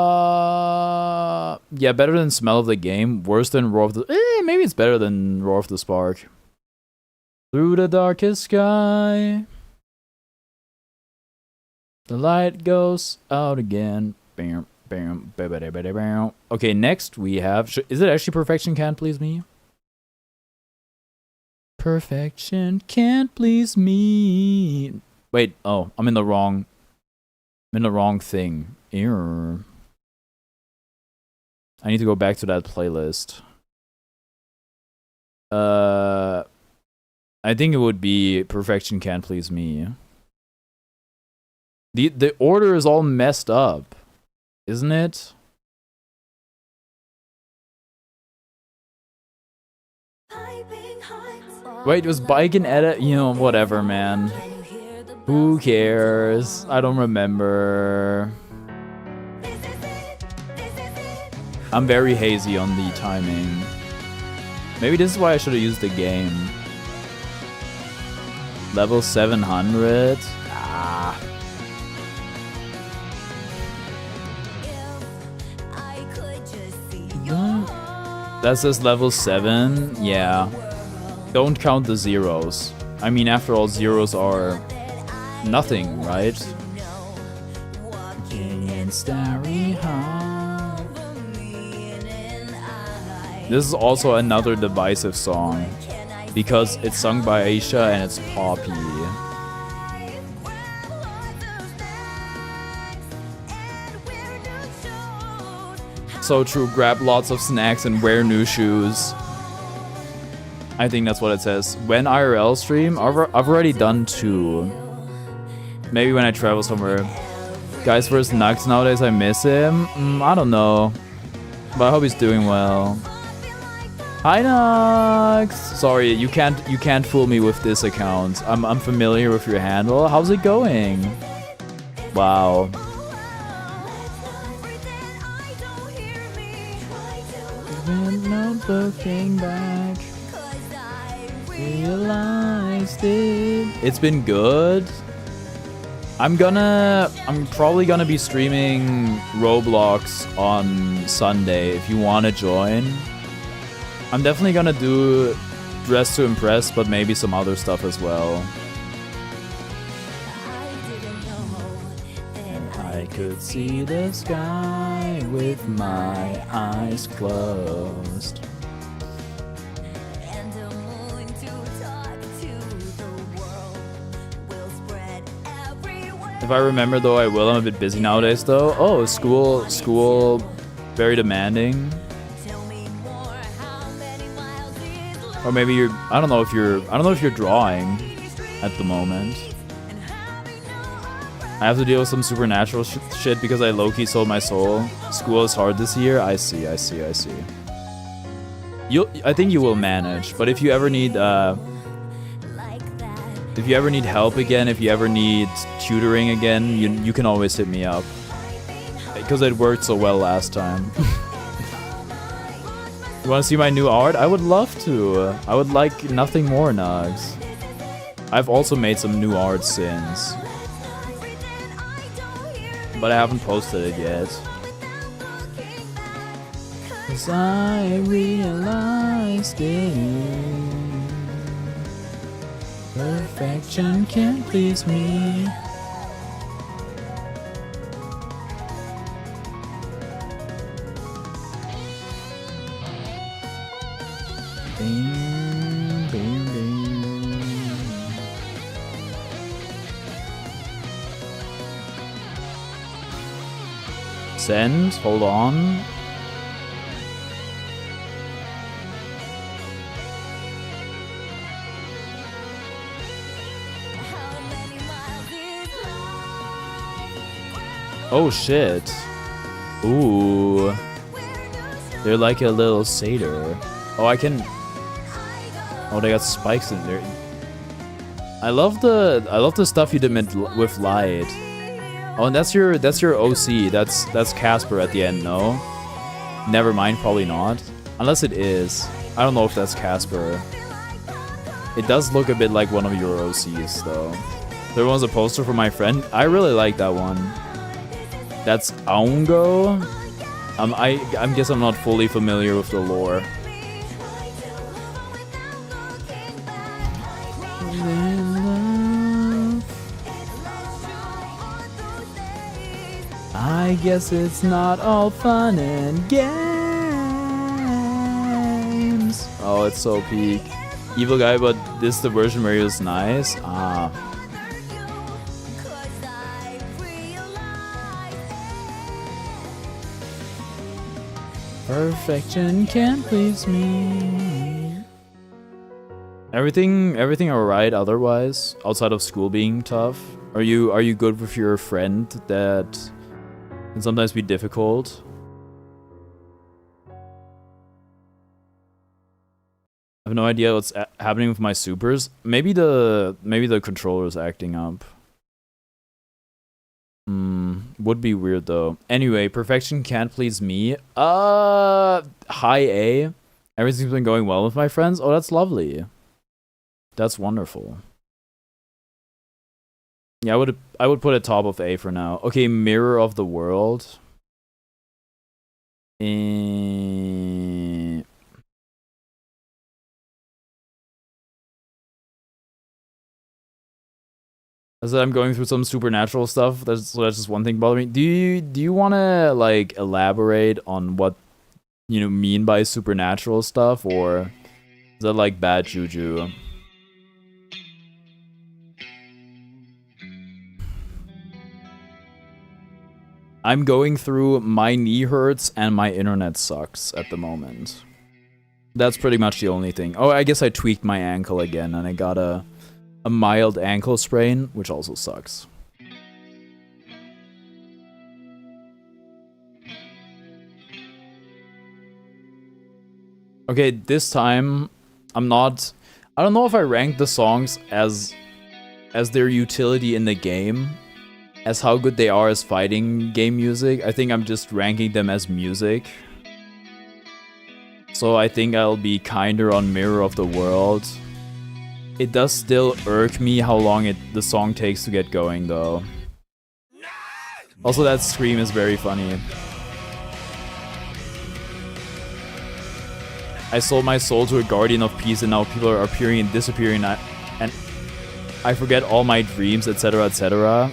better than Smell of the Game. Worse than Roar of the... maybe it's better than Roar of the Spark. Through the darkest sky, the light goes out again. Bam. Okay, next we have... Is it actually Perfection Can't Please Me? Perfection can't please me. Wait, oh, I'm in the wrong thing. Error. I need to go back to that playlist. I think it would be Perfection Can't Please Me. The order is all messed up. Isn't it? Wait, was Bike and Edit? You know, whatever, man. Who cares? I don't remember. I'm very hazy on the timing. Maybe this is why I should have used the game. Level 700? Ah. That says level 7? Yeah. Don't count the zeros. I mean, after all, zeros are nothing, right? This is also another divisive song because it's sung by Aisha and it's poppy. So true. Grab lots of snacks and wear new shoes. I think that's what it says. When IRL stream, I've already done 2. Maybe when I travel somewhere. Guys versus Nux nowadays, I miss him. I don't know. But I hope he's doing well. Hi Nux! Sorry, you can't fool me with this account. I'm familiar with your handle. How's it going? Wow. Not looking back. Realized it. It's been good. I'm probably gonna be streaming Roblox on Sunday if you wanna join. I'm definitely gonna do Dress to Impress, but maybe some other stuff as well. I could see the sky with my eyes closed. If I remember though, I will. I'm a bit busy nowadays though. Oh, school, very demanding. Or maybe you're. I don't know if you're drawing at the moment. I have to deal with some supernatural shit because I low-key sold my soul. School is hard this year. I see. I think you will manage. But if you ever need help again, if you ever need tutoring again, you can always hit me up. Because it worked so well last time. You want to see my new art? I would love to. I would like nothing more, Nugs. I've also made some new art since. But I haven't posted it yet. 'Cause I realized it. Perfection can't please me. Bing, bing, bing. Send, hold on. Oh shit. Ooh. They're like a little satyr. Oh, I can. Oh, they got spikes in there. I love the stuff you did with light. Oh, and that's your OC. That's Casper at the end, no? Never mind, probably not. Unless it is. I don't know if that's Casper. It does look a bit like one of your OCs though. There was a poster for my friend. I really like that one. That's Aungo. I guess I'm not fully familiar with the lore. I guess it's not all fun and games. Oh, it's so peak. Evil guy, but this is the version where he was nice. Ah. Perfection can't please me. Everything alright otherwise, outside of school being tough? Are you good with your friend that can sometimes be difficult? I have no idea what's happening with my supers. Maybe the controller's acting up. Would be weird though. Anyway, perfection can't please me. High A. Everything's been going well with my friends. Oh, that's lovely. That's wonderful. Yeah, I would put it top of A for now. Okay, Mirror of the World. As I'm going through some supernatural stuff, that's just one thing bothering me. Do you want to like elaborate on what you mean by supernatural stuff, or is that like bad juju? I'm going through my knee hurts and my internet sucks at the moment. That's pretty much the only thing. Oh, I guess I tweaked my ankle again and I got a mild ankle sprain, which also sucks. Okay, this time I don't know if I rank the songs as their utility in the game, as how good they are as fighting game music. I think I'm just ranking them as music. So I think I'll be kinder on Mirror of the World. It does still irk me how long the song takes to get going though. Also that scream is very funny. I sold my soul to a guardian of peace and now people are appearing and disappearing and I forget all my dreams, etc, etc.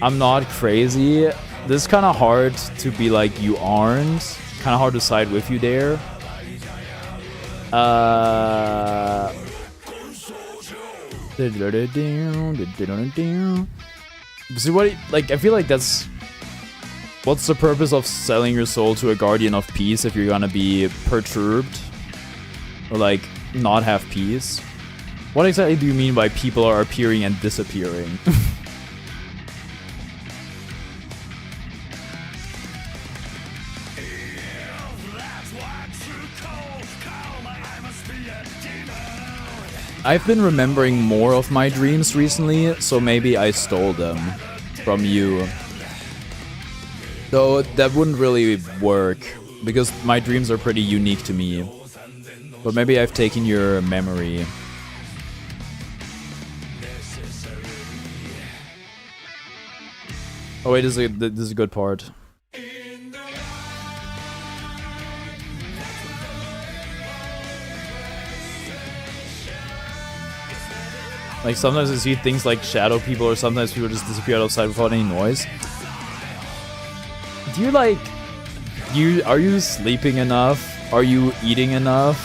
I'm not crazy. This is kind of hard to be like you aren't. Kind of hard to side with you there. See what? Like I feel like that's. What's the purpose of selling your soul to a guardian of peace if you're gonna be perturbed? Or like, not have peace? What exactly do you mean by people are appearing and disappearing? I've been remembering more of my dreams recently, so maybe I stole them from you. Though that wouldn't really work, because my dreams are pretty unique to me. But maybe I've taken your memory. Oh wait, this is a good part. Like sometimes I see things like shadow people, or sometimes people just disappear outside without any noise. Do you like... Are you sleeping enough? Are you eating enough?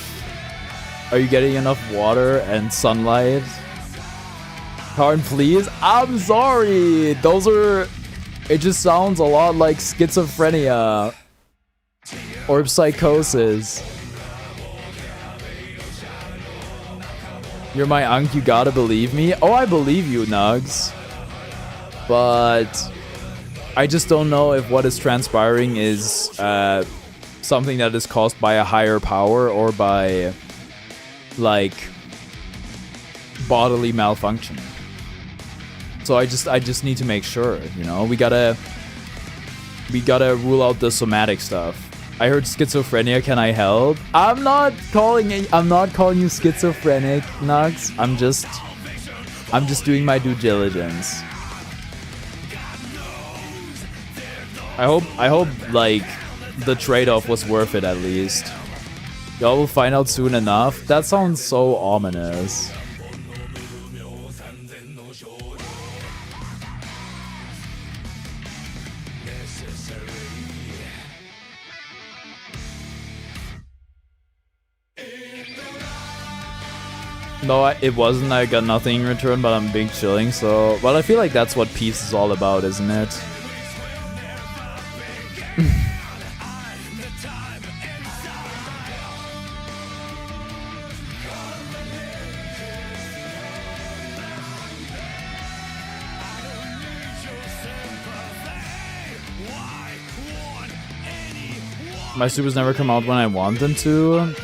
Are you getting enough water and sunlight? Karn, please? I'm sorry! Those are... It just sounds a lot like schizophrenia. Or psychosis. You're my unk, you gotta believe me? Oh, I believe you, Nugs. But... I just don't know if what is transpiring is something that is caused by a higher power or by, like, bodily malfunction. So I just need to make sure, you know? We gotta rule out the somatic stuff. I heard schizophrenia, can I help? I'm not calling you schizophrenic, Nugs. I'm just doing my due diligence. I hope like the trade-off was worth it at least. Y'all will find out soon enough. That sounds so ominous. No, it wasn't. I got nothing in return, but I'm being chilling, so... But I feel like that's what peace is all about, isn't it? My supers never come out when I want them to.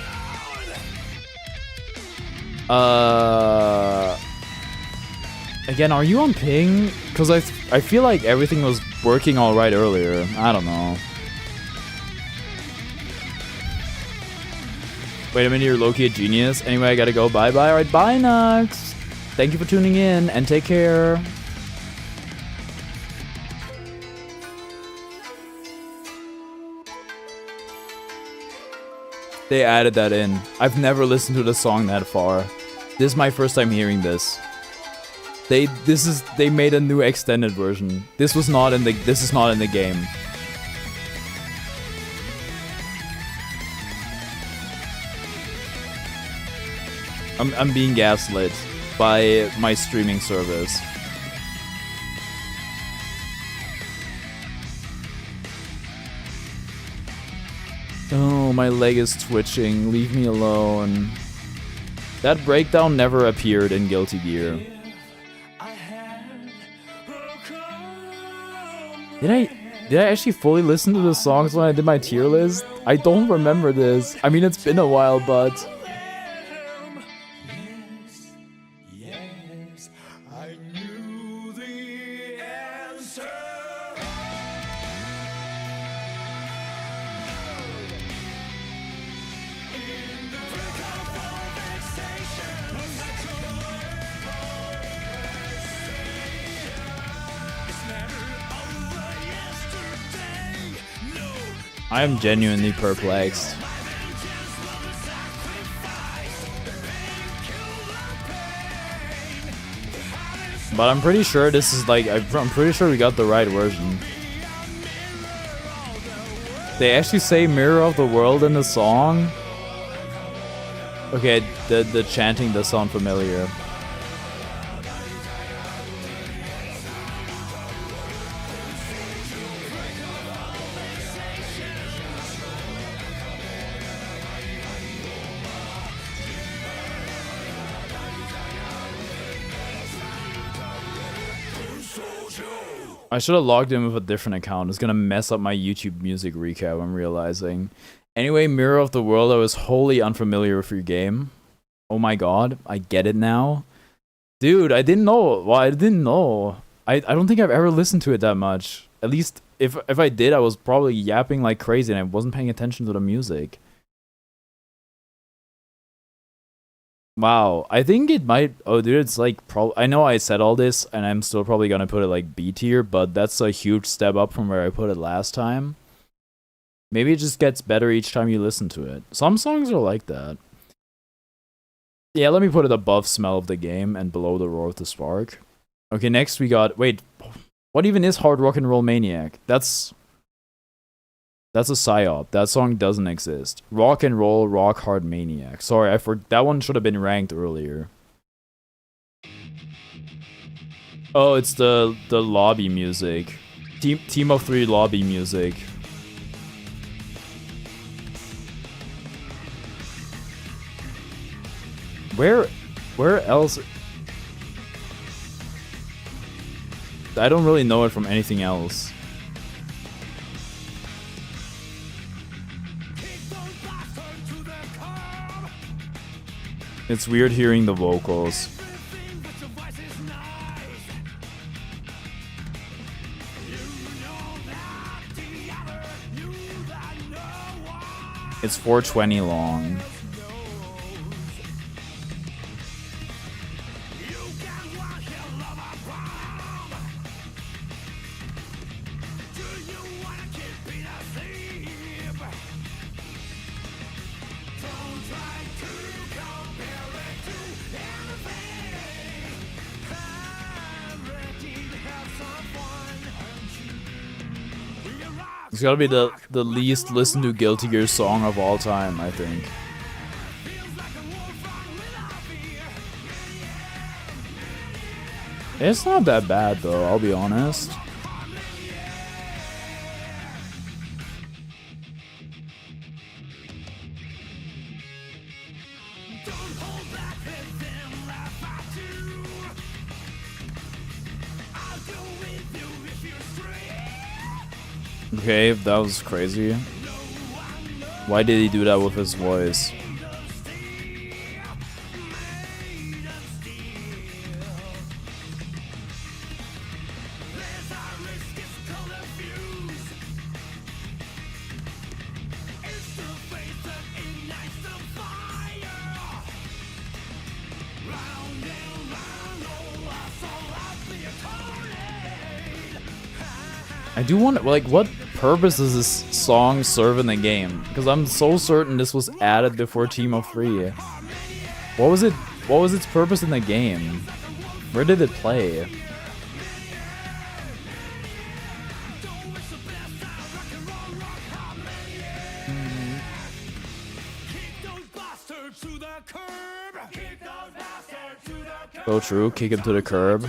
Again, are you on ping? Because I feel like everything was working alright earlier. I don't know. Wait a minute, you're low-key a genius. Anyway, I gotta go. Bye-bye. Alright, bye, Nux. Thank you for tuning in, and take care. They added that in. I've never listened to the song that far. This is my first time hearing this. They made a new extended version. This is not in the game. I'm being gaslit by my streaming service. Oh, my leg is twitching. Leave me alone. That breakdown never appeared in Guilty Gear. Did I actually fully listen to the songs when I did my tier list? I don't remember this. I mean, it's been a while, but... Yes, I knew the answer. In the brink of vexation, it's never over yesterday. No, I am genuinely perplexed. But I'm pretty sure this is like, I'm pretty sure we got the right version. They actually say Mirror of the World in the song? Okay, the chanting does sound familiar. I should have logged in with a different account. It's gonna mess up my YouTube music recap, I'm realizing. Anyway, Mirror of the World, I was wholly unfamiliar with your game. Oh my god, I get it now. Dude, I didn't know. Well, I didn't know. I don't think I've ever listened to it that much. At least, if I did, I was probably yapping like crazy and I wasn't paying attention to the music. Wow, I think it might... Oh, dude, it's like... I know I said all this, and I'm still probably gonna put it like B tier, but that's a huge step up from where I put it last time. Maybe it just gets better each time you listen to it. Some songs are like that. Yeah, let me put it above Smell of the Game and below The Roar of the Spark. Okay, next we got... Wait, what even is Hard Rock and Roll Maniac? That's a psyop. That song doesn't exist. Rock and Roll Rock Hard Maniac. Sorry, that one should have been ranked earlier. Oh, it's the lobby music. Team of 3 lobby music. Where else? I don't really know it from anything else. It's weird hearing the vocals. It's 4:20 long. It's gotta be the least listened to Guilty Gear song of all time, I think. It's not that bad though, I'll be honest. Okay, that was crazy. Why did he do that with his voice? I do wonder, like, what purpose does this song serve in the game? Because I'm so certain this was added before Team of 3. What was its purpose in the game? Where did it play? So true, kick him to the curb.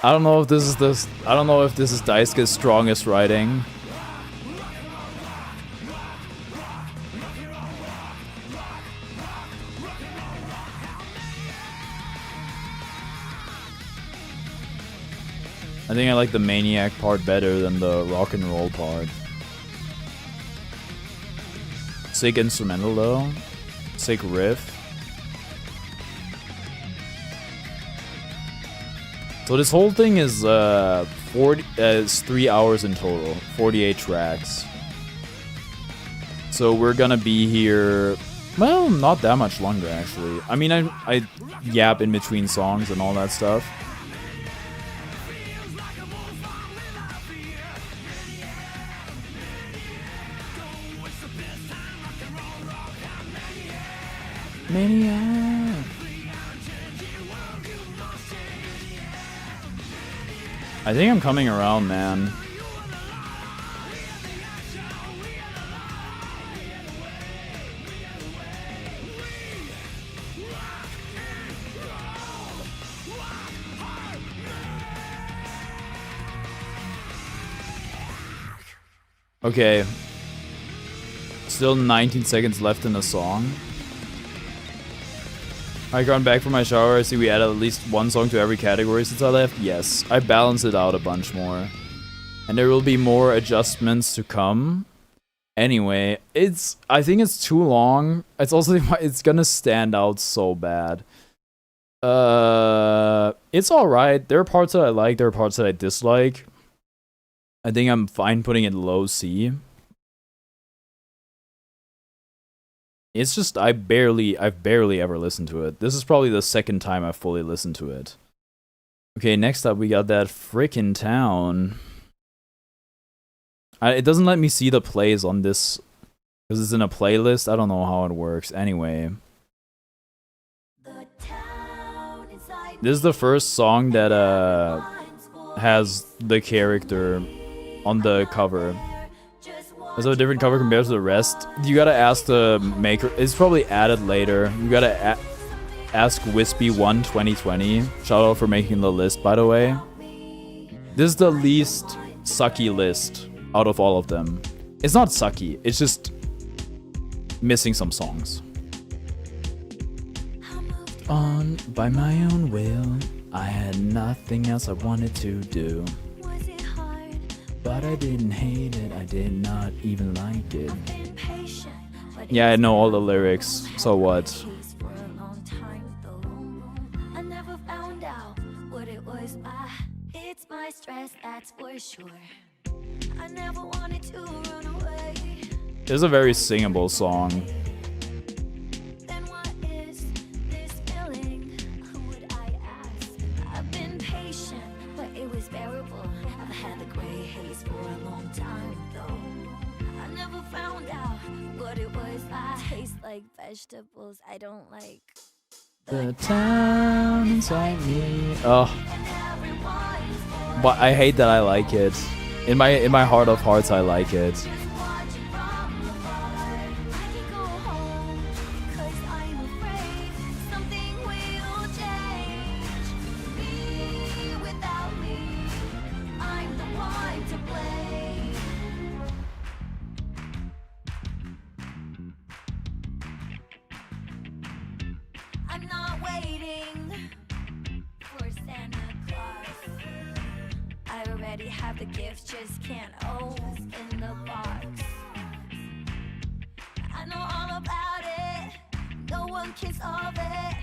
I don't know if this is Daisuke's strongest writing. I think I like the Maniac part better than the rock and roll part. Sick instrumental though. Sick riff. So this whole thing is it's 3 hours in total, 48 tracks. So we're gonna be here, well, not that much longer actually. I mean, I yap in between songs and all that stuff. Maniac. I think I'm coming around, man. Okay. Still 19 seconds left in the song. I got back from my shower. I see we added at least one song to every category since I left. Yes, I balanced it out a bunch more. And there will be more adjustments to come. Anyway, I think it's too long. It's also, it's gonna stand out so bad. It's alright. There are parts that I like, there are parts that I dislike. I think I'm fine putting it low C. It's just I've barely ever listened to it. This is probably the second time I've fully listened to it. Okay, next up we got that frickin' town. It doesn't let me see the plays on this because it's in a playlist. I don't know how it works. Anyway, this is the first song that has the character on the cover. There's a different cover compared to the rest. You gotta ask the maker. It's probably added later. You gotta ask Wispy1 2020. Shout out for making the list, by the way. This is the least sucky list out of all of them. It's not sucky. It's just missing some songs. On by my own will, I had nothing else I wanted to do. But I didn't hate it, I did not even like it. Yeah, I know all the lyrics, so what? I never found out what it was. It's my stress, that's for sure. I never wanted to run away. It's a very singable song. Then what is this feeling? Who would I ask? I've been patient, but it was bearable. I've had the gray haze for a long time though. I never found out what it was. I taste like vegetables I don't like. The town inside me. Oh. But I hate that I like it. In my heart of hearts, I like it. I'm not waiting for Santa Claus. I already have the gift, just can't open the box. I know all about it, no one can solve it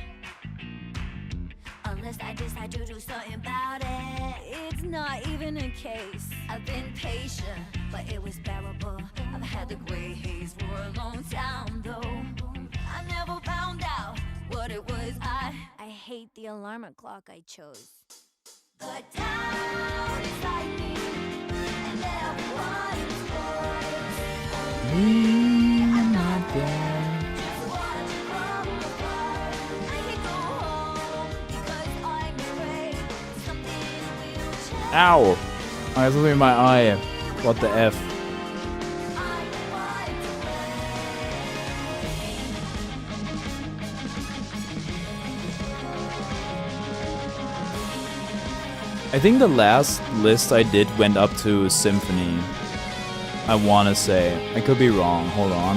unless I decide to do something about it. It's not even a case. I've been patient, but it was bearable. I've had the gray haze for a long time though. I never found out what it was. I hate the alarm clock I chose. The town is like me, and everyone's voice. We are not there. Just watch from afar. I can go home because I'm afraid something will change. Ow! I was looking in my eye. What the F? I'm the one to blame. I think the last list I did went up to Symphony. I want to say. I could be wrong. Hold on.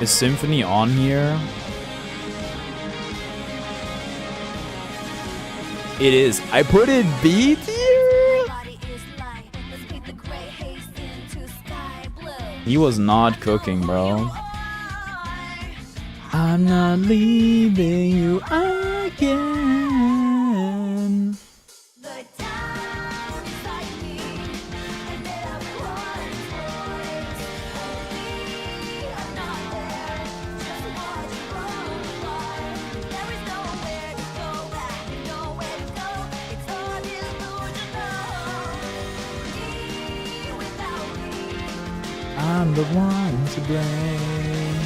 Is Symphony on here? It is. I put it B tier. He was not cooking, bro. I'm not leaving you again. I'm the one to blame.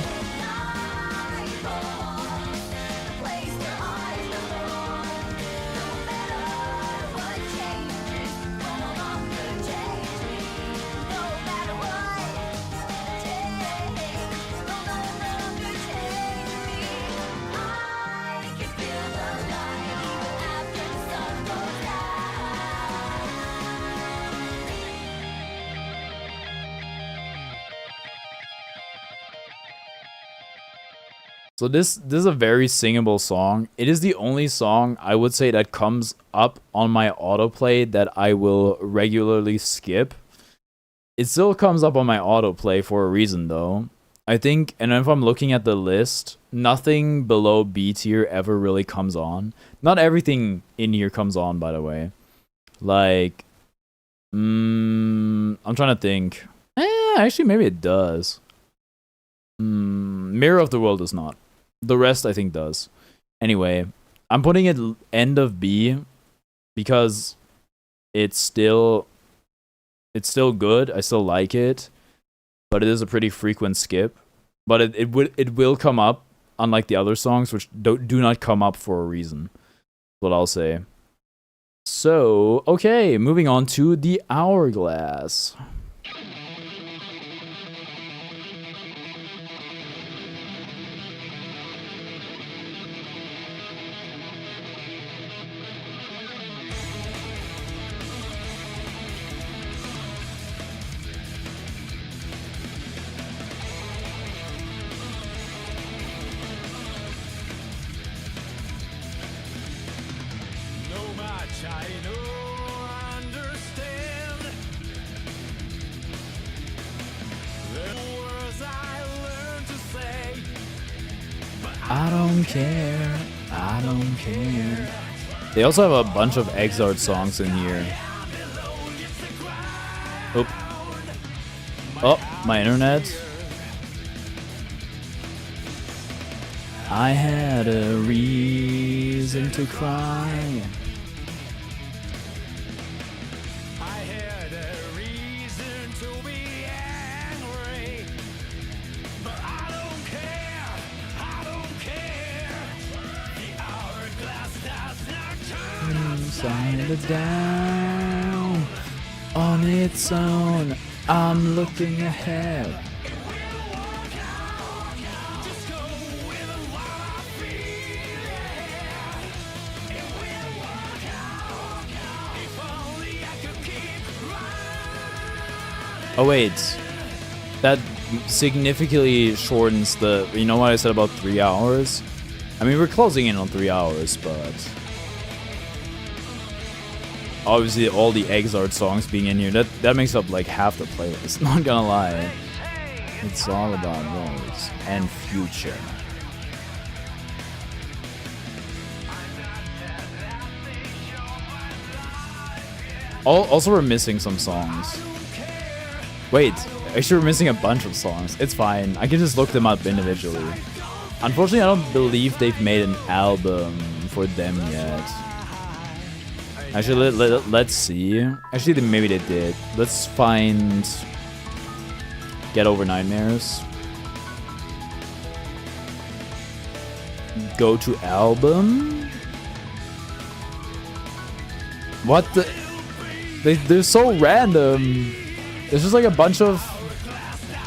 So this is a very singable song. It is the only song I would say that comes up on my autoplay that I will regularly skip. It still comes up on my autoplay for a reason though. I think, and if I'm looking at the list, nothing below B tier ever really comes on. Not everything in here comes on, by the way. Like, I'm trying to think. Actually, maybe it does. Mirror of the World does not. The rest, I think, does. Anyway, I'm putting it end of B because it's still good. I still like it, but it is a pretty frequent skip. But it will come up, unlike the other songs, which do not come up for a reason. That's what I'll say. So, okay, moving on to the Hourglass. I don't care. I don't care. They also have a bunch of Exart songs in here. Oh, my internet. I had a reason to cry. It down on its own. I'm looking ahead. Oh wait, that significantly shortens the. You know what I said about 3 hours? I mean, we're closing in on 3 hours, but. Obviously, all the Exart songs being in here, that makes up like half the playlist. Not gonna lie. It's all about Rose and Future. Also, we're missing some songs. Wait, actually, we're missing a bunch of songs. It's fine. I can just look them up individually. Unfortunately, I don't believe they've made an album for them yet. Actually, let's see. Actually, maybe they did. Let's find Get Over Nightmares. Go to album. What the? They're so random. There's just like a bunch of.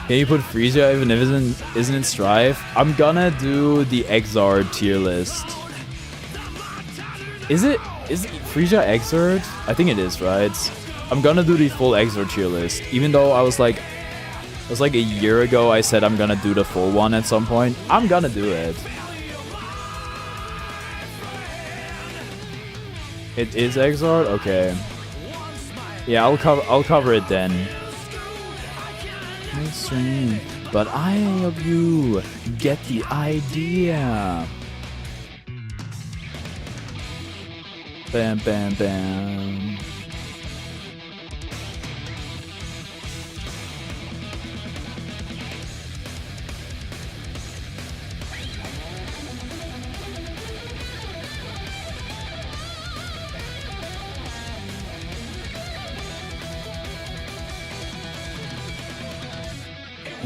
Can you put Freesia even if it isn't in Strife? I'm gonna do the Exart tier list. Is it? Is Frisia Exert? I think it is, right? I'm gonna do the full Exert tier list, even though I was like a year ago I said I'm gonna do the full one at some point. I'm gonna do it. It is Exart? Okay. Yeah, I'll cover it then. But I of you get the idea. Bam, bam, bam.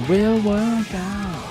Will work out.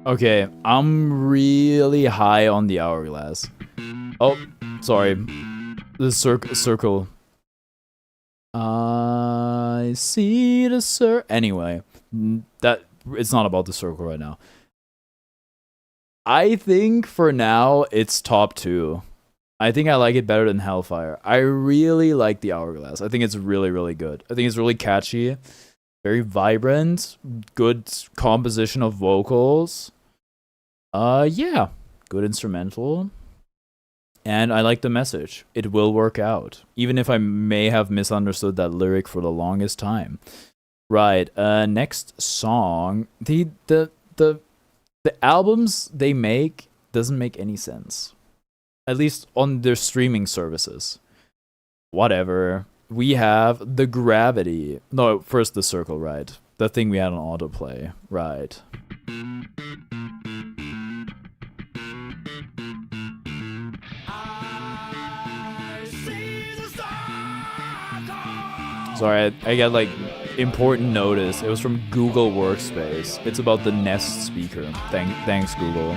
Okay, I'm really high on the hourglass. Oh, sorry. The circle. I see the circle. Anyway, that it's not about the circle right now. I think for now it's top 2. I think I like it better than Hellfire. I really like the hourglass. I think it's really, really good. I think it's really catchy, very vibrant, good composition of vocals. Yeah, good instrumental. And I like the message. It will work out. Even if I may have misunderstood that lyric for the longest time. Right, next song. The albums they make doesn't make any sense. At least on their streaming services. Whatever. We have the Gravity. No, first the Circle, right? The thing we had on autoplay. Right. Sorry, I got like important notice. It was from Google Workspace. It's about the Nest speaker. Thanks, Google.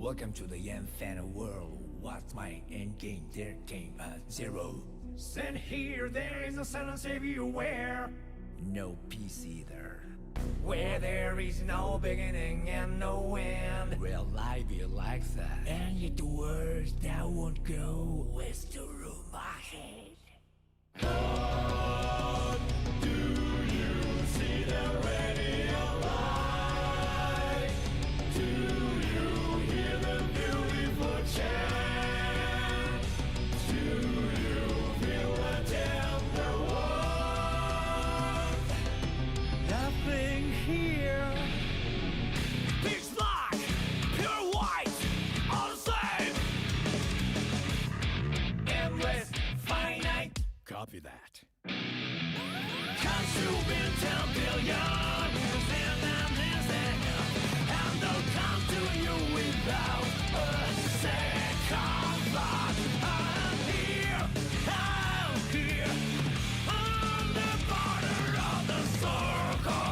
Welcome to the infinite world. What's my end game? There came a 0. Send here, there is a silence everywhere. No peace either. Where there is no beginning and no end. Will life be like that? And yet the words that won't go with the room my head. What do you see the radio light? Do you hear the beautiful chant? Do you feel the tender warmth? Nothing here. Pitch black, pure white, all the same. Endless, finite. Copy that. Comes to be 10 billion. And I'm listening. And they'll come to you without a second thought. I'm here. On the border of the circle.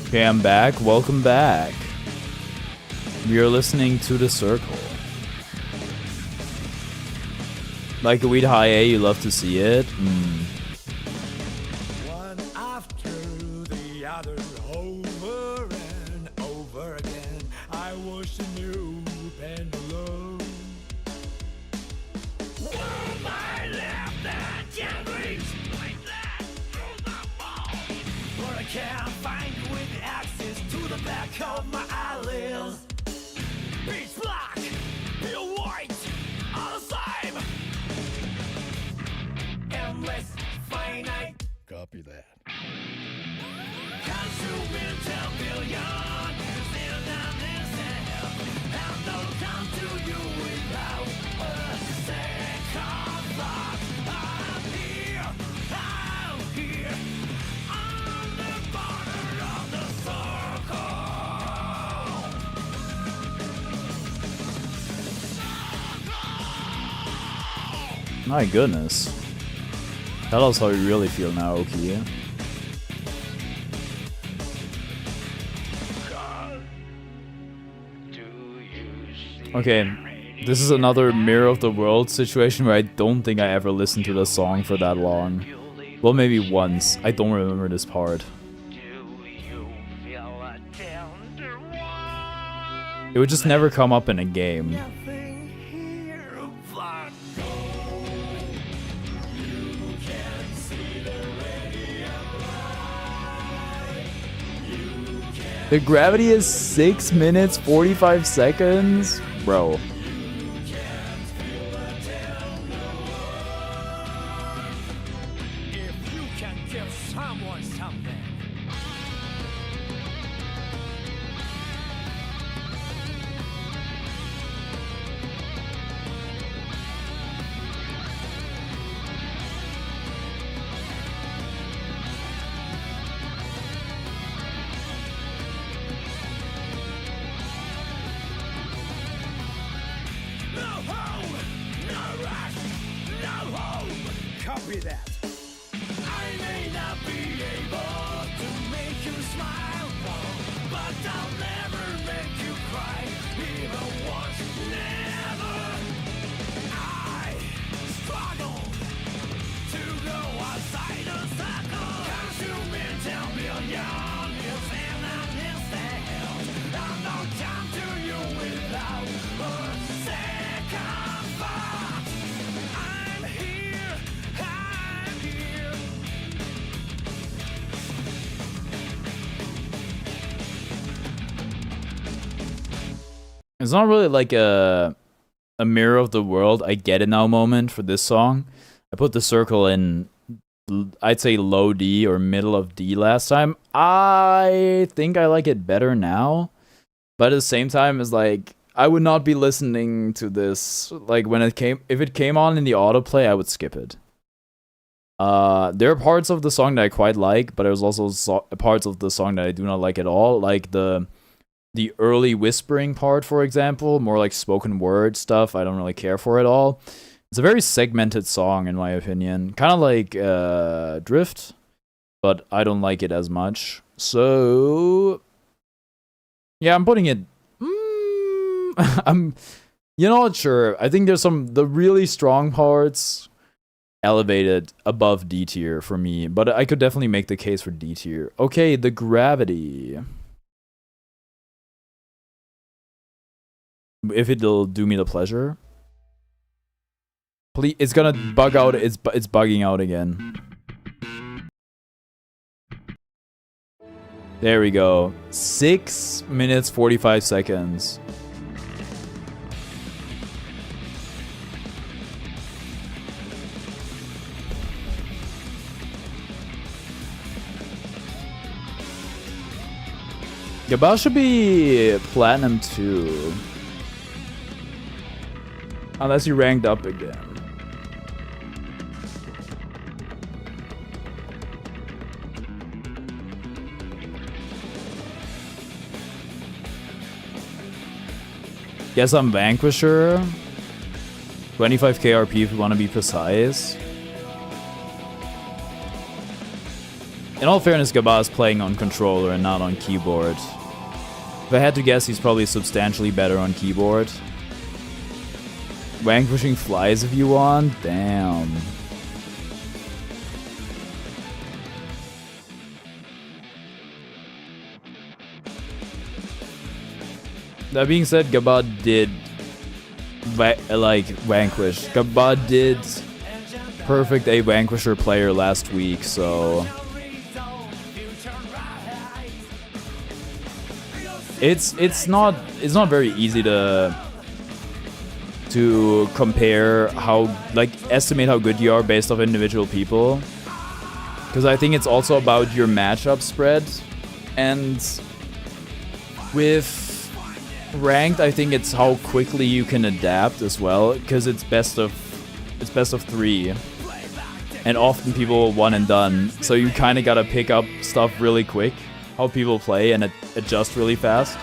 Okay, I'm back. Welcome back. We are listening to The Circle. Like a weed high A, you love to see it. One after the other, over and over again, I wish a new pendulum. One my left and My goodness. Tell us how you really feel now, Oki. Okay, this is another Mirror of the World situation where I don't think I ever listened to the song for that long. Well, maybe once. I don't remember this part. It would just never come up in a game. The gravity is 6 minutes, 45 seconds? Bro. Copy that. I may not be able to make you smile, but I'll never make you cry, even once, never. I struggle to go outside the circle. Consuming 10 billion is in an instant. I'm not come to you without a second thought. I'm here. It's not really like a Mirror of the World, I get it now moment for this song. I put the circle in, I'd say low D or middle of D last time. I think I like it better now. But at the same time, it's like, I would not be listening to this. Like, if it came on in the autoplay, I would skip it. There are parts of the song that I quite like, but there's also parts of the song that I do not like at all. Like the early whispering part, for example, more like spoken word stuff, I don't really care for at all. It's a very segmented song, in my opinion. Kind of like Drift, but I don't like it as much. So, yeah, I'm putting it... you know what, sure. I think there's the really strong parts elevated above D tier for me, but I could definitely make the case for D tier. Okay, the gravity. If it'll do me the pleasure. Please, it's gonna bug out. It's bugging out again. There we go. 6 minutes 45 seconds. Gabal should be platinum too. Unless you ranked up again. Guess I'm Vanquisher. 25k RP if you want to be precise. In all fairness, Gabba is playing on controller and not on keyboard. If I had to guess, he's probably substantially better on keyboard. Vanquishing flies if you want? Damn. That being said, Gabba did Vanquish. Gabba did perfect a Vanquisher player last week, so it's not very easy to compare estimate how good you are based off individual people, because I think it's also about your matchup spread, and with ranked I think it's how quickly you can adapt as well, because it's best of 3 and often people one and done, so you kind of gotta pick up stuff really quick, how people play, and adjust really fast,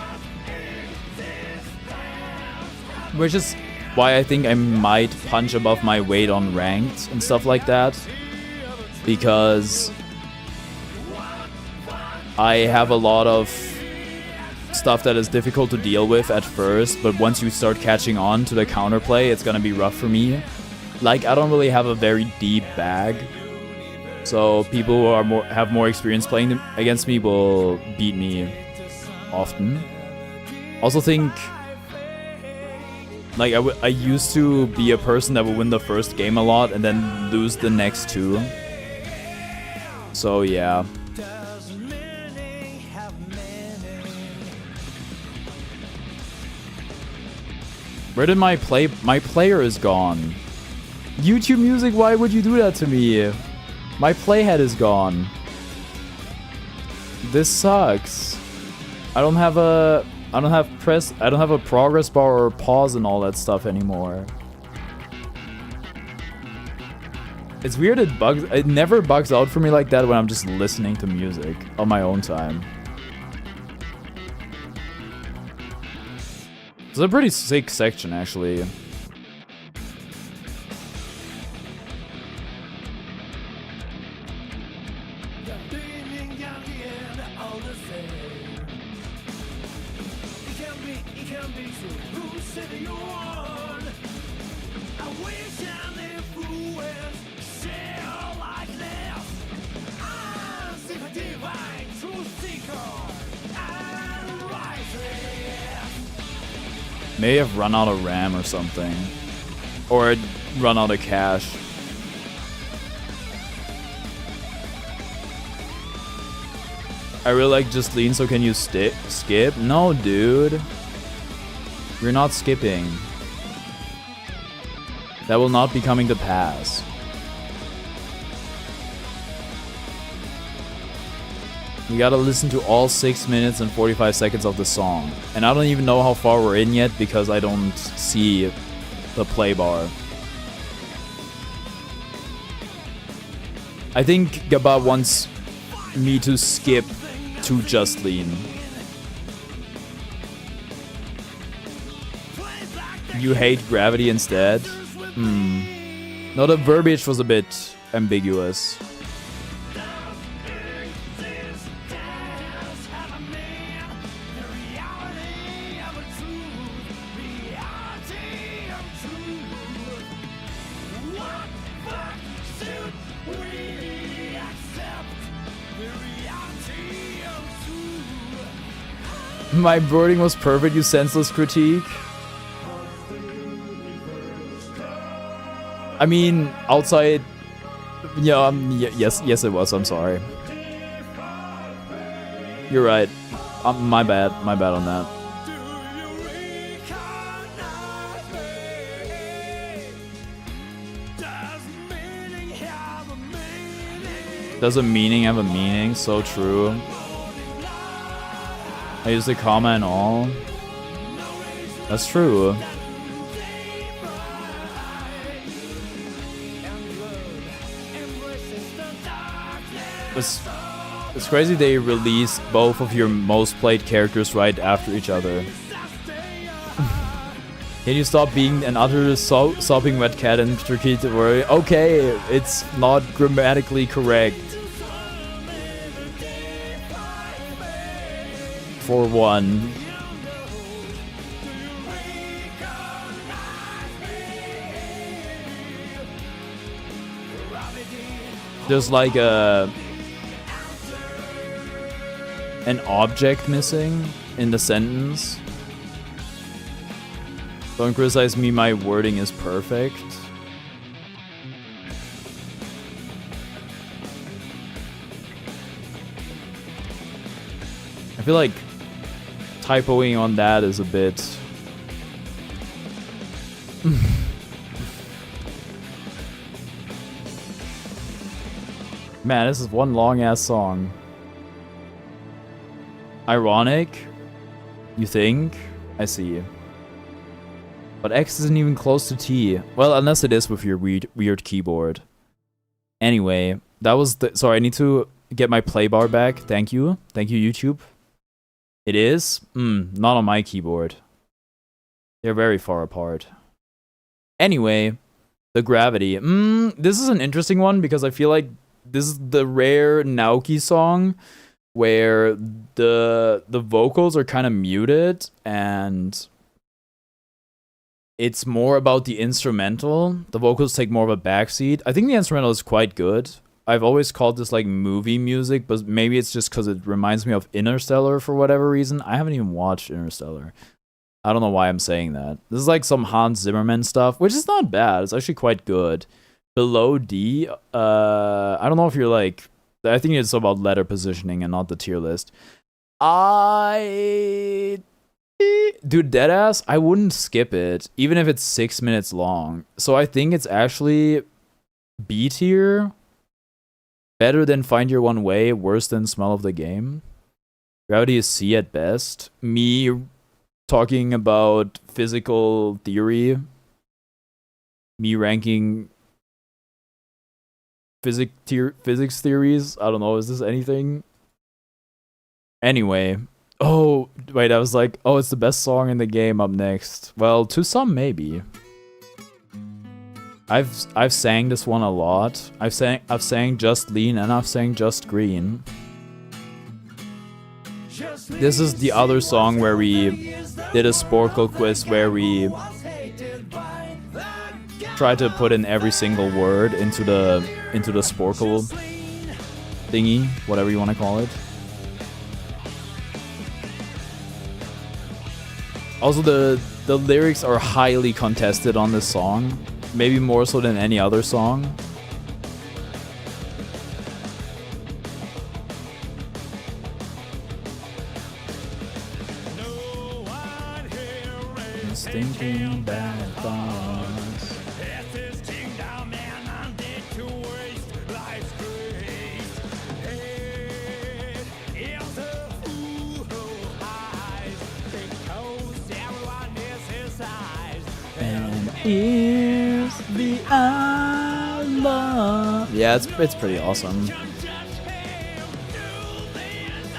which is why I think I might punch above my weight on ranked and stuff like that. Because I have a lot of stuff that is difficult to deal with at first, but once you start catching on to the counterplay, it's gonna be rough for me. Like, I don't really have a very deep bag, so people who are have more experience playing against me will beat me often. Also think, like, I used to be a person that would win the first game a lot and then lose the next two. So yeah. Where did my player is gone? YouTube Music, why would you do that to me? My playhead is gone. This sucks. I don't have a progress bar or pause and all that stuff anymore. It's weird it never bugs out for me like that when I'm just listening to music on my own time. It's a pretty sick section, actually. May have run out of RAM or something. Or run out of cash. I really like Just Lean, so can you skip? No, dude. You're not skipping. That will not be coming to pass. You gotta listen to all 6 minutes and 45 seconds of the song. And I don't even know how far we're in yet because I don't see the play bar. I think Gaba wants me to skip to Just Lean. You hate Gravity instead? No, the verbiage was a bit ambiguous. My wording was perfect, you senseless critique. I mean, outside... Yeah, yes it was, I'm sorry. You're right. My bad on that. Does a meaning have a meaning? So true. I use the comma and all. That's true. It's crazy they released both of your most played characters right after each other. Can you stop being an utter sopping wet cat and tricky to worry? Okay, it's not grammatically correct. For one. There's like an object missing in the sentence. Don't criticize me, my wording is perfect. I feel like typoing on that is a bit... Man, this is one long-ass song. Ironic? You think? I see. But X isn't even close to T. Well, unless it is with your weird keyboard. Anyway, that was the... Sorry, I need to get my play bar back. Thank you. Thank you, YouTube. It is? Not on my keyboard. They're very far apart. Anyway, the gravity. This is an interesting one because I feel like this is the rare Naoki song where the vocals are kind of muted and it's more about the instrumental. The vocals take more of a backseat. I think the instrumental is quite good. I've always called this like movie music, but maybe it's just because it reminds me of Interstellar for whatever reason. I haven't even watched Interstellar. I don't know why I'm saying that. This is like some Hans Zimmerman stuff, which is not bad. It's actually quite good. Below D, I don't know if you're like, I think it's about letter positioning and not the tier list. Dude, deadass, I wouldn't skip it, even if it's 6 minutes long. So I think it's actually B tier. Better than Find Your One Way, worse than Smell of the Game. Gravity is C at best. Me talking about physical theory. Me ranking physics theories. I don't know, is this anything? Anyway. Oh, wait, I was like, oh, it's the best song in the game up next. Well, to some, maybe. I've sang this one a lot. I've sang Just Lean and I've sang Just Green. This is the other song where we did a Sporkle quiz where we tried to put in every single word into the Sporkle thingy, whatever you want to call it. Also, the lyrics are highly contested on this song. Maybe more so than any other song. Thinking bad thoughts. And here's the I love. Yeah, it's pretty awesome.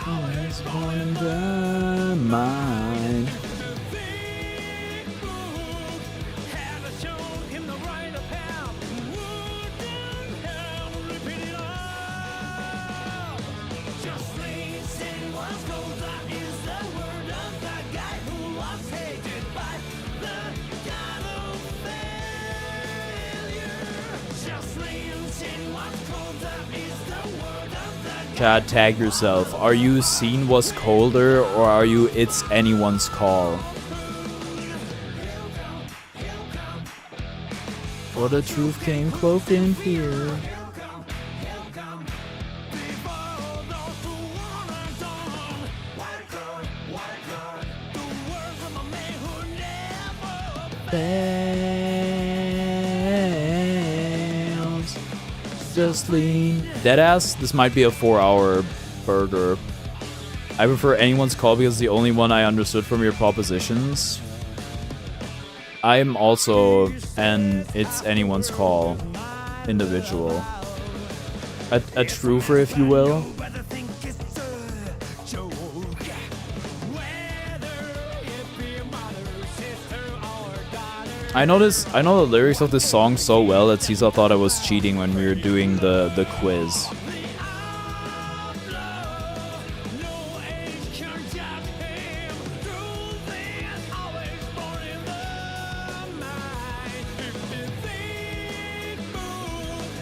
Always born in the mind. Chat, tag yourself. Are you Scene Was Colder or are you It's Anyone's Call? For the truth came cloaked in fear. Fails. Just lean. Deadass, this might be a 4-hour burger. I prefer Anyone's Call because it's the only one I understood from your propositions. I'm also an It's Anyone's Call individual. A truther, if you will. I know the lyrics of this song so well that Caesar thought I was cheating when we were doing the quiz.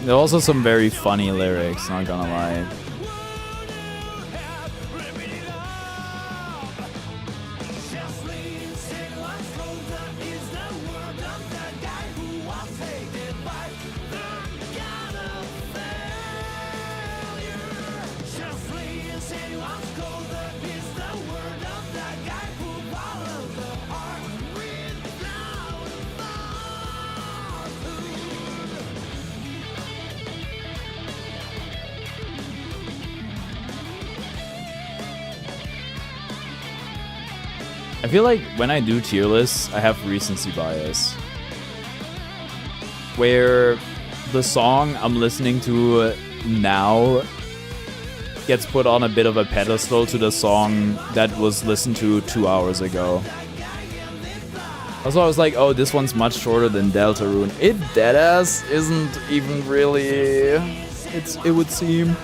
There are also some very funny lyrics, not gonna lie. I feel like when I do tier lists, I have recency bias. Where the song I'm listening to now gets put on a bit of a pedestal to the song that was listened to 2 hours ago. Also, I was like, oh, this one's much shorter than Deltarune. It deadass isn't even really. It would seem.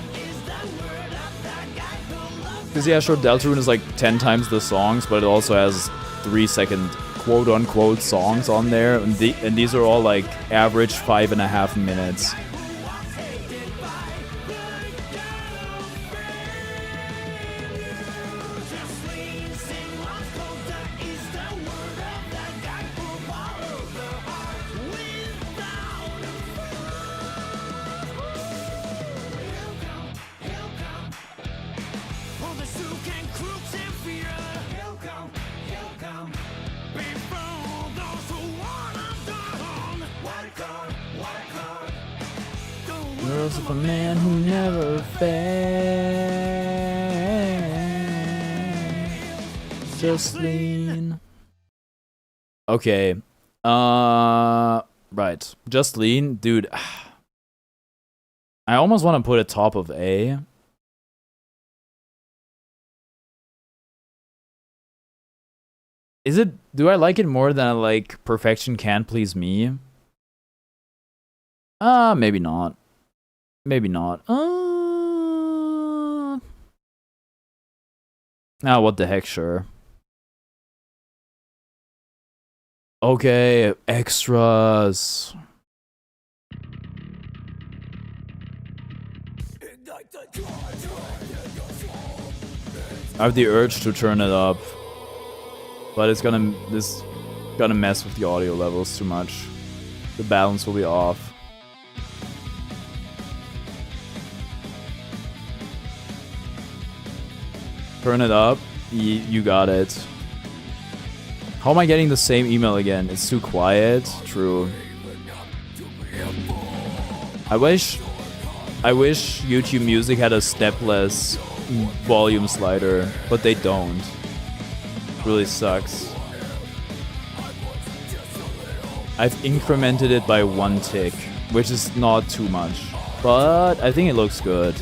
Because yeah, sure, Deltarune is like 10 times the songs, but it also has 3-second quote-unquote songs on there, and these are all like average 5.5 minutes. Girls of a man who never fails. Just lean. Okay. Right. Just lean, dude. I almost want to put it top of A. Is it? Do I like it more than I like Perfection Can't Please Me? Maybe not. Maybe not. What the heck, sure. Okay, extras. I have the urge to turn it up, but it's gonna mess with the audio levels too much. The balance will be off. Turn it up. You got it. How am I getting the same email again? It's too quiet. True. I wish YouTube Music had a stepless volume slider, but they don't. Really sucks. I've incremented it by 1 tick, which is not too much, but I think it looks good.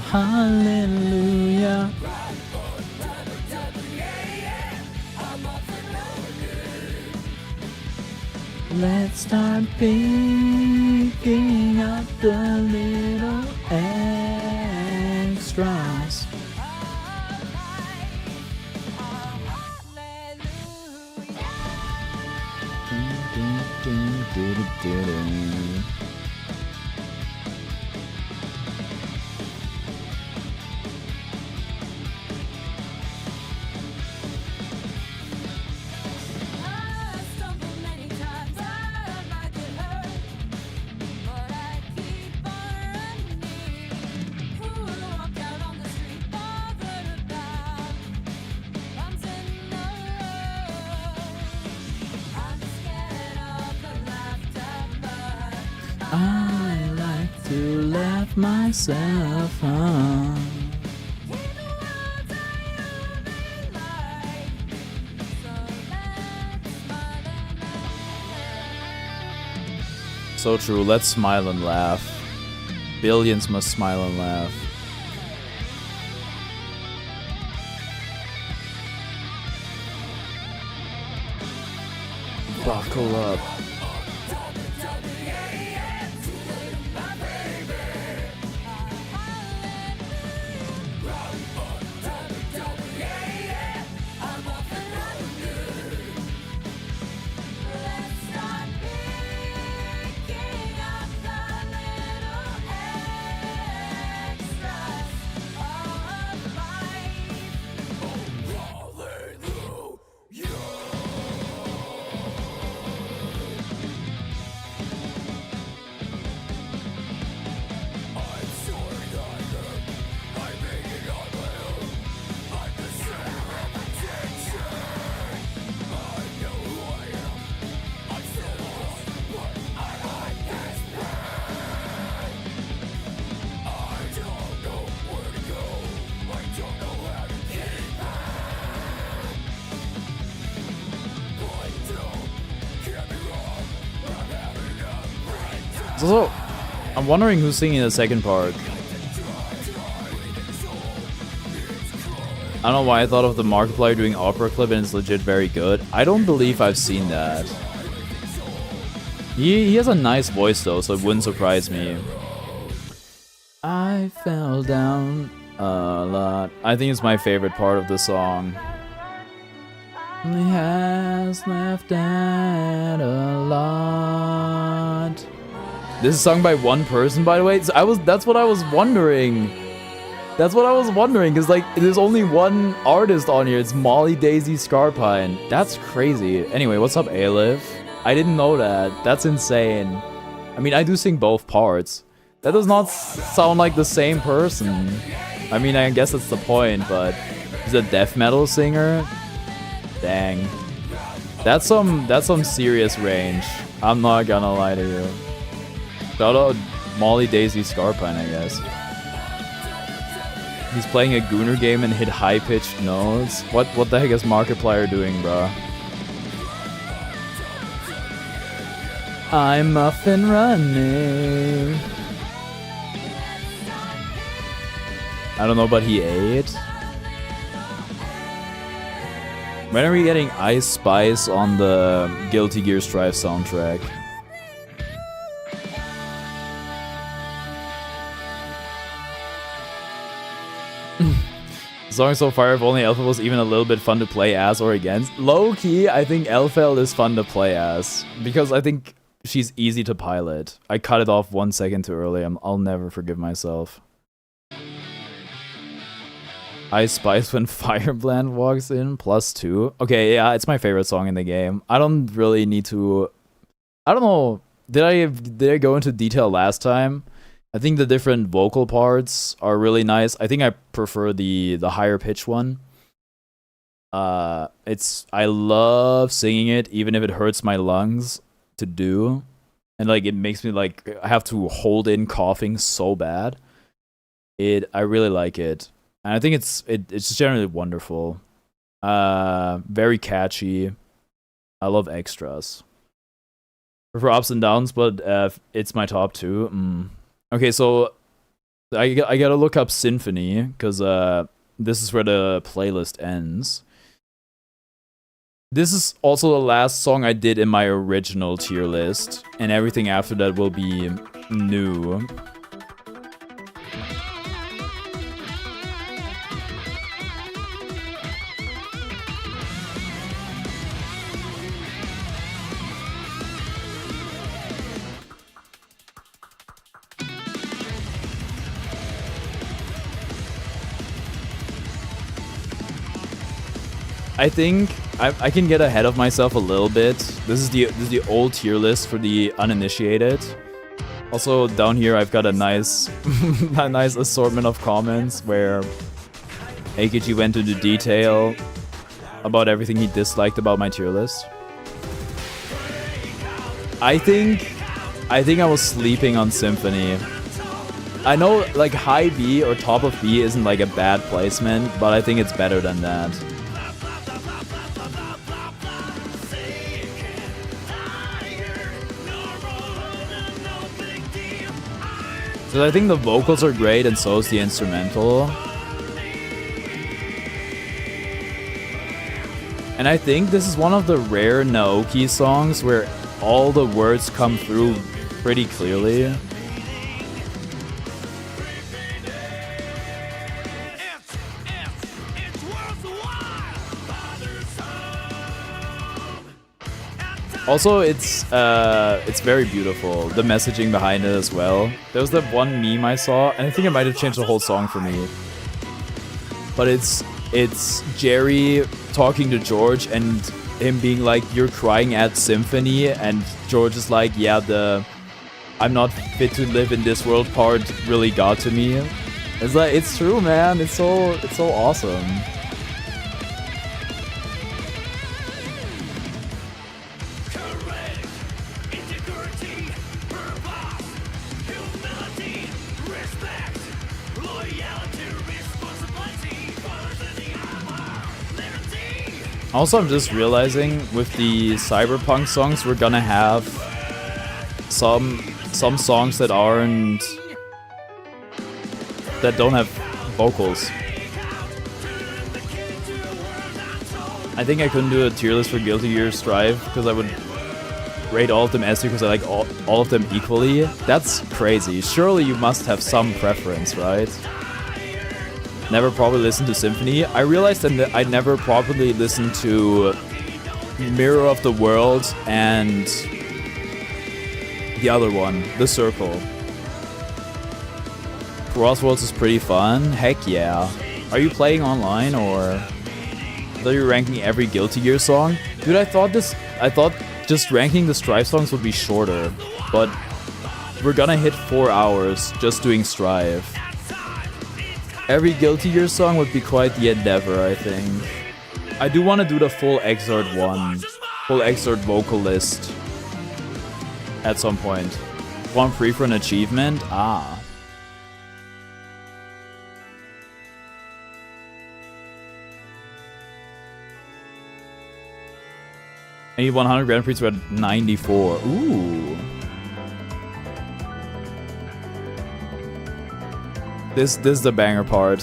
Hallelujah. Let's start picking up the little extras. I like to laugh myself on. So true, let's smile and laugh. Billions must smile and laugh. Buckle up. So, I'm wondering who's singing the second part. I don't know why I thought of the Markiplier doing opera clip and it's legit very good. I don't believe I've seen that. He has a nice voice though, so it wouldn't surprise me. I fell down a lot. I think it's my favorite part of the song. He has left at a lot. This is sung by one person, by the way. That's what I was wondering. That's what I was wondering, because like there's only one artist on here. It's Molly Daisy Scarpine. That's crazy. Anyway, what's up, Alif? I didn't know that. That's insane. I mean, I do sing both parts. That does not sound like the same person. I mean, I guess that's the point, but he's a death metal singer? Dang. That's some serious range. I'm not gonna lie to you. Shout out Molly Daisy Scarpine, I guess. He's playing a Gooner game and hit high-pitched notes. What the heck is Markiplier doing, bruh? I'm muffin running. I don't know, but he ate. When are we getting Ice Spice on the Guilty Gear Strive soundtrack? The song so far, if only Elfel was even a little bit fun to play as or against. Low-key, I think Elfel is fun to play as, because I think she's easy to pilot. I cut it off 1 second too early. I'll never forgive myself. Ice Spice when Firebrand walks in, +2. Okay, yeah, it's my favorite song in the game. I don't really need to... I don't know. Did I go into detail last time? I think the different vocal parts are really nice. I think I prefer the higher pitch one. I love singing it, even if it hurts my lungs to do. And like it makes me like I have to hold in coughing so bad. I really like it. And I think it's just generally wonderful. Very catchy. I love extras. Prefer ups and downs, but it's my top 2. Okay, so I gotta look up Symphony, because this is where the playlist ends. This is also the last song I did in my original tier list, and everything after that will be new. I think I can get ahead of myself a little bit. This is the old tier list for the uninitiated. Also down here I've got a nice a nice assortment of comments where AKG went into detail about everything he disliked about my tier list. I think I was sleeping on Symphony. I know like high B or top of B isn't like a bad placement, but I think it's better than that. So I think the vocals are great and so is the instrumental. And I think this is one of the rare Naoki songs where all the words come through pretty clearly. Also, it's very beautiful. The messaging behind it as well. There was that one meme I saw, and I think it might have changed the whole song for me. But it's Jerry talking to George and him being like, "You're crying at Symphony," and George is like, "Yeah, the I'm not fit to live in this world part really got to me." It's like it's true, man. It's so awesome. Also, I'm just realizing with the cyberpunk songs, we're gonna have some some songs that aren't... that don't have vocals. I think I couldn't do a tier list for Guilty Gear Strive because I would rate all of them S because I like all of them equally. That's crazy. Surely you must have some preference, right? Never properly listened to Symphony. I realized that I never properly listened to Mirror of the World and the other one, The Circle. Crossworlds is pretty fun. Heck yeah. Are you playing online or are you ranking every Guilty Gear song? Dude, I thought just ranking the Strive songs would be shorter, but we're gonna hit 4 hours just doing Strive. Every Guilty Gear song would be quite the endeavor, I think. I do want to do the full Exort one, full Exort vocal list at some point. One free for an achievement? Ah. I need 100 Grand Prix to at 94. Ooh. This is the banger part.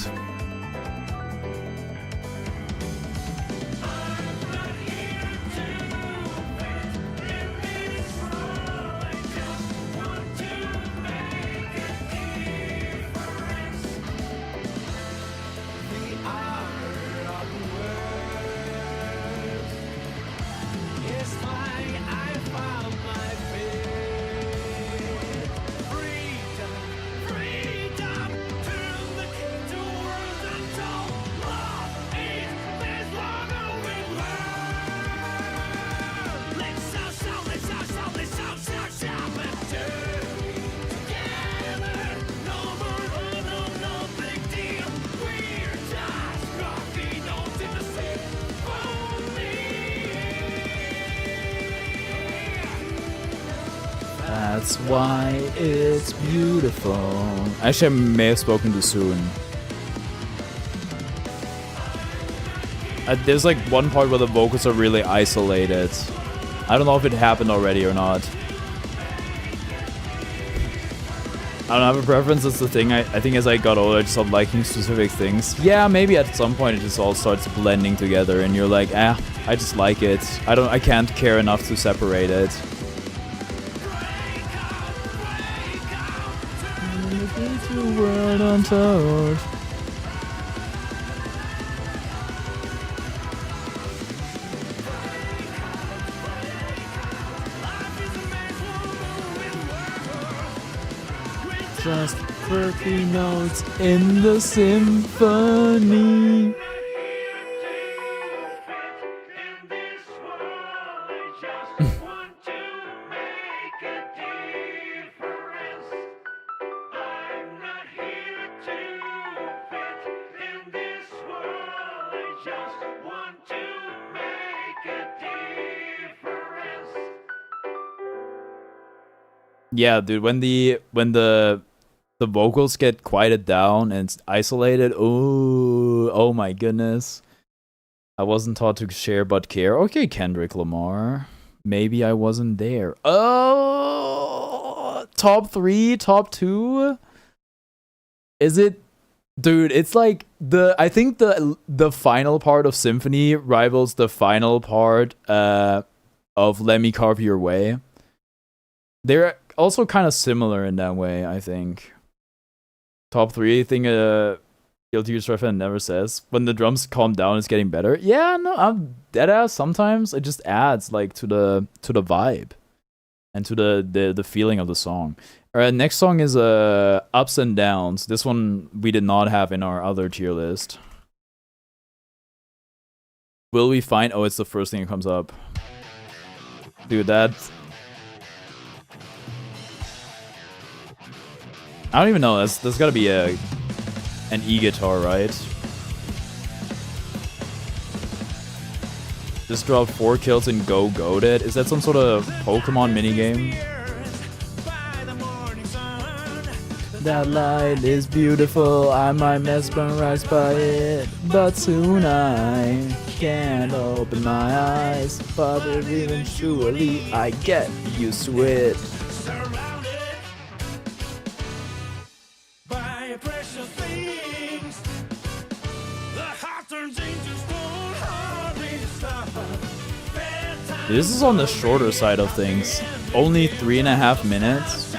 That's why it's beautiful. Actually, I may have spoken too soon. There's like one part where the vocals are really isolated. I don't know if it happened already or not. I don't have a preference, that's the thing. I think as I got older, I just stopped liking specific things. Yeah, maybe at some point it just all starts blending together and you're like, I just like it. I can't care enough to separate it. World untold. Just quirky notes in the symphony. Yeah, dude, when the vocals get quieted down and it's isolated, oh my goodness. I wasn't taught to share but care. Okay, Kendrick Lamar. Maybe I wasn't there. Oh, top 3, top 2? Is it? Dude, it's like I think the final part of Symphony rivals the final part of Let Me Carve Your Way. They're also kind of similar in that way, I think. Top 3 thing Guilty Gear Strive never says. When the drums calm down, it's getting better. Yeah, no, I'm deadass. Sometimes it just adds like to the vibe and to the feeling of the song. Alright, next song is Ups and Downs. This one we did not have in our other tier list. Will we find? Oh, it's the first thing that comes up. Dude, that's... I don't even know. There's gotta be an e-guitar, right? Just drop 4 kills and go goated. Is that some sort of Pokemon minigame? That light is beautiful. I might mesmerized by it, but soon I can't open my eyes. But eventually I get used to it. This is on the shorter side of things. Only 3.5 minutes.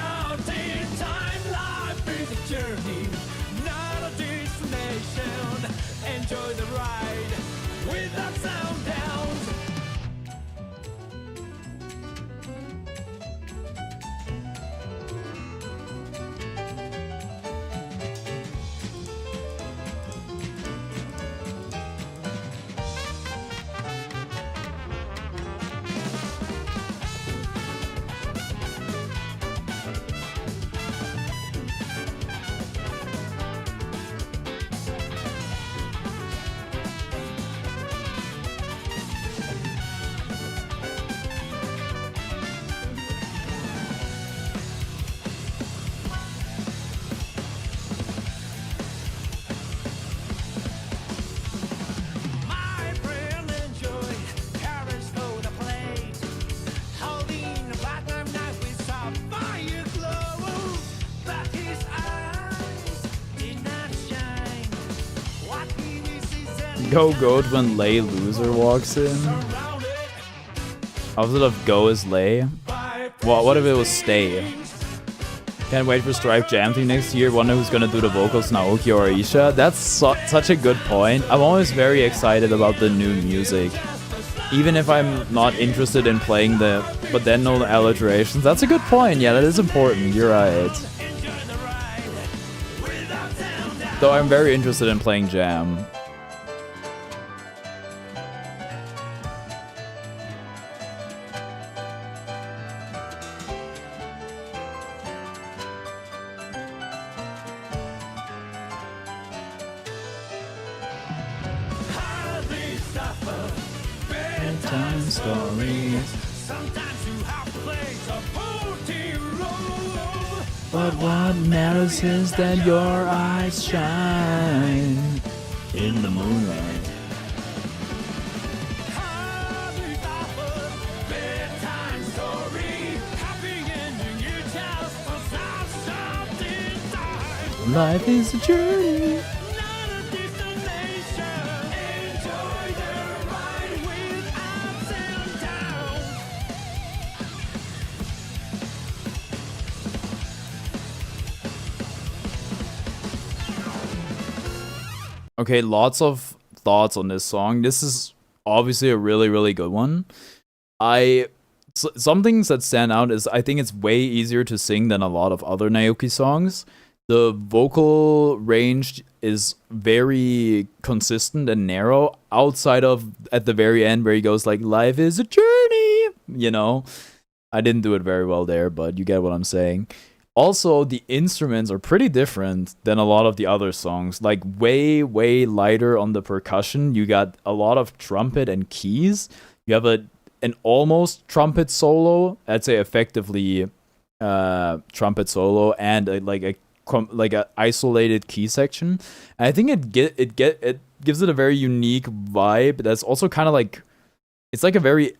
Go goat when Lay loser walks in. Opposite of go is Lay. What if it was stay? Can't wait for Stripe Jam Team next year. Wonder who's gonna do the vocals, Naoki or Aisha. That's such a good point. I'm always very excited about the new music. Even if I'm not interested in playing but then no alliterations. That's a good point. Yeah, that is important. You're right. Though I'm very interested in playing Jam. But what matters is that your eyes shine in the moonlight. Life is a journey. Okay, lots of thoughts on this song. This is obviously a really, really good one. Some things that stand out is I think it's way easier to sing than a lot of other Naoki songs. The vocal range is very consistent and narrow outside of at the very end where he goes like, life is a journey, you know? I didn't do it very well there, but you get what I'm saying. Also, the instruments are pretty different than a lot of the other songs. Like, way, way lighter on the percussion. You got a lot of trumpet and keys. You have an almost trumpet solo. I'd say effectively trumpet solo and a isolated key section. And I think it gives it a very unique vibe. That's also kind of like, it's like a very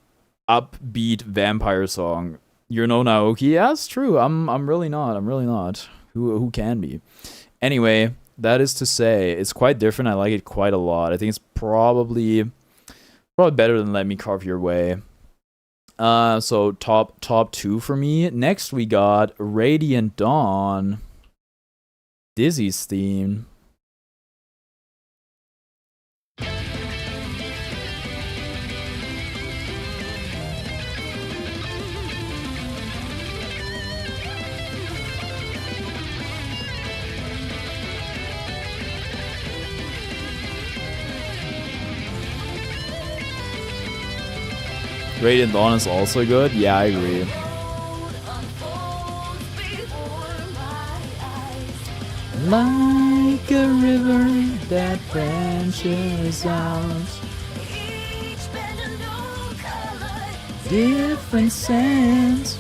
upbeat vampire song. You're no Naoki? Yeah, it's true. I'm really not. Who can be? Anyway, that is to say, it's quite different. I like it quite a lot. I think it's probably better than Let Me Carve Your Way. So top 2 for me. Next we got Radiant Dawn. Dizzy's theme. Radiant Dawn is also good. Yeah, I agree. Like a river that branches out, different sands.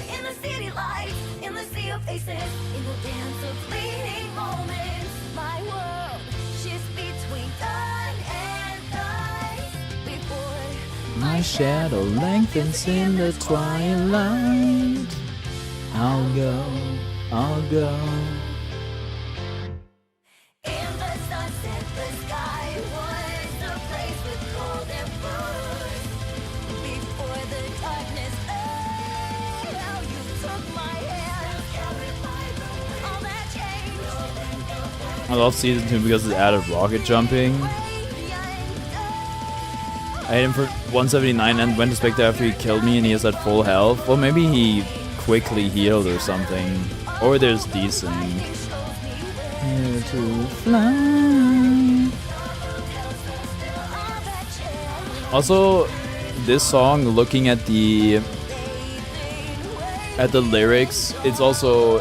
In the city lights, in the sea of faces, in the dance of fleeting moments, my world shifts between dawn and night. Before my shadow lengthens in the twilight, I'll go. In the sunset, the I love season 2 because it added rocket jumping. I hit him for 179 and went to Spectre after he killed me and he is at full health. Well, maybe he quickly healed or something. Or there's decent. Here to fly. Also, this song, looking at the lyrics, it's also,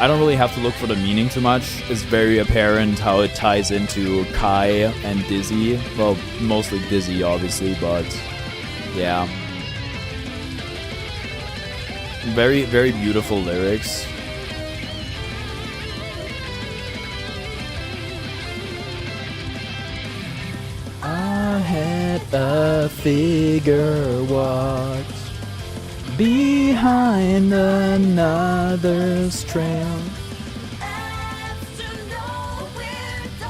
I don't really have to look for the meaning too much. It's very apparent how it ties into Kai and Dizzy. Well, mostly Dizzy, obviously, but yeah. Very, very beautiful lyrics. I had a figure what's behind another's trail.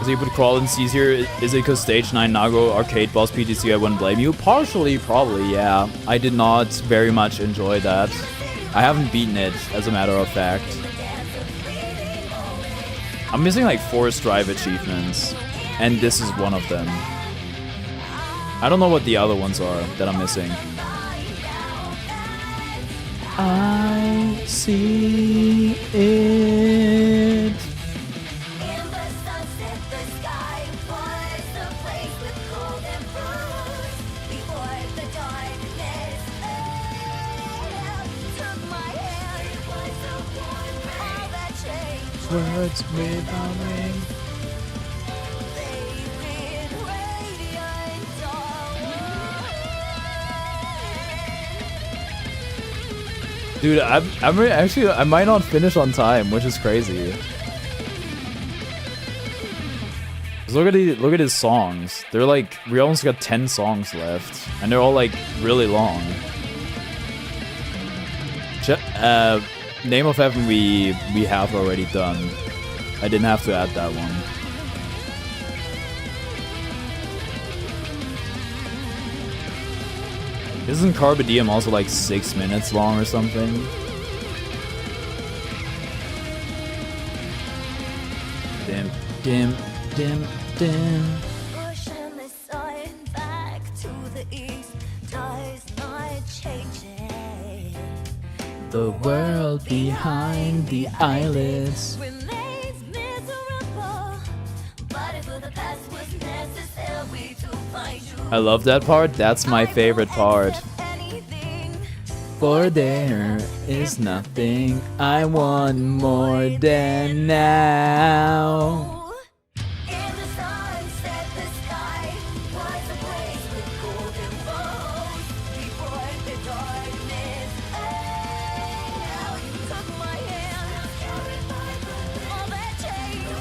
So you put crawl and seize here. Is it because stage 9 Nago arcade boss PTC? I wouldn't blame you. Partially, probably, yeah. I did not very much enjoy that. I haven't beaten it, as a matter of fact. I'm missing like 4 Strive achievements, and this is one of them. I don't know what the other ones are that I'm missing. I see it. Words without me. Dude, actually, I might not finish on time, which is crazy. Just look at his songs. They're like, we almost got 10 songs left, and they're all like really long. Name of Heaven we have already done. I didn't have to add that one. Isn't Carpe Diem also like 6 minutes long or something? Dim, dim, dim, dim. Pushing the sun back to the east, tide's not changing. The world behind the eyelids. Remains miserable, but if the past was necessary to find you. I love that part. That's my favorite part. For there is nothing I want more than now. In the sunset, the sky was ablaze with golden rose. Before the darkness fell, you took my hand, all that changed.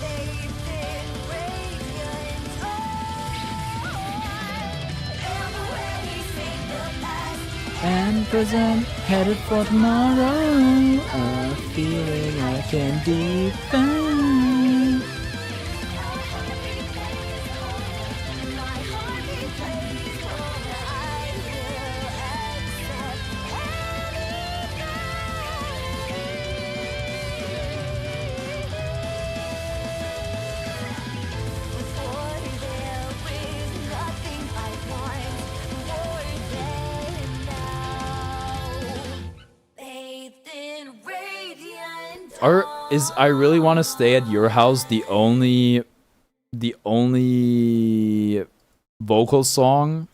They've been radiant, and the way sing the past. And present, headed for tomorrow. A feeling I can define. My heart betrays all that I will accept before there is nothing I want more than now. Bathed in radiant I really want to stay at your house the only vocal song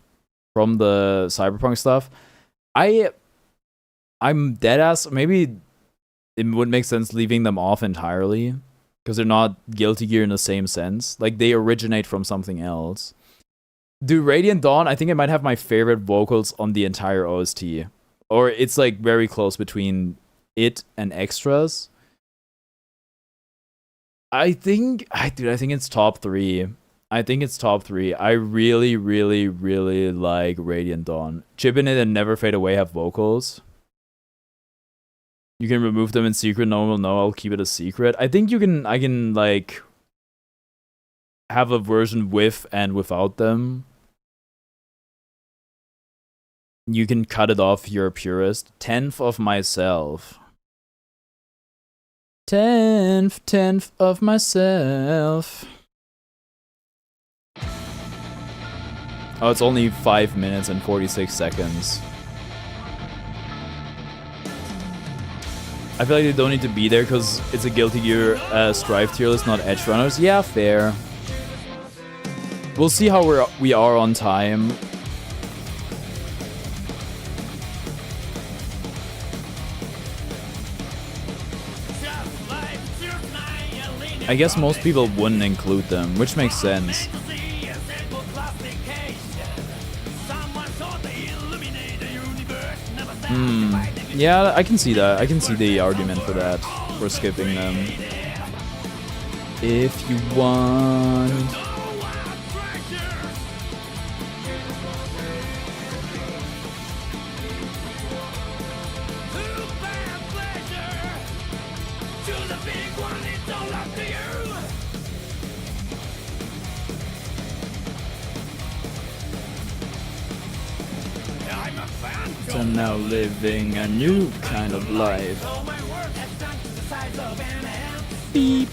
from the Cyberpunk stuff. I'm dead ass. Maybe it would make sense leaving them off entirely because they're not Guilty Gear in the same sense. Like they originate from something else. Dude, Radiant Dawn, I think it might have my favorite vocals on the entire OST. Or it's like very close between it and extras. I think it's top 3. I think it's top 3. I really, really, really like Radiant Dawn. Chip in It and Never Fade Away have vocals. You can remove them in secret. No one will know. I'll keep it a secret. I think I can like have a version with and without them. You can cut it off. You're a purist. 10th of myself. Tenth of myself. Oh, it's only 5 minutes and 46 seconds. I feel like they don't need to be there because it's a Guilty Gear Strive tier list, not Edge Runners. Yeah, fair. We'll see how we are on time. I guess most people wouldn't include them, which makes sense. Yeah, I can see that. I can see the argument for that, for skipping them. If you want. I'm now living a new kind of life. Beep.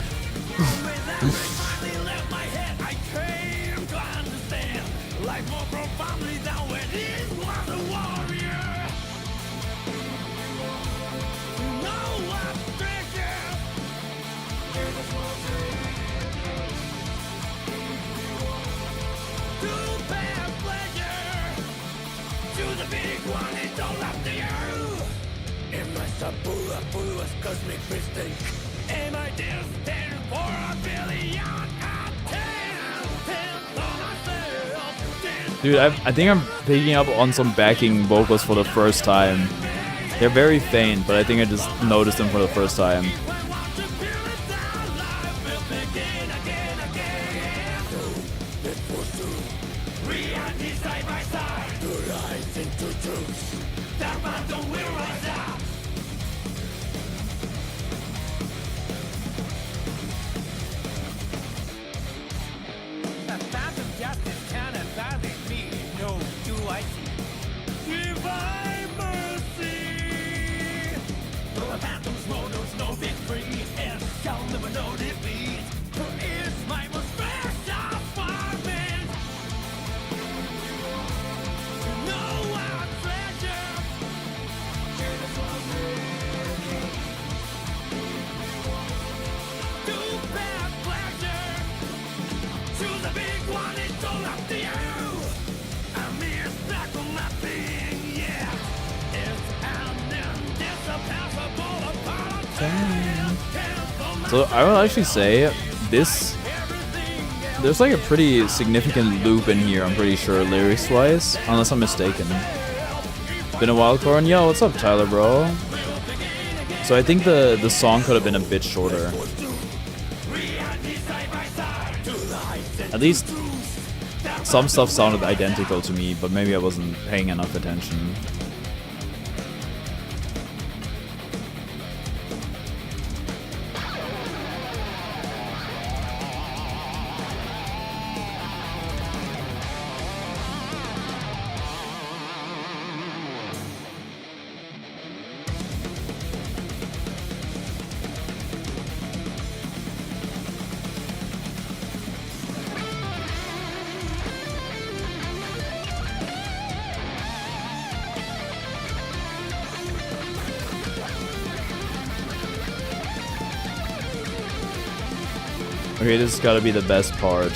Dude, I think I'm picking up on some backing vocals for the first time. They're very faint, but I think I just noticed them for the first time. So I will actually say this, there's like a pretty significant loop in here, I'm pretty sure, lyrics wise, unless I'm mistaken. Been a while, Corn. Yo, what's up, Tyler, bro? So I think the song could have been a bit shorter. At least some stuff sounded identical to me, but maybe I wasn't paying enough attention. Okay, this has got to be the best part.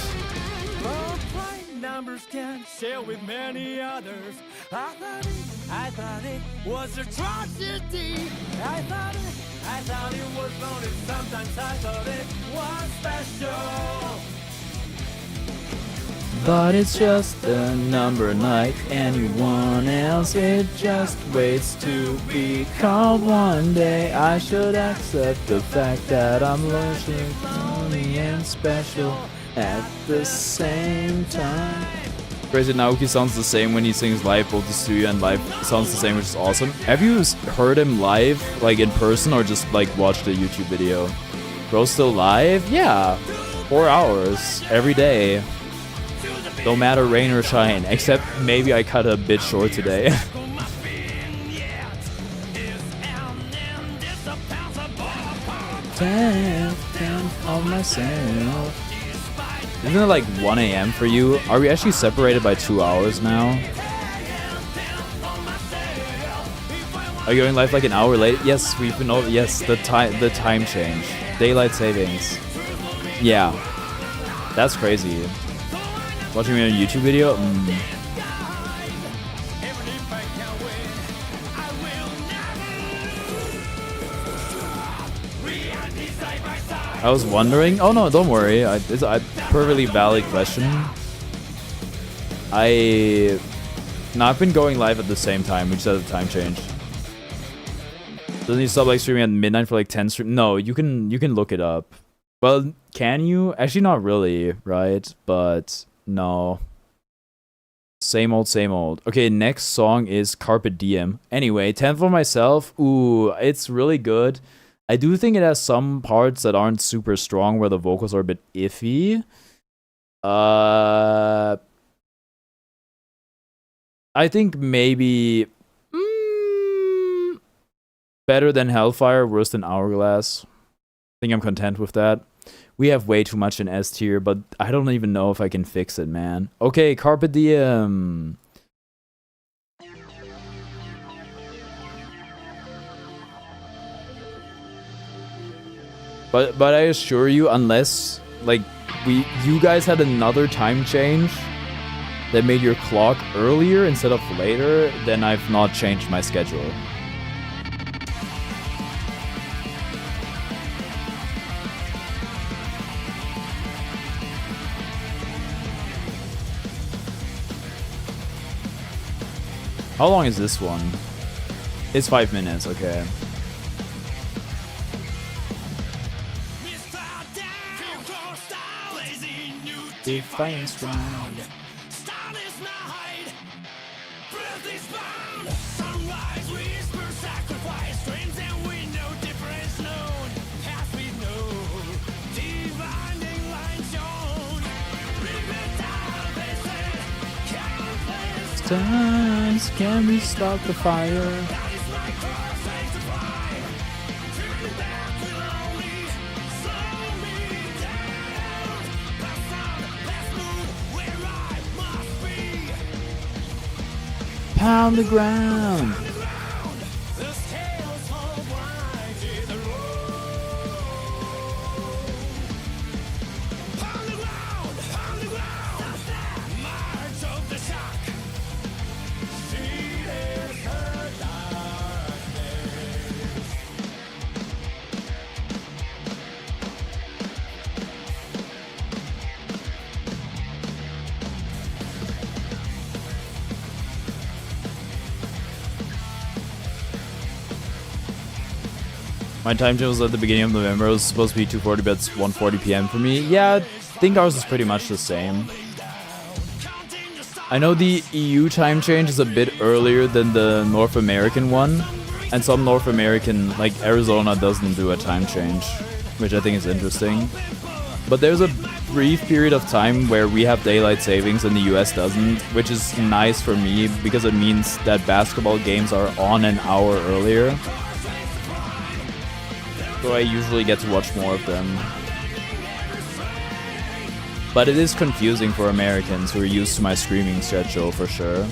Numbers can share with many others. I thought it was a tragedy. I thought it was lonely. Sometimes I thought it was special. But it's just a number like anyone else. It just waits to be called one day. I should accept the fact that I'm lonely and special at the same time. Crazy Naoki sounds the same when he sings live, both the studio and live sounds the same, which is awesome. Have you heard him live, like in person, or just like watched the YouTube video? Bro's still live? Yeah, 4 hours every day. No matter rain or shine, except maybe I cut a bit short today. 10th of myself. Isn't it like 1 a.m. for you? Are we actually separated by 2 hours now? Are you going live like an hour late? Yes, we've been over. Yes, the time change, daylight savings. Yeah, that's crazy. Watching me on a YouTube video. I was wondering. Oh no, don't worry. It's a perfectly valid question. I've been going live at the same time. We just had a time change. Doesn't he stop like streaming at midnight for like 10 stream? No, you can look it up. Well, can you? Actually, not really, right? But no. Same old, same old. Okay, next song is Carpe Diem. Anyway, 10 for myself. Ooh, it's really good. I do think it has some parts that aren't super strong where the vocals are a bit iffy. I think maybe better than Hellfire, worse than Hourglass. I think I'm content with that. We have way too much in S tier, but I don't even know if I can fix it, man. Okay, Carpe Diem. But I assure you, unless like you guys had another time change that made your clock earlier instead of later, then I've not changed my schedule. How long is this one? It's 5 minutes, okay. Defiance round. Times can we start the fire? Pound the ground. My time change was at the beginning of November. It was supposed to be 2:40, but it's 1:40 p.m. for me. Yeah, I think ours is pretty much the same. I know the EU time change is a bit earlier than the North American one, and some North American, like Arizona, doesn't do a time change, which I think is interesting. But there's a brief period of time where we have daylight savings and the US doesn't, which is nice for me because it means that basketball games are on an hour earlier. So I usually get to watch more of them. But it is confusing for Americans who are used to my streaming schedule for sure.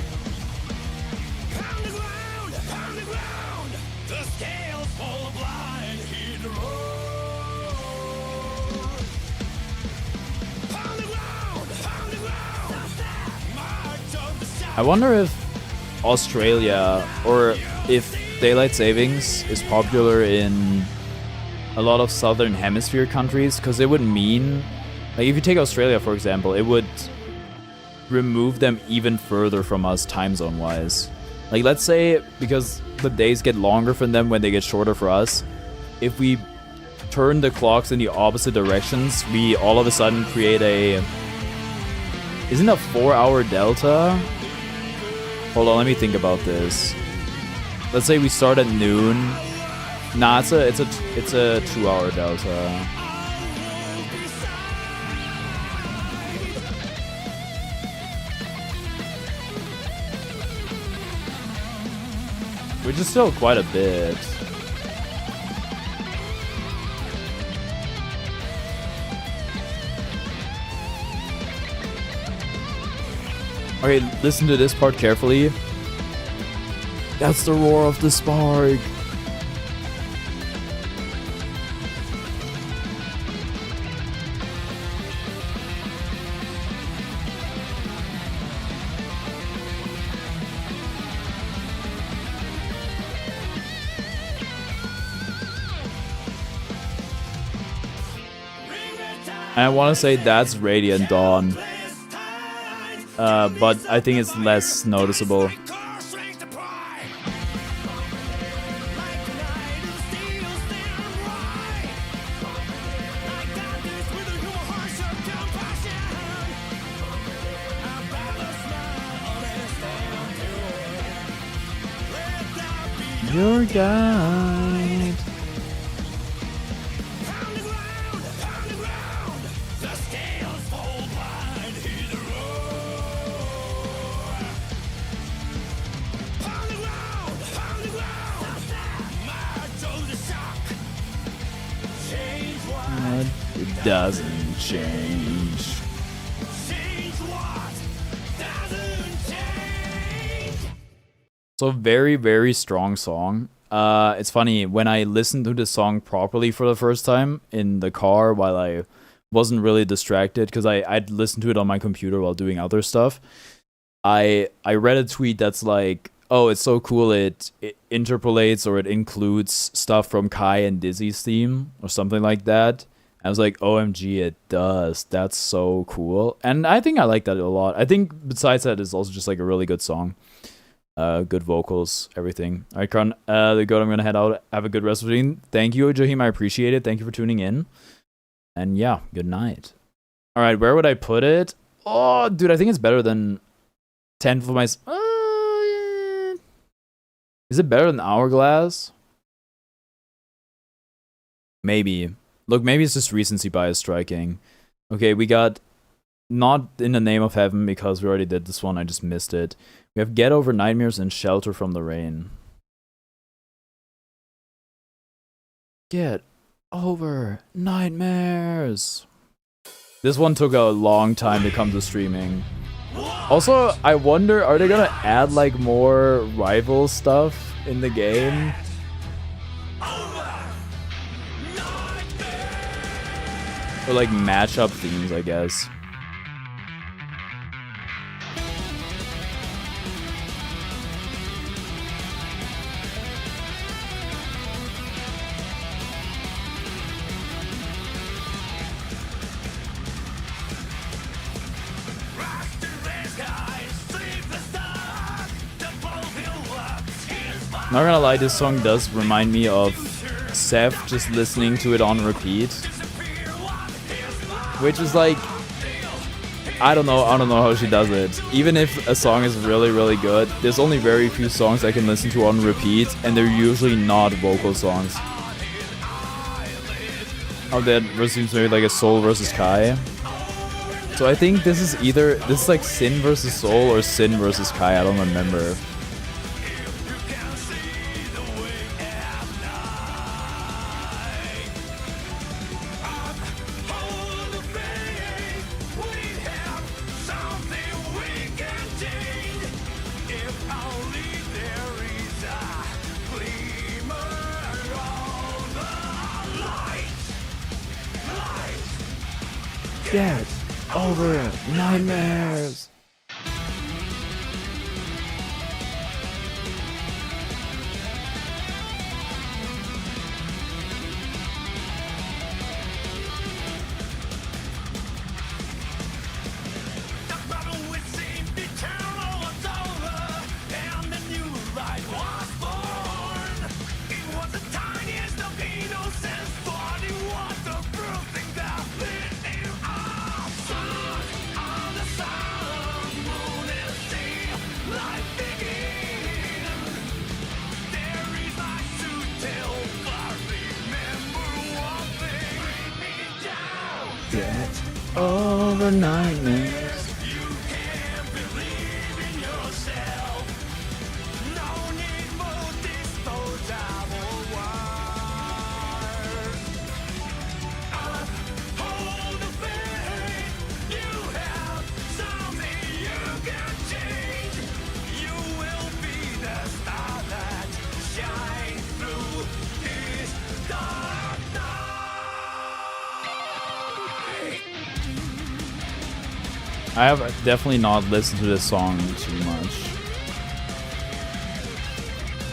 I wonder if Australia, or if daylight savings is popular in a lot of southern hemisphere countries, because it would mean, like if you take Australia for example, it would remove them even further from us time zone wise. Like let's say, because the days get longer for them when they get shorter for us, if we turn the clocks in the opposite directions, we all of a sudden create a, isn't a 4-hour delta? Hold on, let me think about this. Let's say we start at noon. Nah, it's a 2-hour delta. Which is still quite a bit. Okay, listen to this part carefully. That's the roar of the spark. I want to say that's Radiant Dawn, but I think it's less noticeable. Your guide. It doesn't change. So very, very strong song. It's funny, when I listened to the song properly for the first time in the car while I wasn't really distracted, because I'd listened to it on my computer while doing other stuff, I read a tweet that's like, oh, it's so cool, it interpolates or it includes stuff from Kai and Dizzy's theme or something like that. I was like, OMG, it does. That's so cool. And I think I like that a lot. I think besides that, it's also just like a really good song. Good vocals, everything. All right, Kron, the goat, I'm going to head out. Have a good rest of the evening. Thank you, Jahim. I appreciate it. Thank you for tuning in. And yeah, good night. All right, where would I put it? Oh, dude, I think it's better than 10 for my... Is it better than Hourglass? Maybe. Look, maybe it's just recency bias striking. Okay, we got Not in the Name of Heaven because we already did this one. I just missed it. We have Get Over Nightmares and Shelter from the Rain. Get Over Nightmares. This one took a long time to come to streaming. Also, I wonder, are they gonna add like more rival stuff in the game? Or like matchup themes, I guess. Not gonna lie, this song does remind me of Seth just listening to it on repeat. Which is like, I don't know how she does it. Even if a song is really, really good, there's only very few songs I can listen to on repeat, and they're usually not vocal songs. Oh, that seems maybe like a Soul versus Kai. So I think this is like Sin versus Soul or Sin versus Kai, I don't remember. Get over nightmares. Get over nightmares. I have definitely not listened to this song too much.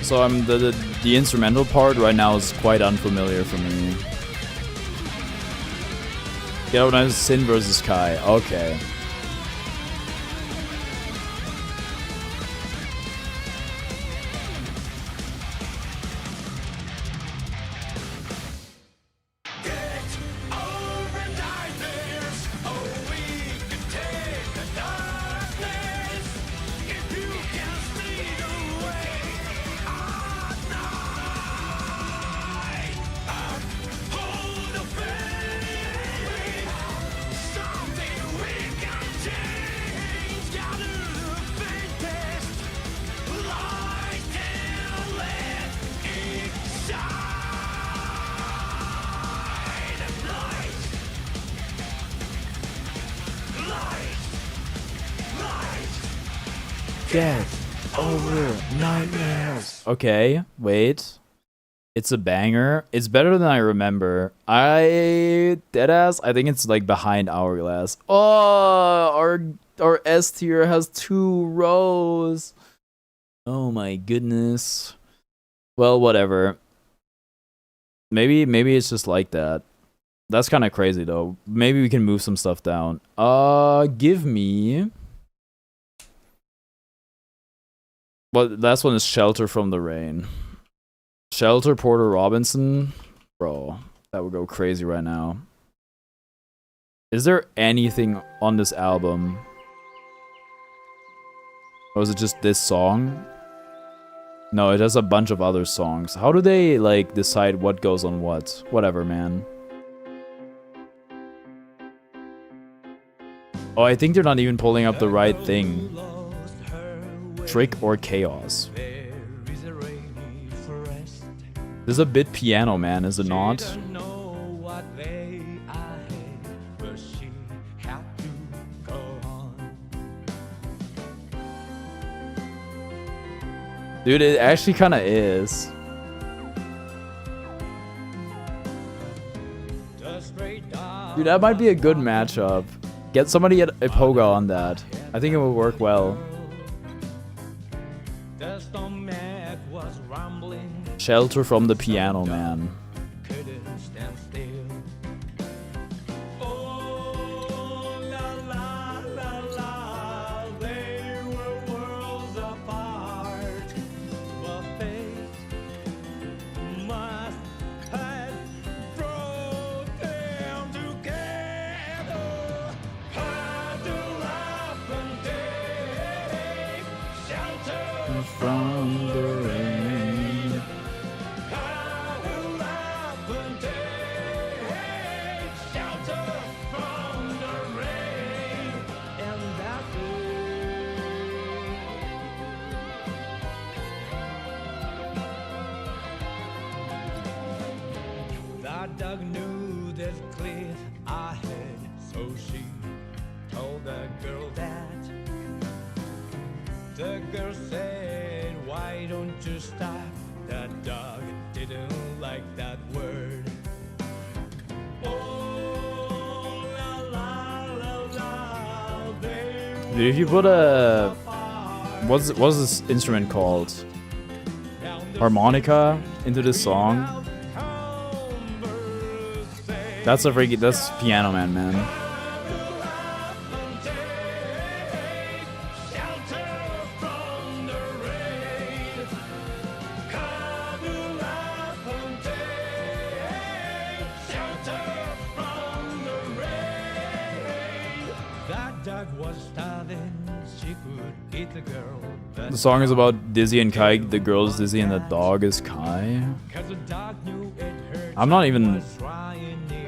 So I'm the instrumental part right now is quite unfamiliar for me. Get out nice Sin versus Kai. Okay. Get over nightmares. Okay, wait. It's a banger. It's better than I remember. Deadass, I think it's like behind Hourglass. Oh, our S tier has 2 rows. Oh my goodness. Well, whatever. Maybe it's just like that. That's kind of crazy though. Maybe we can move some stuff down. Give me. Well, last one is Shelter from the Rain. Shelter, Porter Robinson. Bro, that would go crazy right now. Is there anything on this album? Or is it just this song? No, it has a bunch of other songs. How do they, like, decide what goes on what? Whatever, man. Oh, I think they're not even pulling up the right thing. Trick or Chaos. This is a bit piano, man, is it not? Dude, it actually kind of is. Dude, that might be a good matchup. Get somebody at Ipoga on that. I think it will work well. Shelter from the Piano Man. From the rain. That dog knew this cliff I had, so she told the girl that. The girl said, why don't you stop? That dog didn't like that word. Oh, la, la, la, la, Dude, if you put a... What's this instrument called? Harmonica into this song? That's Piano Man, man. The song is about Dizzy and Kai. The girl is Dizzy and the dog is Kai.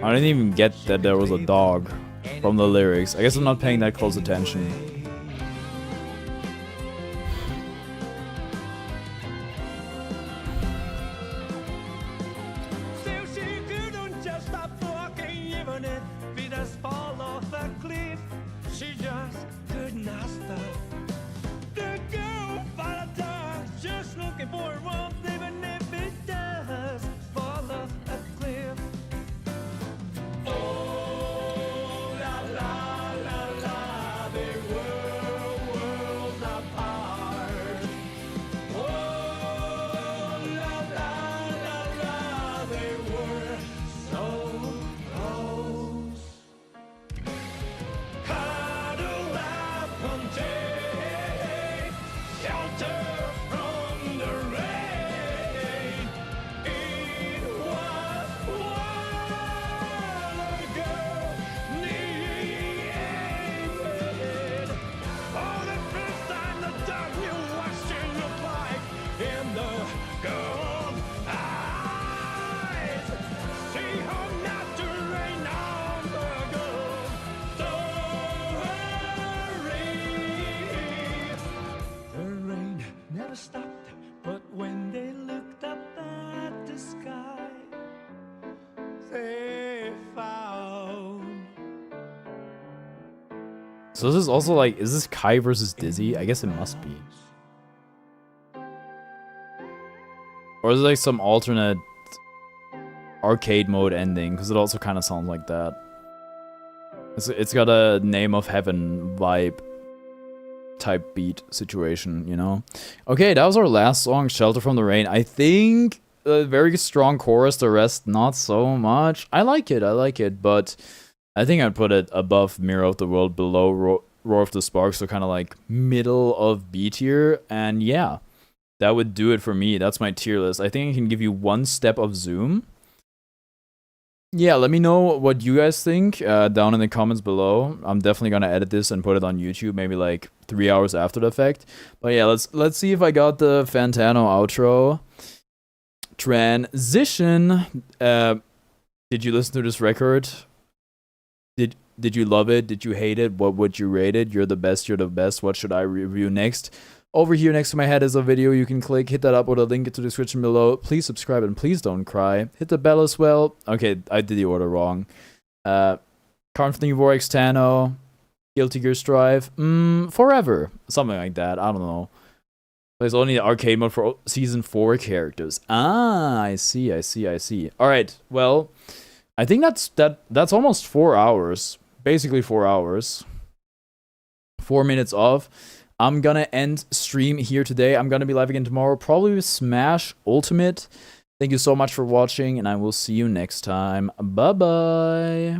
I didn't even get that there was a dog from the lyrics. I guess I'm not paying that close attention. they found. So this is also like, is this Kai versus Dizzy? I guess it must be. Or is it like some alternate arcade mode ending? Because it also kind of sounds like that. It's got a Name of Heaven vibe type beat situation, you know? Okay, that was our last song, Shelter from the Rain. I think a very strong chorus, the rest not so much. I like it, but I think I'd put it above Mirror of the World, below Roar of the Sparks, so kind of like middle of B tier. And yeah, that would do it for me. That's my tier list. I think I can give you one step of Zoom. Yeah, let me know what you guys think down in the comments below. I'm definitely gonna edit this and put it on YouTube, maybe like 3 hours after the fact. But yeah, let's see if I got the Fantano outro transition. Did you listen to this record? Did you love it? Did you hate it? What would you rate it? You're the best. What should I review next? Over here next to my head is a video you can click. Hit that up with a link into the description below. Please subscribe and please don't cry. Hit the bell as well. Okay, I did the order wrong. Conflict Vortex Tano. Guilty Gear Strive. Forever. Something like that. I don't know. There's only the arcade mode for season 4 characters. Ah, I see. Alright, well, I think that's almost 4 hours. Basically 4 hours. 4 minutes off. I'm gonna end stream here today. I'm gonna be live again tomorrow, probably with Smash Ultimate. Thank you so much for watching, and I will see you next time. Bye-bye.